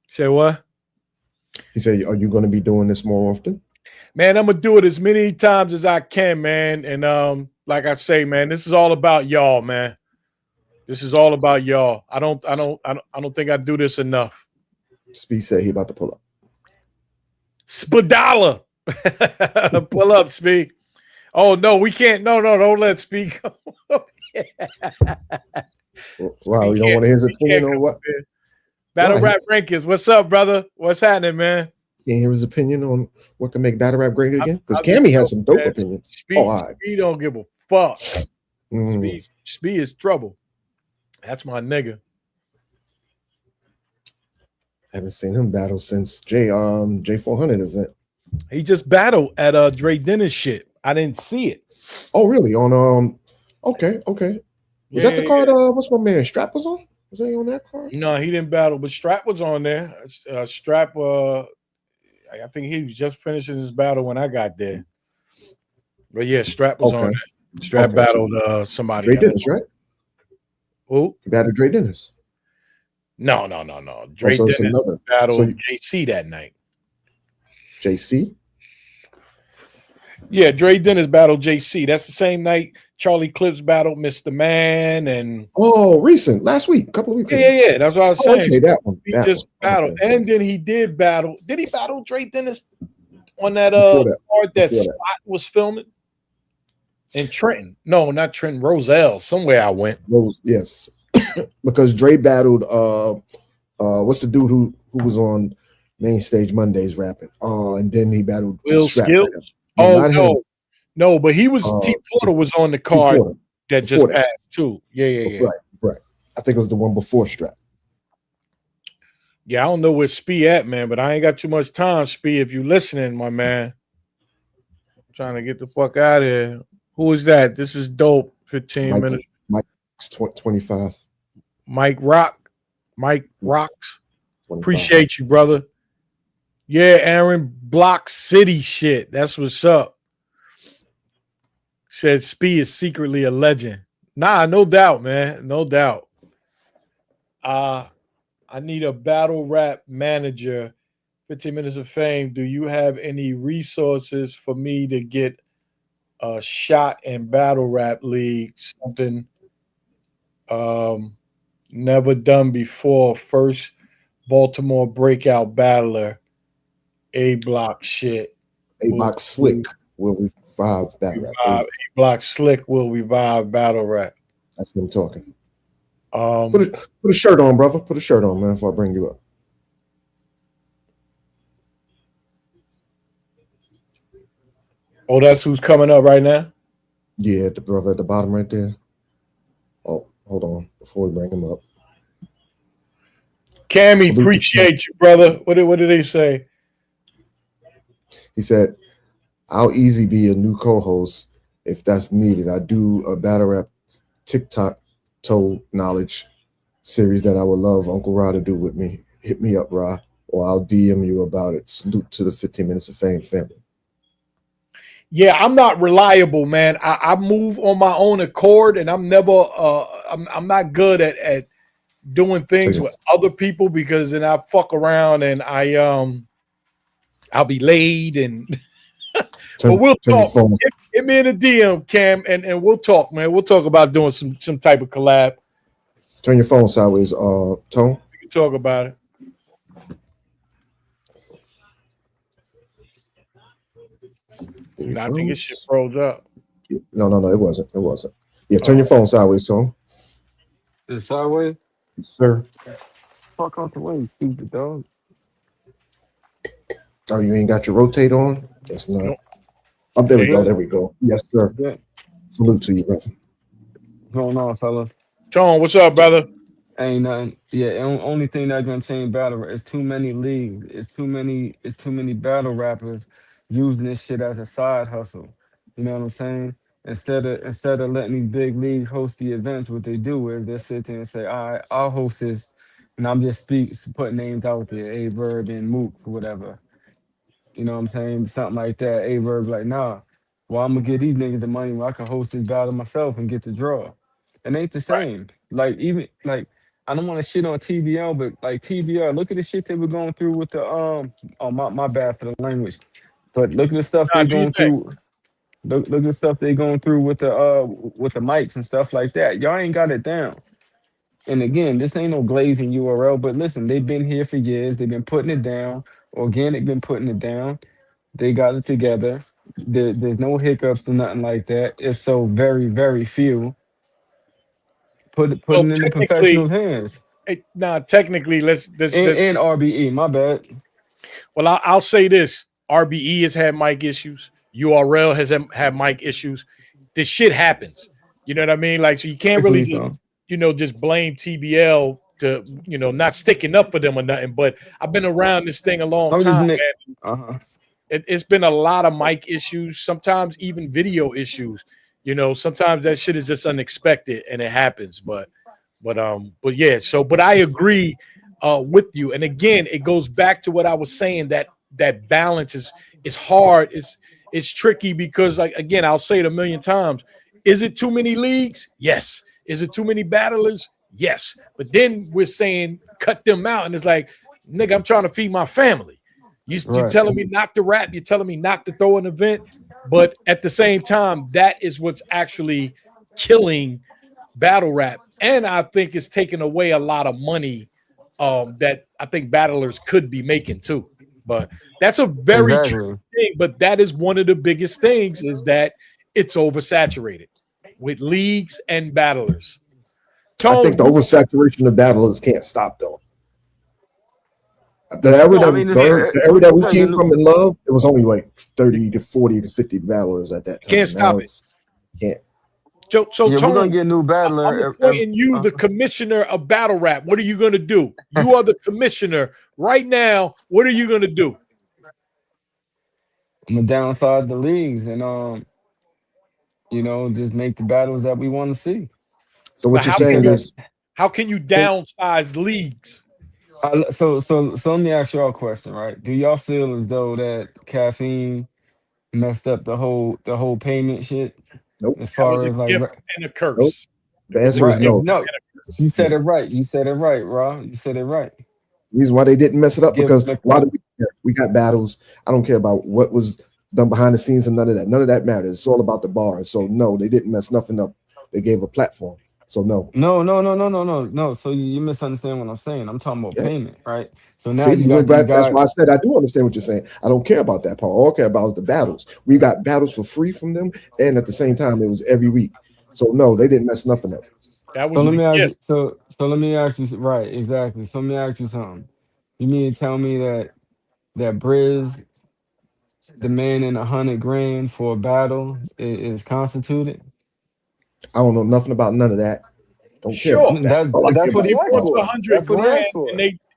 Say what? He said, are you going to be doing this more often? Man, I'm going to do it as many times as I can, man. And like I say, man, this is all about y'all, man. This is all about y'all. I don't think I do this enough. Speed said he about to pull up. Spadala. Pull up, Speed. Oh, no, we can't. No, don't let Speed come up. Wow, you don't want to hear his opinion on what? Battle Rap Rankings. What's up, brother? What's happening, man? Can you hear his opinion on what can make battle rap great again? Because Cammy has some dope opinions. Speed don't give a fuck. Speed is trouble. That's my nigga. I haven't seen him battle since J400 event. He just battled at Dre Dennis shit. I didn't see it. Oh, really? On okay. Was that the card? What's my man? Strap was on? Was he on that card? No, he didn't battle, but Strap was on there. Strap, I think he was just finishing his battle when I got there. But yeah, Strap was on there. Strap battled somebody. Dre Dennis, right? Who? He battled Dre Dennis. No. Dre Dennis battled JC that night. JC? Yeah, Dre Dennis battled JC. That's the same night Charlie Clips battled Mr. Man and recent, last week, a couple of weeks ago. Yeah. That's what I was saying. Okay, that one. He just battled. Okay. And then he did battle. Did he battle Dre Dennis on that part that Spot was filming? In Trenton. No, not Trenton, Roselle. Somewhere I went. Yes. Because Dre battled what's the dude who was on Main Stage Mondays rapping? And then he battled Will Skills. No, but he was T Porter was on the card that just passed too. Yeah. Right. I think it was the one before Strap. Yeah, I don't know where Spee at, man, but I ain't got too much time, Spee. If you listening, my man. I'm trying to get the fuck out of here. Who is that? This is dope. 15 minutes. Mike 25. Mike Rocks. Appreciate you, brother. Yeah, Aaron, Block City shit. That's what's up. Said Spee is secretly a legend. Nah, no doubt, man. No doubt. I need a battle rap manager. 15 Minutes of Fame. Do you have any resources for me to get a shot in battle rap league? Something never done before. First Baltimore breakout battler. A Block shit. A Block Slick will revive battle rap. A Block Slick will revive battle rap. That's what I'm talking. Put a shirt on, brother. Put a shirt on, man, before I bring you up. Oh, that's who's coming up right now? Yeah, the brother at the bottom right there. Oh, hold on. Before we bring him up. Cammy, appreciate you, brother. What did they say? He said, I'll easy be a new co-host if that's needed. I do a battle rap TikTok toe knowledge series that I would love Uncle Ra to do with me. Hit me up, Ra, or I'll DM you about it. Salute to the 15 Minutes of Fame family. Yeah, I'm not reliable, man. I move on my own accord, and I'm never I'm not good at doing things with other people, because then I fuck around and I'll be laid and but we'll talk. Hit me in the DM, Cam, and we'll talk, man. We'll talk about doing some type of collab. Turn your phone sideways, Tone. We can talk about it. I think this shit froze up. No, it wasn't. It wasn't. Yeah, turn your phone sideways, Tone. It's sideways? Yes, sir. Fuck out the way, stupid dog. Oh, you ain't got your rotate on? Guess not. Nope. Oh, there we go. There we go. Yes, sir. Yeah. Salute to you, brother. What's going on, fellas? Tone, what's up, brother? Ain't nothing. Yeah, only thing that's gonna change battle is too many leagues. It's too many battle rappers using this shit as a side hustle. You know what I'm saying? Instead of letting these big leagues host the events, what they do is they sit there and say, all right, I'll host this, and I'm just putting names out there, A-Verb and Mook or whatever. You know what I'm saying? Something like that. A-Verb like, nah, well, I'm gonna give these niggas the money where I can host this battle myself and get the draw. It ain't the same. Like, even like, I don't want to shit on TBL, but like TBL, look at the shit they were going through with the oh my bad for the language. But look at the stuff they going through. Look at the stuff they going through with the mics and stuff like that. Y'all ain't got it down. And again, this ain't no glazing URL, but listen, they've been here for years. They've been putting it down. Organic been putting it down. They got it together. There's no hiccups or nothing like that. If so, very, very few. Put it in the professional hands. Technically, let's and RBE, my bad. Well, I'll say this: RBE has had mic issues. URL has had mic issues. This shit happens. You know what I mean? Like, so you can't really just blame TBL to not sticking up for them or nothing. But I've been around this thing a long time, man. It's been a lot of mic issues. Sometimes even video issues. Sometimes that shit is just unexpected and it happens, but yeah. So, but I agree with you. And again, it goes back to what I was saying, that balance is hard. It's tricky because, like, again, I'll say it a million times. Is it too many leagues? Yes. Is it too many battlers? Yes. But then we're saying cut them out, and it's like, nigga, I'm trying to feed my family. You're telling me not to rap. You're telling me not to throw an event. But at the same time, that is what's actually killing battle rap. And I think it's taking away a lot of money that I think battlers could be making too. But that's a very true thing. But that is one of the biggest things, is that it's oversaturated with leagues and battlers. I think the oversaturation of battlers can't stop, though. The era that we came from in love, it was only like 30 to 40 to 50 battlers at that time. Can't stop it. Can't. So Tony, we're gonna get a new battler. I'm appointing you the commissioner of battle rap. What are you gonna do? You are the commissioner right now. What are you gonna do? I'm gonna downside the leagues and just make the battles that we want to see. So what you're saying is, how can you downsize leagues? So let me ask y'all a question, right? Do y'all feel as though that caffeine messed up the whole payment shit Nope. as That was far a as like gift and a Nope. curse. It The was a answer is right? gift It's no. no. and a curse. You said Yeah. it right. You said it right, Rob. You said it right. Reason why they didn't mess it up Give because them a why curse. do we care? We got battles. I don't care about what was done behind the scenes and none of that. None of that matters. It's all about the bars. So no, they didn't mess nothing up. They gave a platform. So no. No. So you misunderstand what I'm saying. I'm talking about Yeah. payment, right? So now See, you you went got these back. That's guys. why I said I do understand what you're saying. I don't care about that part. All I care about is the battles. We got battles for free from them, and at the same time, it was every week. So no, they didn't mess nothing up. That So was let the me ask gift. you. So let me ask you. Right, exactly. So let me ask you something. You mean to tell me that Briz demanding 100 grand for a battle is constituted? I don't know nothing about none of that. Don't care Sure. about that. That All I care that's what about he He is the asked wants bars. a for. hundred That's what he grand, asked for.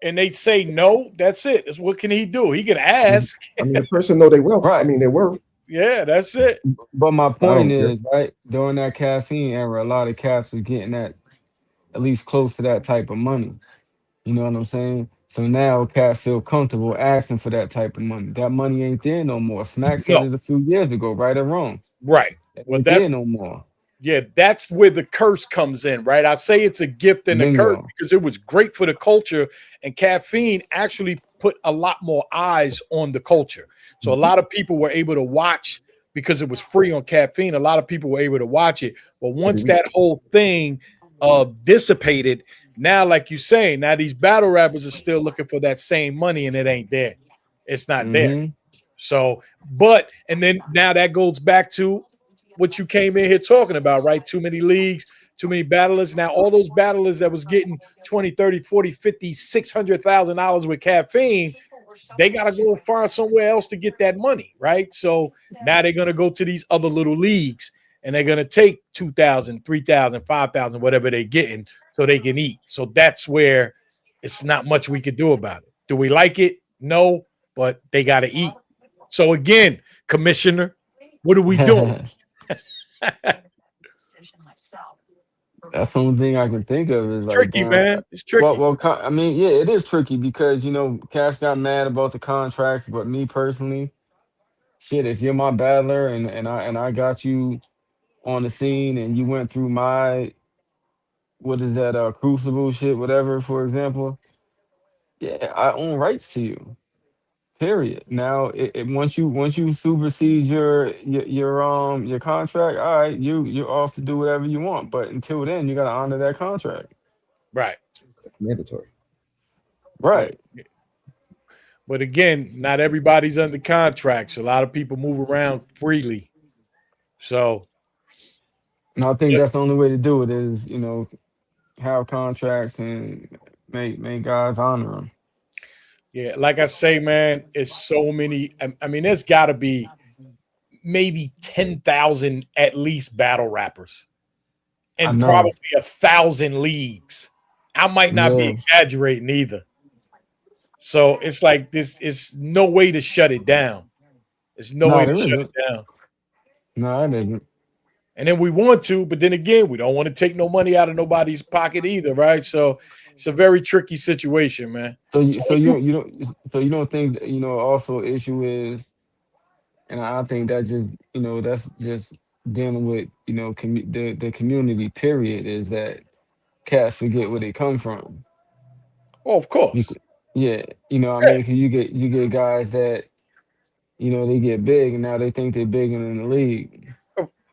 and they say no. That's it. That's what can he do? He can ask. I mean, the person know their wealth. I Right. mean, their worth. Yeah, that's it. But my I point don't care. is, right, during that caffeine era, a lot of cats was getting that at least close to that type of money. You know what I'm saying? So now cats feel comfortable asking for that type of money. That money ain't there no more. Smack said No, it a few years ago, right or wrong. right. It Well, ain't that's there no more. yeah, that's where the curse comes in, right? I say it's a gift and a curse Bingo. because it was great for the culture, and caffeine actually put a lot more eyes on the culture. So a lot of people were able to watch because it was free on caffeine. A lot of people were able to watch it, but Every once week. that whole thing dissipated, now, like you saying, now these battle rappers are still looking for that same money, and it ain't there. It's not there. Mm-hmm. So, but and then now that goes back to what you came in here talking about, right? Too many leagues, too many battlers. Now, all those battlers that was getting 20, 30, 40, 50, $600,000 with caffeine, they got to go and find somewhere else to get that money, right? So now they're going to go to these other little leagues and they're going to take 2,000, 3,000, 5,000, whatever they're getting so they can eat. So that's where it's not much we could do about it. Do we like it? No, but they got to eat. So again, commissioner, what are we doing? That's the only thing I can think of is like, Tricky, damn. man. It's tricky. I mean, yeah, it is tricky because Cash got mad about the contracts, but me personally, shit, if you're my battler and I got you on the scene and you went through my what is that crucible shit, whatever, for example, yeah, I own rights to you. Period. Now, once you supersede your contract, all right, you're off to do whatever you want. But until then, you gotta honor that contract. Right. That's mandatory. But Right. but again, not everybody's under contracts. A lot of people move around freely. So And I think yeah, that's the only way to do it is, have contracts and make guys honor them. yeah, like I say, man, it's so many. I mean, there's got to be maybe 10,000 at least battle rappers, I and know. probably 1,000 leagues. I might not be Yeah. exaggerating either. So it's like this is no way to shut it down. There's no No, way to there shut isn't. it down. No, it isn't. And then we want to, but then again, we don't want to take no money out of nobody's pocket either, right? So it's a very tricky situation, man. So you So so you don't you don't so you don't think also issue is, and I think that that's just dealing with the community period is that cats forget where they come from. oh, of course. Bec- Yeah, what I Yeah, mean, 'cause you get guys that they get big and now they think they're bigger than the league.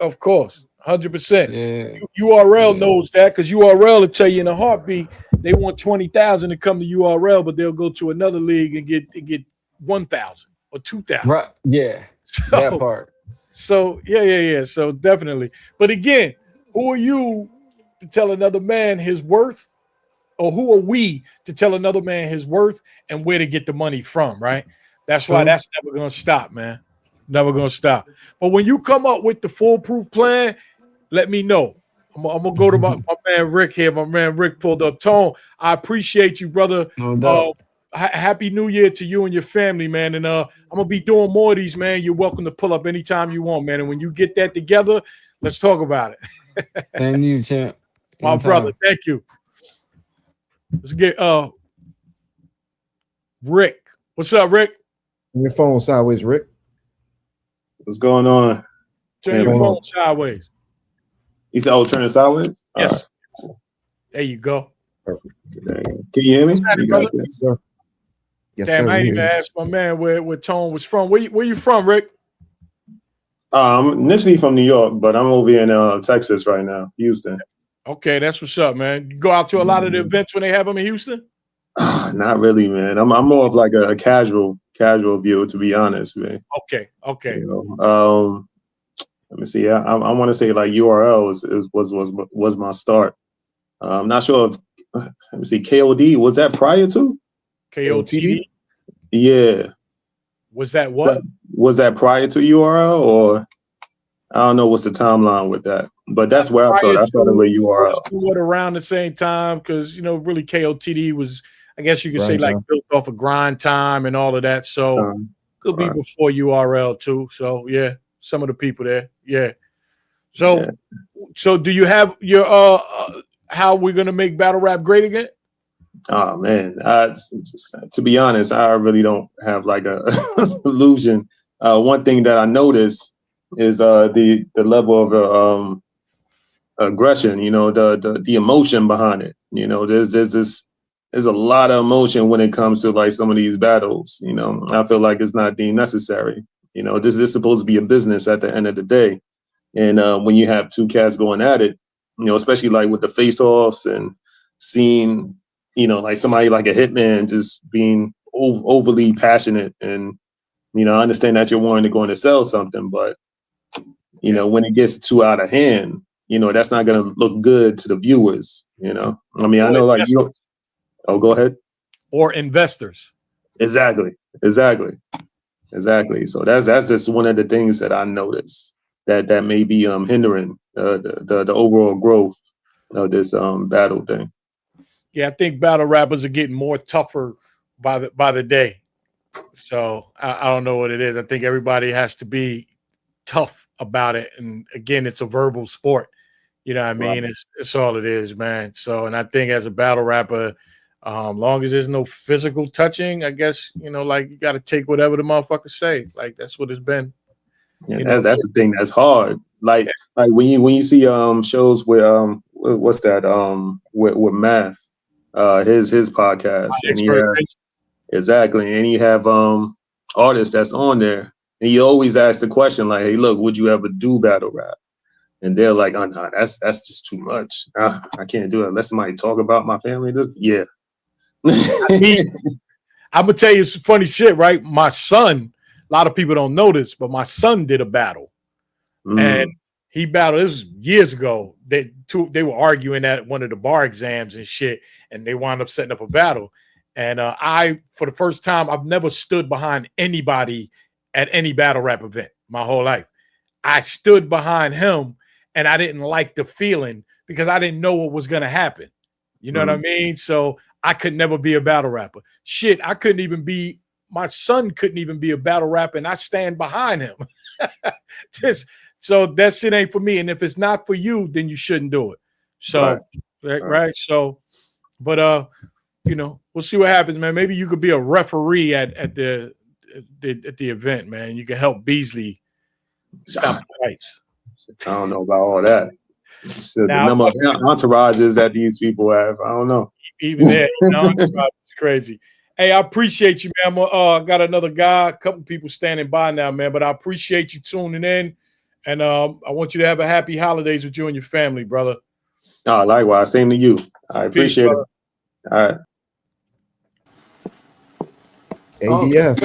of course. 100%. Yeah, URL yeah, knows that because URL will tell you in a heartbeat they want 20,000 to come to URL, but they'll go to another league and get 1,000 or 2,000. right. Yeah, that So part. yeah. So definitely. But again, who are you to tell another man his worth? Or who are we to tell another man his worth and where to get the money from, right? That's why True. that's never gonna stop, man. Never gonna stop. But when you come up with the foolproof plan, let me know. I'm gonna go to my man Rick here. My man Rick pulled up Tone. I appreciate you, brother. No Uh, doubt. Happy New Year to you and your family, man. And I'm gonna be doing more of these, man. You're welcome to pull up anytime you want, man. And when you get that together, let's talk about it. Same to you, champ. My brother, Anytime. thank you. Let's get Rick. What's up, Rick? Your phone sideways, Rick. What's going on? Turn your phone sideways. You said, "Oh, turn it sideways." Yes. There you go. Perfect. Can you hear me? Howdy, You guys brother. can- Yes, sir. Yes, Damn, sir. I we ain't hear even you. asked my man where Tone was from. Where you from, Rick? I'm initially from New York, but I'm over here in Texas right now, Houston. Okay, that's what's up, man. You go out to a lot of the events when they have them in Houston? Not really, man. I'm more of like a casual viewer, to be honest, man. Okay. You know, let me see. I want to say like URL was my start. I'm not sure if let me see. KOD, was that prior to? KOTD? Yeah. Was that what? Was that prior to URL, or I don't know what's the timeline with that? But that's where I started. I started with URL. Somewhat around the same time, because really KOTD was, I guess you could say, Grind like time. built off of grind time and all of that. So could be right. before URL too. So yeah, some of the people there. Yeah. So so do you have your how we're gonna make battle rap great again? Oh man, to be honest, I really don't have like a solution. One thing that I noticed is the level of aggression. You know, the emotion behind it. You know, there's a lot of emotion when it comes to like some of these battles. You know, I feel like it's not deemed necessary. You know, this is supposed to be a business at the end of the day, and when you have two cats going at it, you know, especially like with the face-offs and seeing, you know, like somebody like a Hitman just being overly passionate, and you know, I understand that you're wanting to go in to sell something, but you know, when it gets too out of hand, you know, that's not going to look good to the viewers. You know, I mean, I know like you. Oh, go ahead. Or investors. Exactly. So that's just one of the things that I noticed that may be hindering the overall growth of this battle thing. Yeah, I think battle rappers are getting more tougher by the day. So I don't know what it is. I think everybody has to be tough about it. And again, it's a verbal sport. You know what I mean? Right. It's all it is, man. So, and I think as a battle rapper, long as there's no physical touching, I guess, you know, like you got to take whatever the motherfuckers say. Like that's what it's been. Yeah, that's the thing that's hard. Like when you see shows with what's that with Math, his podcast, and exactly, and you have artists that's on there, and you always ask the question like, hey, look, would you ever do battle rap? And they're like, oh no, that's just too much. I can't do it unless somebody talk about my family. Yeah. I'm gonna tell you some funny shit, right? My son, a lot of people don't know this, but my son did a battle. And he battled, this was years ago. They were arguing at one of the bar exams and shit, and they wound up setting up a battle. And I, for the first time, I've never stood behind anybody at any battle rap event my whole life. I stood behind him, and I didn't like the feeling because I didn't know what was gonna happen. You know what I mean? So I could never be a battle rapper. Shit, my son couldn't even be a battle rapper, and I stand behind him. So that shit ain't for me. And if it's not for you, then you shouldn't do it. So right. So, but you know, we'll see what happens, man. Maybe you could be a referee at the event, man. You can help Beasley stop the fights. I don't know about all that. The number of entourages that these people have, I don't know. Even that, it's crazy. Hey, I appreciate you, man. I got another guy, a couple people standing by now, man. But I appreciate you tuning in, and I want you to have a happy holidays with you and your family, brother. Likewise, same to you. I appreciate it. All right. ADF.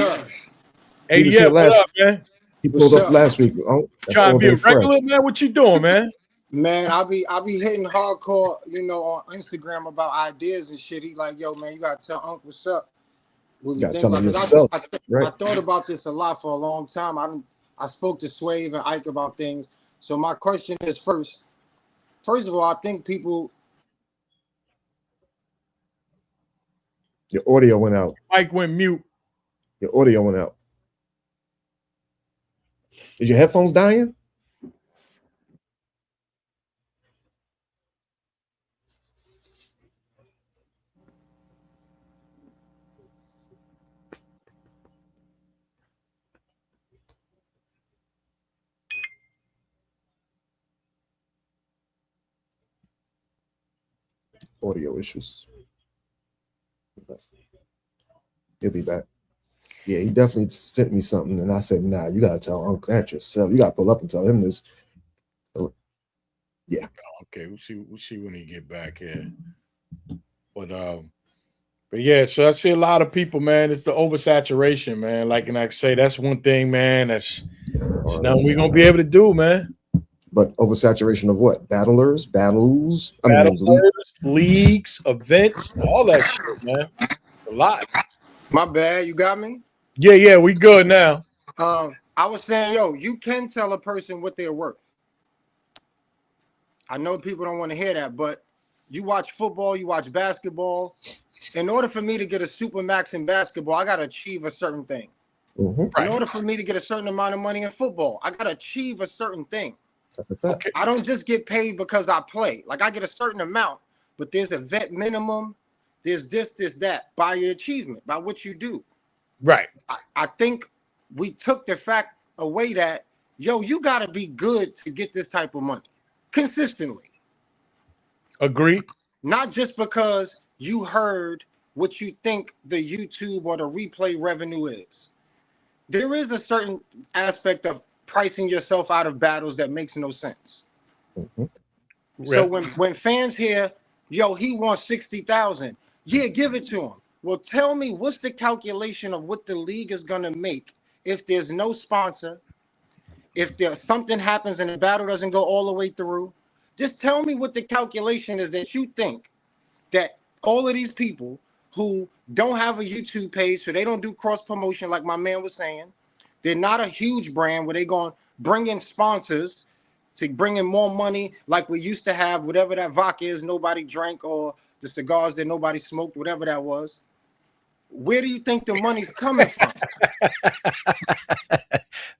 ADF, what up, man? He pulled up last week. Oh, trying to be a regular, man. What you doing, man? Man, I'll be hitting hardcore, you know, on Instagram about ideas and shit. He like, yo, man, you gotta tell Unc what's up. You gotta tell him yourself. I thought about this a lot for a long time. I spoke to Swave and Ike about things. So my question is first of all, I think people. Your audio went out. Mike went mute. Your audio went out. Is your headphones dying? Audio issues. He'll be back. Yeah, he definitely sent me something, and I said, "Nah, you gotta tell Uncle that yourself. You gotta pull up and tell him this." Yeah. Okay, we'll see when he get back here. But yeah, so I see a lot of people, man. It's the oversaturation, man. Like, and I say that's one thing, man. That's nothing we're gonna be able to do, man. But oversaturation of what? Battles. Leagues, events, all that shit, man. A lot. My bad. You got me? Yeah, we good now. I was saying, yo, you can tell a person what they're worth. I know people don't want to hear that, but you watch football, you watch basketball. In order for me to get a super max in basketball, I got to achieve a certain thing. Mm-hmm. In order for me to get a certain amount of money in football, I got to achieve a certain thing. That's a fact. I don't just get paid because I play. Like, I get a certain amount, but there's a vet minimum. There's this, that, by your achievement, by what you do. Right. I think we took the fact away that, yo, you got to be good to get this type of money consistently. Agree. Not just because you heard what you think the YouTube or the replay revenue is. There is a certain aspect of pricing yourself out of battles that makes no sense. Mm-hmm. So when fans hear, yo, he wants 60,000, yeah, give it to him. Well, tell me, what's the calculation of what the league is going to make if there's no sponsor, if there's something happens and the battle doesn't go all the way through? Just tell me what the calculation is that you think that all of these people who don't have a YouTube page, so they don't do cross promotion like my man was saying, they're not a huge brand where they're going to bring in sponsors to bring in more money like we used to have, whatever that vodka is nobody drank, or the cigars that nobody smoked, whatever that was. Where do you think the money's coming from?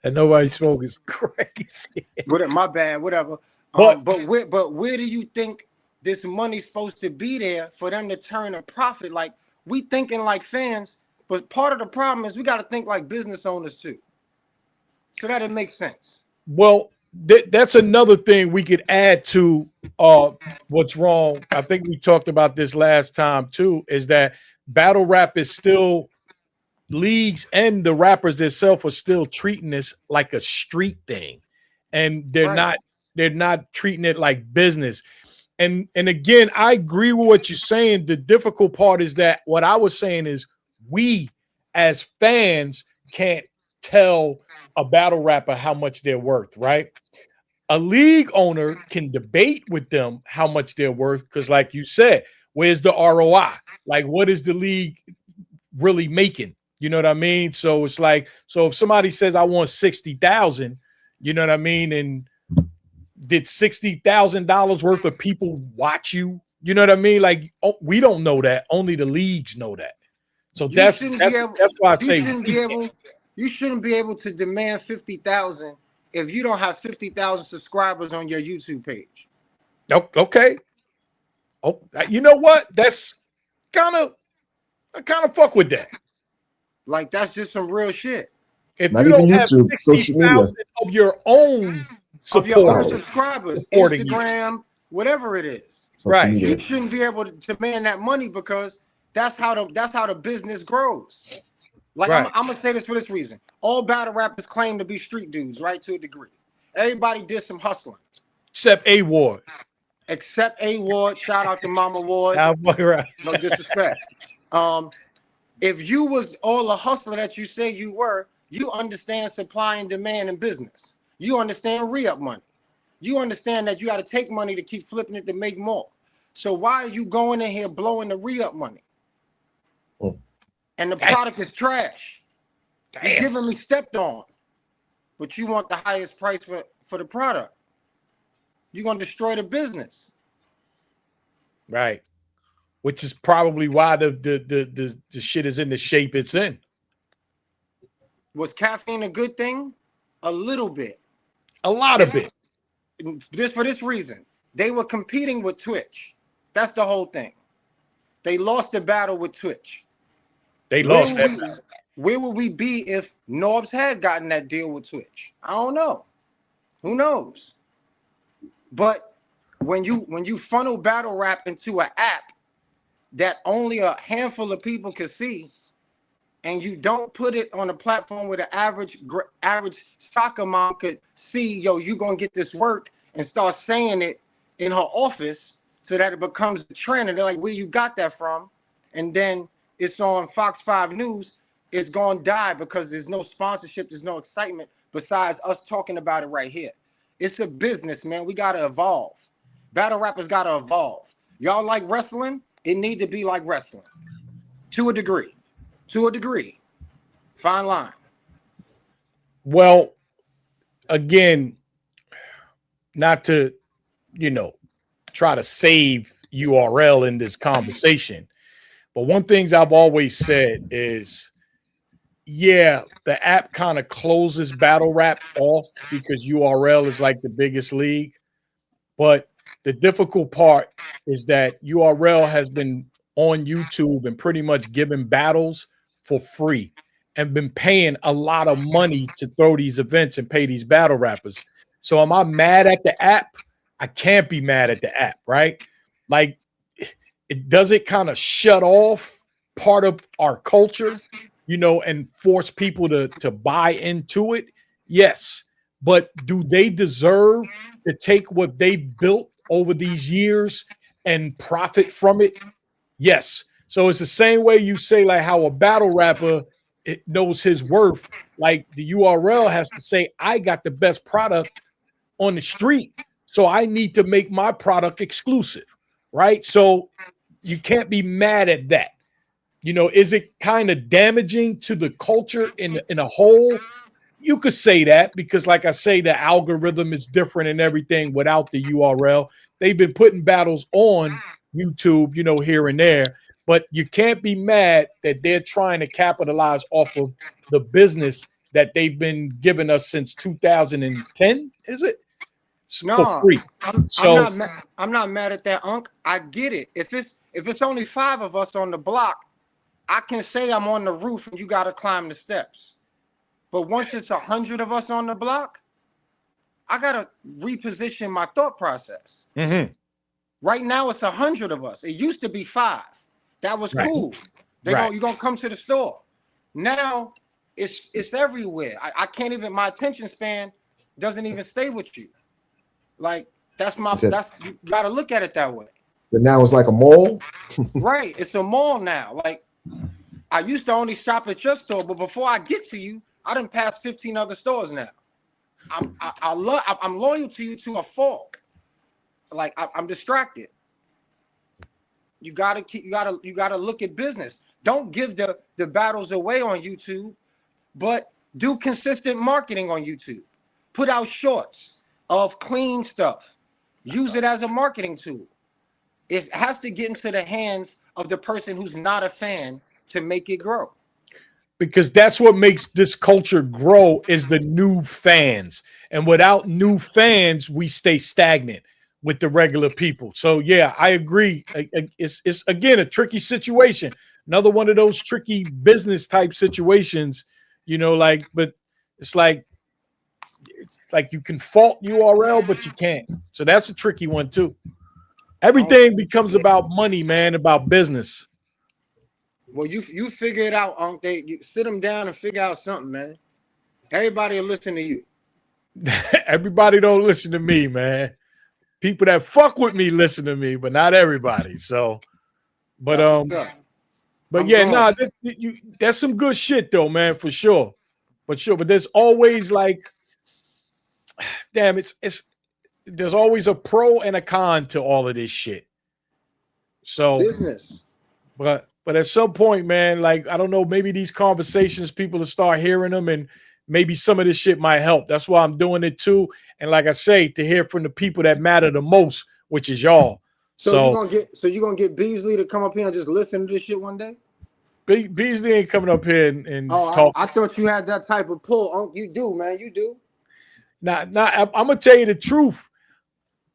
And nobody smoke is crazy. My bad, whatever. But where do you think this money's supposed to be there for them to turn a profit? Like, we thinking like fans, but part of the problem is we got to think like business owners too, so that it makes sense. Well, that's another thing we could add to what's wrong. I think we talked about this last time too, is that battle rap is still, leagues and the rappers themselves are still treating this like a street thing, and they're not treating it like business. And again, I agree with what you're saying. The difficult part is that what I was saying is we as fans can't tell a battle rapper how much they're worth, right? A league owner can debate with them how much they're worth, because like you said, where's the ROI? Like, what is the league really making? You know what I mean? So it's like, so if somebody says I want 60,000, you know what I mean? And did $60,000 worth of people watch you? You know what I mean? Like, we don't know that. Only the leagues know that. So that's why I say you shouldn't be able to demand 50,000 if you don't have 50,000 subscribers on your YouTube page. Okay. Oh, you know what? That's I kind of fuck with that. Like, that's just some real shit. If not you don't have 60,000 of your own subscribers, Instagram, whatever it is, right? You shouldn't be able to demand that money, because that's how the business grows. Like, right. I'm gonna say this for this reason: all battle rappers claim to be street dudes, right? To a degree, everybody did some hustling, except A Ward. Shout out to Mama Ward. No disrespect. If you was all a hustler that you say you were, you understand supply and demand in business. You understand re-up money. You understand that you got to take money to keep flipping it to make more. So why are you going in here blowing the re-up money? And the product is trash. You're giving me stepped on, but you want the highest price for the product. You're going to destroy the business. Right. Which is probably why the shit is in the shape it's in. Was caffeine a good thing? A little bit. A lot of it. For this reason. They were competing with Twitch. That's the whole thing. They lost the battle with Twitch. They lost that battle. Where would we be if Norbs had gotten that deal with Twitch? I don't know. Who knows? But when you funnel battle rap into an app that only a handful of people can see, and you don't put it on a platform where the average soccer mom could see, yo, you gonna get this work, and start saying it in her office so that it becomes a trend, and they're like, where you got that from? And then it's on Fox 5 News, it's gonna die because there's no sponsorship, there's no excitement besides us talking about it right here. It's a business, man. We gotta evolve. Battle rappers gotta evolve. Y'all like wrestling? It need to be like wrestling. To a degree. To a degree. Fine line. Well, again, not to, try to save URL in this conversation, but one thing I've always said is, yeah, the app kind of closes battle rap off because URL is like the biggest league. But the difficult part is that URL has been on YouTube and pretty much giving battles for free and been paying a lot of money to throw these events and pay these battle rappers. So am I mad at the app? I can't be mad at the app, right? Like, does it kind of shut off part of our culture, and force people to buy into it? Yes. But do they deserve to take what they built over these years and profit from it? Yes. So it's the same way you say, like, how a battle rapper, it knows his worth. Like, the URL has to say, I got the best product on the street, so I need to make my product exclusive, right? So you can't be mad at that. Is it kind of damaging to the culture in a whole? You could say that because, like I say, the algorithm is different and everything without the URL. They've been putting battles on YouTube, here and there, but you can't be mad that they're trying to capitalize off of the business that they've been giving us since 2010. Is it? For free. I'm not mad at that, Unc. I get it. If it's only 5 of us on the block, I can say I'm on the roof and you got to climb the steps. But once it's 100 of us on the block, I got to reposition my thought process. Mm-hmm. Right now, it's 100 of us. It used to be 5. That was cool. You're going to come to the store. Now, it's everywhere. I can't even, my attention span doesn't even stay with you. Like, you got to look at it that way. But now it's like a mall? Right. It's a mall now. Like, I used to only shop at your store, but before I get to you, I done passed 15 other stores now. I'm loyal to you to a fault. Like, I'm distracted. You gotta look at business. Don't give the battles away on YouTube, but do consistent marketing on YouTube. Put out shorts of clean stuff. Use it as a marketing tool. It has to get into the hands of the person who's not a fan to make it grow. Because that's what makes this culture grow, is the new fans. And without new fans, we stay stagnant with the regular people. So yeah, I agree. It's again a tricky situation. Another one of those tricky business type situations, but it's like you can fault URL, but you can't. So that's a tricky one too. Everything becomes about money, man, about business. Well, you figure it out, Unc. You sit them down and figure out something, man. Everybody will listen to you. Everybody don't listen to me, man. People that fuck with me listen to me, but not everybody. So, but that's some good shit though, man, for sure. But there's always like, damn, there's always a pro and a con to all of this shit. So business. But at some point, man, like, I don't know, maybe these conversations, people will start hearing them, and maybe some of this shit might help. That's why I'm doing it too. And like I say, to hear from the people that matter the most, which is y'all. So you're gonna get Beasley to come up here and just listen to this shit one day? Beasley ain't coming up here and talk. I thought you had that type of pull. Unc, you do, man. You do. I'm gonna tell you the truth.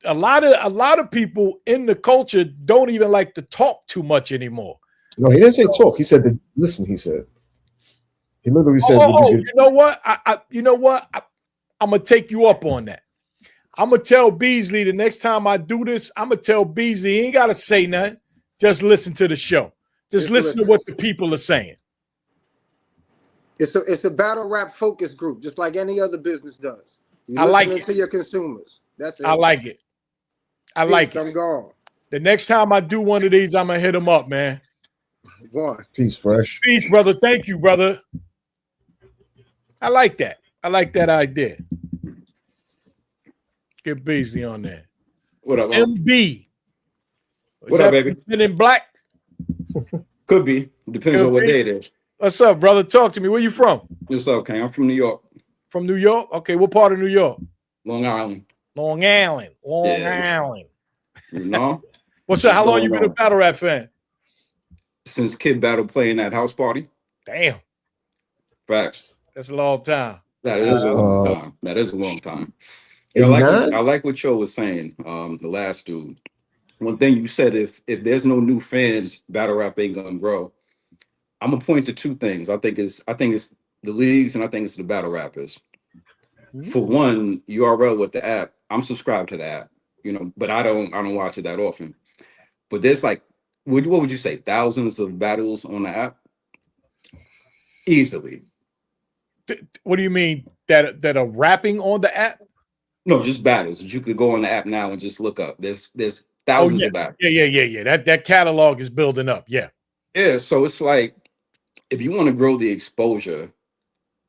A lot of people in the culture don't even like to talk too much anymore. No, he didn't say talk. He said listen. He said. He literally said. You know what? I'm gonna take you up on that. I'm gonna tell Beasley the next time I do this. I'm gonna tell Beasley he ain't gotta say nothing. Just listen to the show. Just listen to what the people are saying. It's a battle rap focus group, just like any other business does. You I like listening it. to your consumers. That's it. I like it. I Peace, like it. I'm gone. The next time I do one of these, I'm gonna hit him up, man. One. Peace, Fresh. Peace, brother. Thank you, brother. I like that. I like that idea. Get Beasley on there. What up, MB. What up, baby? Men in Black? Could be. Depends Could on what be. day it is. What's up, brother? Talk to me. Where you from? What's up, Kane? I'm from New York. From New York? Okay, what part of New York? Long Island. Long Island. Long Yeah. Island. You know? What's up? How long you going been a on? battle rap fan? Since Kid Battle playing that house party. Damn. Facts. That's a long time. That is a long time. That is a long time. Yeah, I like what Joe was saying. The last dude. One thing you said, if there's no new fans, battle rap ain't gonna grow. I'm gonna point to two things. I think it's the leagues and I think it's the battle rappers. For one, URL with the app, I'm subscribed to the app, but I don't watch it that often. But there's like, what would you say, thousands of battles on the app? Easily. What do you mean that are rapping on the app? No, just battles that you could go on the app now and just look up. There's thousands of battles. Yeah. That catalog is building up. Yeah. Yeah. So it's like, if you want to grow the exposure,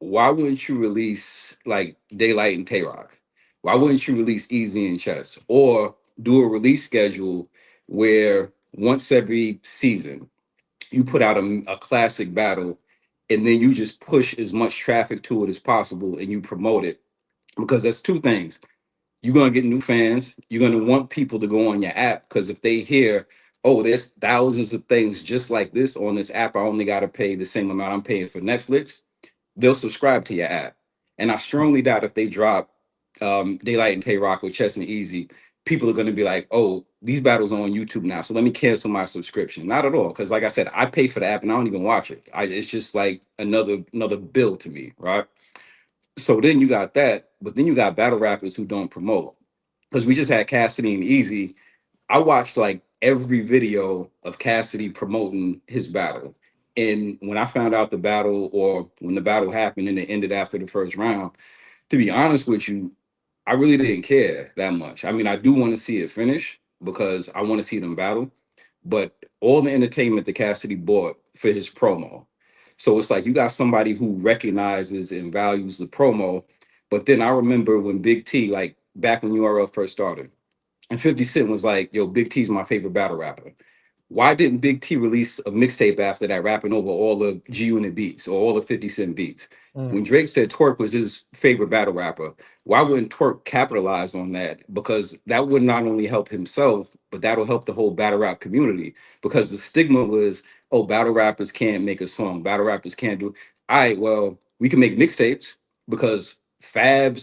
why wouldn't you release like Daylight and Tay-Rock? Why wouldn't you release Easy and Chess? Or do a release schedule where once every season you put out a classic battle and then you just push as much traffic to it as possible and you promote it? Because that's two things. You're going to get new fans. You're going to want people to go on your app because if they hear, oh, there's thousands of things just like this on this app, I only got to pay the same amount I'm paying for Netflix, they'll subscribe to your app. And I strongly doubt if they drop Daylight and Tay-Rock or Chess and Easy, people are going to be like, oh, these battles are on YouTube now, so let me cancel my subscription. Not at all, because like I said, I pay for the app and I don't even watch it. It's just like another bill to me, right? So then you got that, but then you got battle rappers who don't promote. Because we just had Cassidy and Easy. I watched like every video of Cassidy promoting his battle. And when I found out the battle, or when the battle happened and it ended after the first round, to be honest with you, I really didn't care that much. I mean, I do want to see it finish because I want to see them battle, but all the entertainment that Cassidy bought for his promo. So it's like you got somebody who recognizes and values the promo. But then I remember when Big T, like back when URL first started, and 50 Cent was like, yo, Big T's my favorite battle rapper. Why didn't Big T release a mixtape after that, rapping over all the G-Unit beats or all the 50 Cent beats? When Drake said Twerk was his favorite battle rapper, why wouldn't Twerk capitalize on that? Because that would not only help himself, but that'll help the whole battle rap community. Because the stigma was, oh, battle rappers can't make a song. Battle rappers can't do it. All right, well, we can make mixtapes because Fab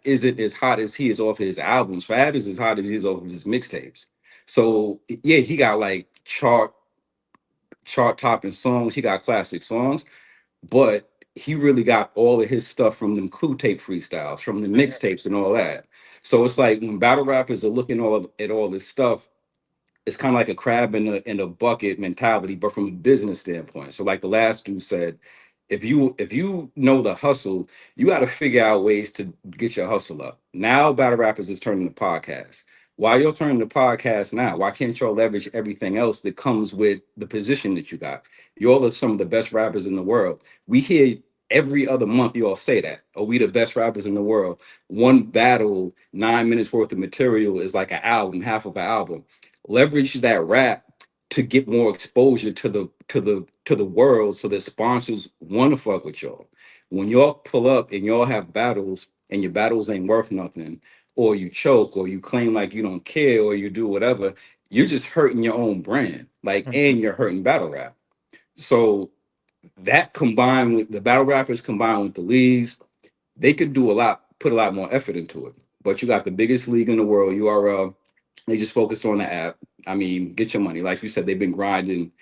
isn't as hot as he is off his albums. Fab is as hot as he is off of his mixtapes. So yeah, he got like chart topping songs. He got classic songs, but he really got all of his stuff from them Clue Tape freestyles, from the mixtapes and all that. So it's like when battle rappers are looking at all this stuff, it's kind of like a crab in a bucket mentality, but from a business standpoint. So like the last dude said, if you know the hustle, you got to figure out ways to get your hustle up. Now battle rappers is turning to podcasts. Why you're turning to podcasts now? Why can't y'all leverage everything else that comes with the position that you got? Y'all are some of the best rappers in the world. We hear every other month you all say that. Are we the best rappers in the world? One battle, 9 minutes worth of material is like an album, half of an album. Leverage that rap to get more exposure to the world so that sponsors want to fuck with y'all. When y'all pull up and y'all have battles and your battles ain't worth nothing, or you choke, or you claim like you don't care, or you do whatever, you're just hurting your own brand, and you're hurting battle rap. So that combined with the battle rappers, combined with the leagues, they could do put a lot more effort into it. But you got the biggest league in the world, URL. They just focus on the app. I mean, get your money. Like you said, they've been grinding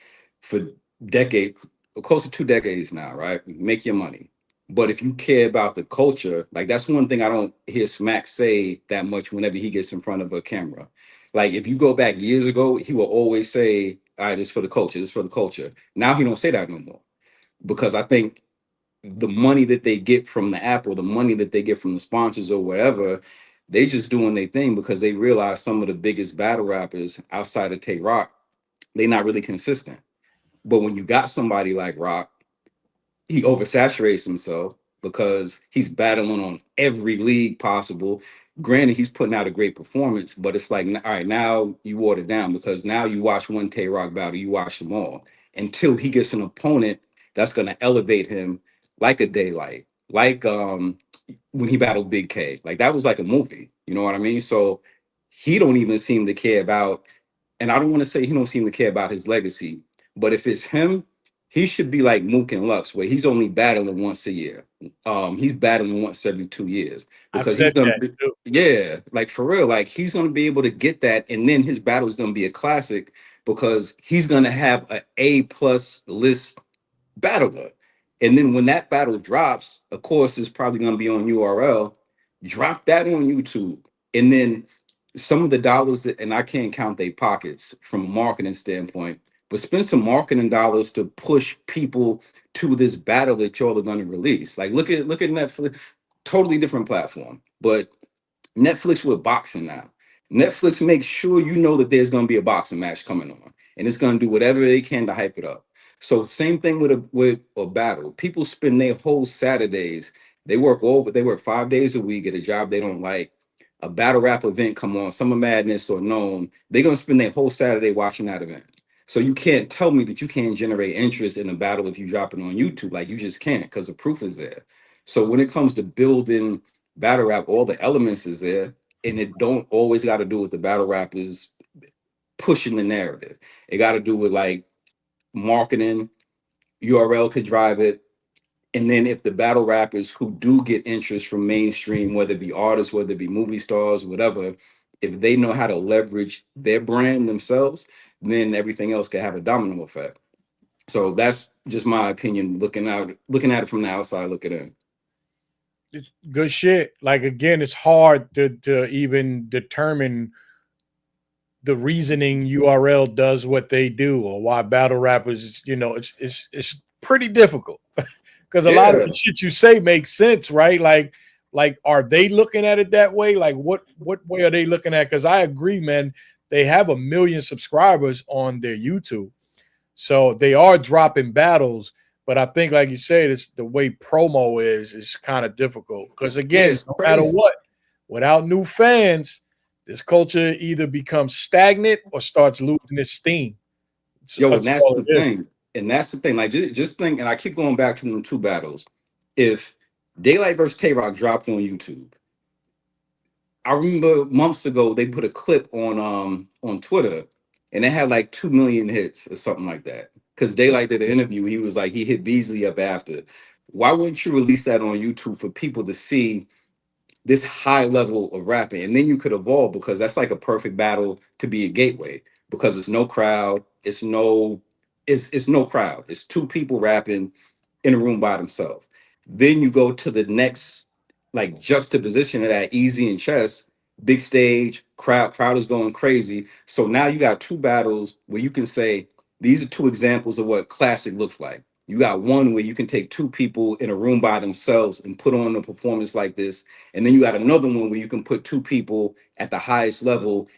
for decades, close to 2 decades now, right? Make your money. But if you care about the culture, like that's one thing I don't hear Smack say that much whenever he gets in front of a camera. Like if you go back years ago, he will always say, "All right, this for the culture, this for the culture." Now he don't say that no more because I think the money that they get from the app or the money that they get from the sponsors or whatever, they just doing their thing because they realize some of the biggest battle rappers outside of Tay Rock, they not really consistent. But when you got somebody like Rock, he oversaturates himself because he's battling on every league possible. Granted, he's putting out a great performance, but it's like, all right, now you water down because now you watch one Tay Rock battle, you watch them all until he gets an opponent that's going to elevate him like a Daylight, like when he battled Big K. Like that was like a movie, you know what I mean? So he don't even seem to care about, and I don't want to say he don't seem to care about his legacy, but if it's him, he should be like Mook and Lux, where he's only battling once a year. He's battling once every 2 years I because he's said gonna that be, too. yeah, like for real, like he's gonna be able to get that, and then his battle is gonna be a classic because he's gonna have a A+ list battler. And then when that battle drops, of course, it's probably gonna be on URL. Drop that on YouTube, and then some of the dollars that, and I can't count their pockets from a marketing standpoint, but spend some marketing dollars to push people to this battle that y'all are going to release. Like look at Netflix, totally different platform, but Netflix with boxing now. Netflix makes sure you know that there's going to be a boxing match coming on, and it's going to do whatever they can to hype it up. So same thing with a battle. People spend their whole Saturdays. They work 5 days a week at a job they don't like. A battle rap event come on, Summer Madness or Known. They're gonna spend their whole Saturday watching that event. So you can't tell me that you can't generate interest in a battle if you drop it on YouTube. Like you just can't because the proof is there. So when it comes to building battle rap, all the elements is there, and it don't always got to do with the battle rappers pushing the narrative. It got to do with like marketing. URL could drive it. And then if the battle rappers who do get interest from mainstream, whether it be artists, whether it be movie stars, whatever, if they know how to leverage their brand themselves, then everything else can have a domino effect. So that's just my opinion, looking at it from the outside, looking in. It's good shit. Like again, it's hard to even determine the reasoning URL does what they do or why battle rappers, it's pretty difficult because a lot of the shit you say makes sense, right? Like are they looking at it that way? Like what way are they looking at? Because I agree, man, they have 1 million subscribers on their YouTube. So they are dropping battles, but I think, like you said, it's the way promo is kind of difficult. Because again, It's no matter crazy. what, without new fans, this culture either becomes stagnant or starts losing its steam. Yo, and That's that's all the it is. thing. And that's the thing. Like, just think, and I keep going back to them two battles. If Daylight versus Tay Rock dropped on YouTube, I remember months ago they put a clip on Twitter, and it had like 2 million hits or something like that. Because Daylight did an interview, he was like he hit Beasley up after. Why wouldn't you release that on YouTube for people to see this high level of rapping? And then you could evolve because that's like a perfect battle to be a gateway because it's no crowd, it's no crowd. It's two people rapping in a room by themselves. Then you go to the next like juxtaposition of that, Easy and Chess, big stage, crowd is going crazy. So now you got two battles where you can say these are two examples of what classic looks like. You got one where you can take two people in a room by themselves and put on a performance like this. And then you got another one where you can put two people at the highest level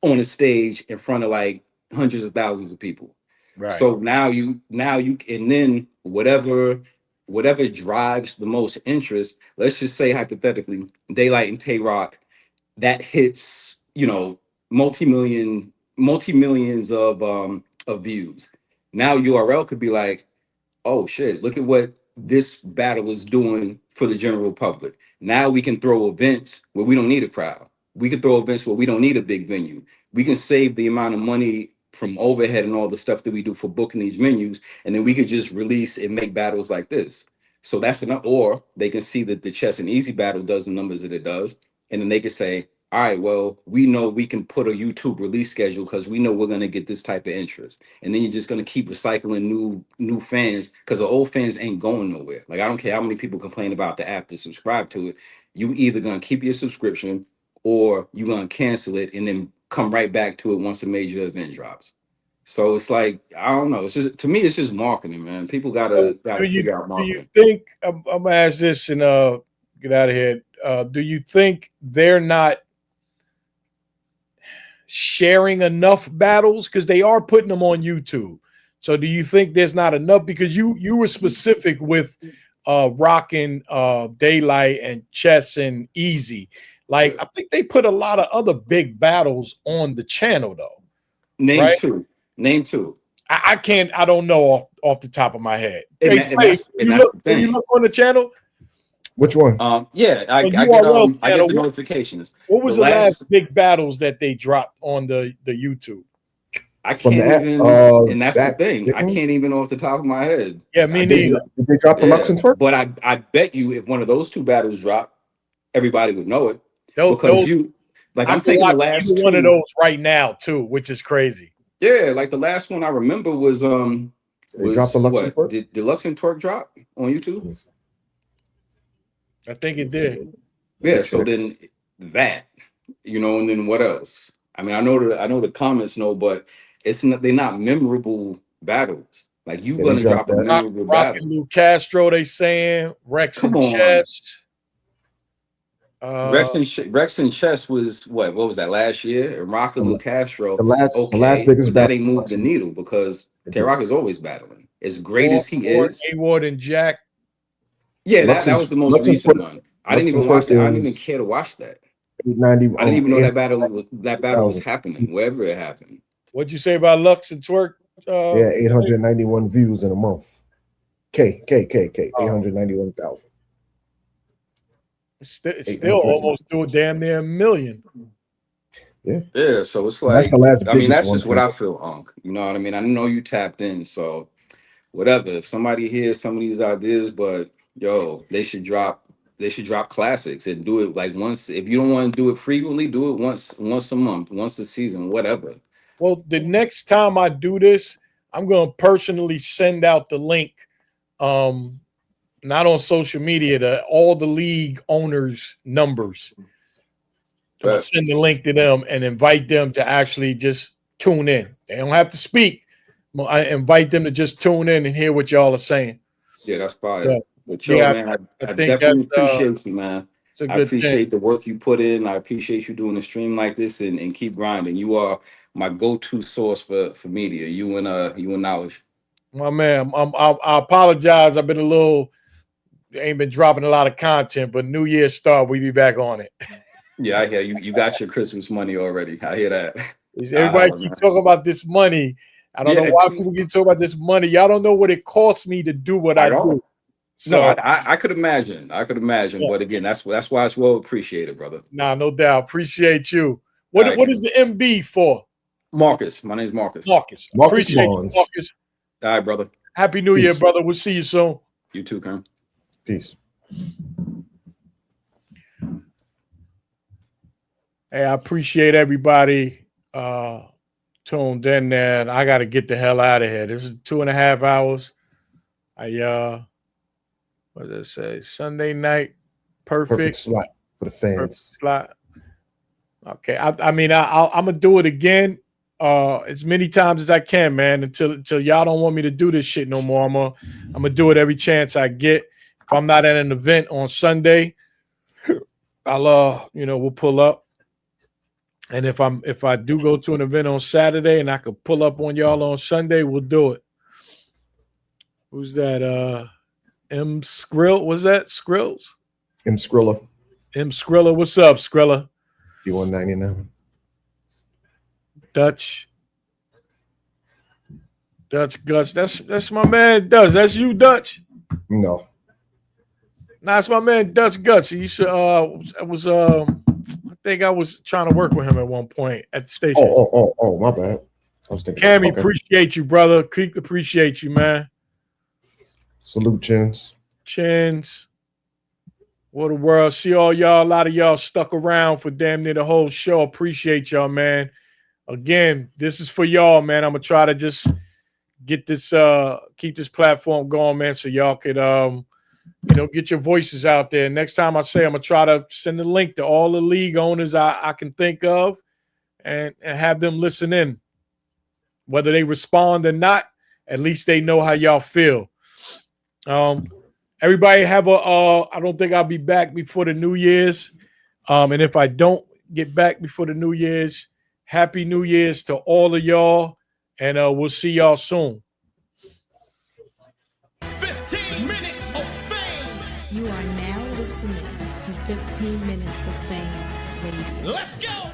on a stage in front of like hundreds of thousands of people. Right. So now you and then whatever drives the most interest, let's just say hypothetically, Daylight and Tay Rock, that hits, multi-millions of views. Now URL could be like, oh shit, look at what this battle is doing for the general public. Now we can throw events where we don't need a crowd. We can throw events where we don't need a big venue. We can save the amount of money from overhead and all the stuff that we do for booking these venues, and then we could just release and make battles like this. So that's enough. Or they can see that the Chess and Easy battle does the numbers that it does, and then they can say, all right, well, we know we can put a YouTube release schedule because we know we're gonna get this type of interest, and then you're just gonna keep recycling new fans because the old fans ain't going nowhere. Like I don't care how many people complain about the app to subscribe to it. You either gonna keep your subscription or you gonna cancel it and then come right back to it once a major event drops. So it's like I don't know. It's just to me, it's just marketing, man. People gotta figure out Do you marketing. think I'm gonna ask this and get out of here? Do you think they're not sharing enough battles because they are putting them on YouTube? So do you think there's not enough? Because you were specific with Rockin' Daylight and Chess and Easy. Like I think they put a lot of other big battles on the channel though. Name right? two. Name two. I can't. I don't know off the top of my head. And Hey, that- and Clay, that's- and you that's look, the thing. you look on the channel. Which one? Yeah, I On get URL I get channel, the what- notifications. What was the last big battles that they dropped on the YouTube? I From can't the app, even, and that's the that thing. I didn't- can't even off the top of my head. Yeah, me Did neither. they drop the Lux and Twerk? But I bet you if one of those two battles dropped, everybody would know it because Those- you like I I'm can thinking the watch last either one of two- those right now too, which is crazy. Yeah, like the last one I remember was They dropped the Lux and what? Twerk? Did Lux and Twerk drop on YouTube? I think it did. Yeah, so then that, and then what else? I mean, I know the comments know, but it's not they're not memorable battles. Like you're Yeah, gonna they drop dropped a that. memorable Rockin' battle. Lou Castro, they saying Rex Come and on. Chess. Rex and Chess was what was that last year? And Rocker Lou Castro. the last okay, biggest but that battle ain't moved was the needle because It Tay did. Rock is always battling. As great as he Ward, is, A-Ward and Jack. yeah, Lux that and- was the most Lux and recent Twerk- one. I didn't Lux even and watch Twerk that. I didn't even is care to watch that. 890. I didn't even know that battle was 800,000. happening, wherever it happened. What'd you say about Lux and Twerk? Yeah, 891 views in a month. K, Oh. 891,000. It's still almost to a damn near million. Yeah, so it's like That's the last I mean, biggest that's one just what from- I feel, Unc. You know what I mean? I know you tapped in, so whatever. If somebody hears some of these ideas, but yo, they should drop classics and do it like once. If you don't want to do it frequently, do it once a month, once a season, whatever. Well, the next time I do this, I'm going to personally send out the link, not on social media, to all the league owners' numbers. I'm going to send the link to them and invite them to actually just tune in. They don't have to speak. I invite them to just tune in and hear what y'all are saying. Yeah, that's fire. So, But yo, yeah, man, I think definitely that's, appreciate you, man. it's a I good appreciate thing. the work you put in. I appreciate you doing a stream like this and keep grinding. You are my go-to source for media. You and knowledge. My man, I apologize. I've been ain't been dropping a lot of content, but New Year's start, we be back on it. Yeah, I hear you. You got your Christmas money already. I hear that. Everybody keep talking about this money. I don't know why people keep talking about this money. Y'all don't know what it costs me to do what I do. So No, I could imagine. I could imagine. But again, that's why it's well appreciated, brother. nah, no doubt. Appreciate you. What All right. what is the MB for? Marcus. My name's Marcus. Marcus. Marcus Appreciate you, Lawrence. Marcus. All right, brother. Happy New Year, Peace. brother. We'll see you soon. You too, Kern. Peace. Hey, I appreciate everybody tuned in there. I gotta get the hell out of here. This is 2.5 hours. What did it say? Sunday night, Perfect slot for the fans. slot. Okay, I mean, I'm gonna do it again as many times as I can, man. Until y'all don't want me to do this shit no more. I'm gonna do it every chance I get. If I'm not at an event on Sunday, I'll we'll pull up. And if I do go to an event on Saturday and I could pull up on y'all on Sunday, we'll do it. Who's that? M Skrill? Was that Skrills? M Skrilla. M Skrilla. What's up, Skrilla? D199. Dutch Guts. That's my man Dutch. That's you, Dutch. No. Nah, that's my man Dutch Guts. He used to I think I was trying to work with him at one point at the station. Oh, my bad. I was thinking. Cammy, okay. appreciate you, brother. Appreciate you, man. Salute, Chins. Chins. What the world. See all y'all. A lot of y'all stuck around for damn near the whole show. Appreciate y'all, man. Again, this is for y'all, man. I'm gonna try to just get this keep this platform going, man, so y'all could get your voices out there. Next time I say, I'm gonna try to send a link to all the league owners I can think of and have them listen in. Whether they respond or not, at least they know how y'all feel. Everybody have I don't think I'll be back before the New Year's. And if I don't get back before the New Year's, Happy New Year's to all of y'all. And we'll see y'all soon. 15 minutes of fame. You are now listening to 15 Minutes of Fame Radio. Let's go.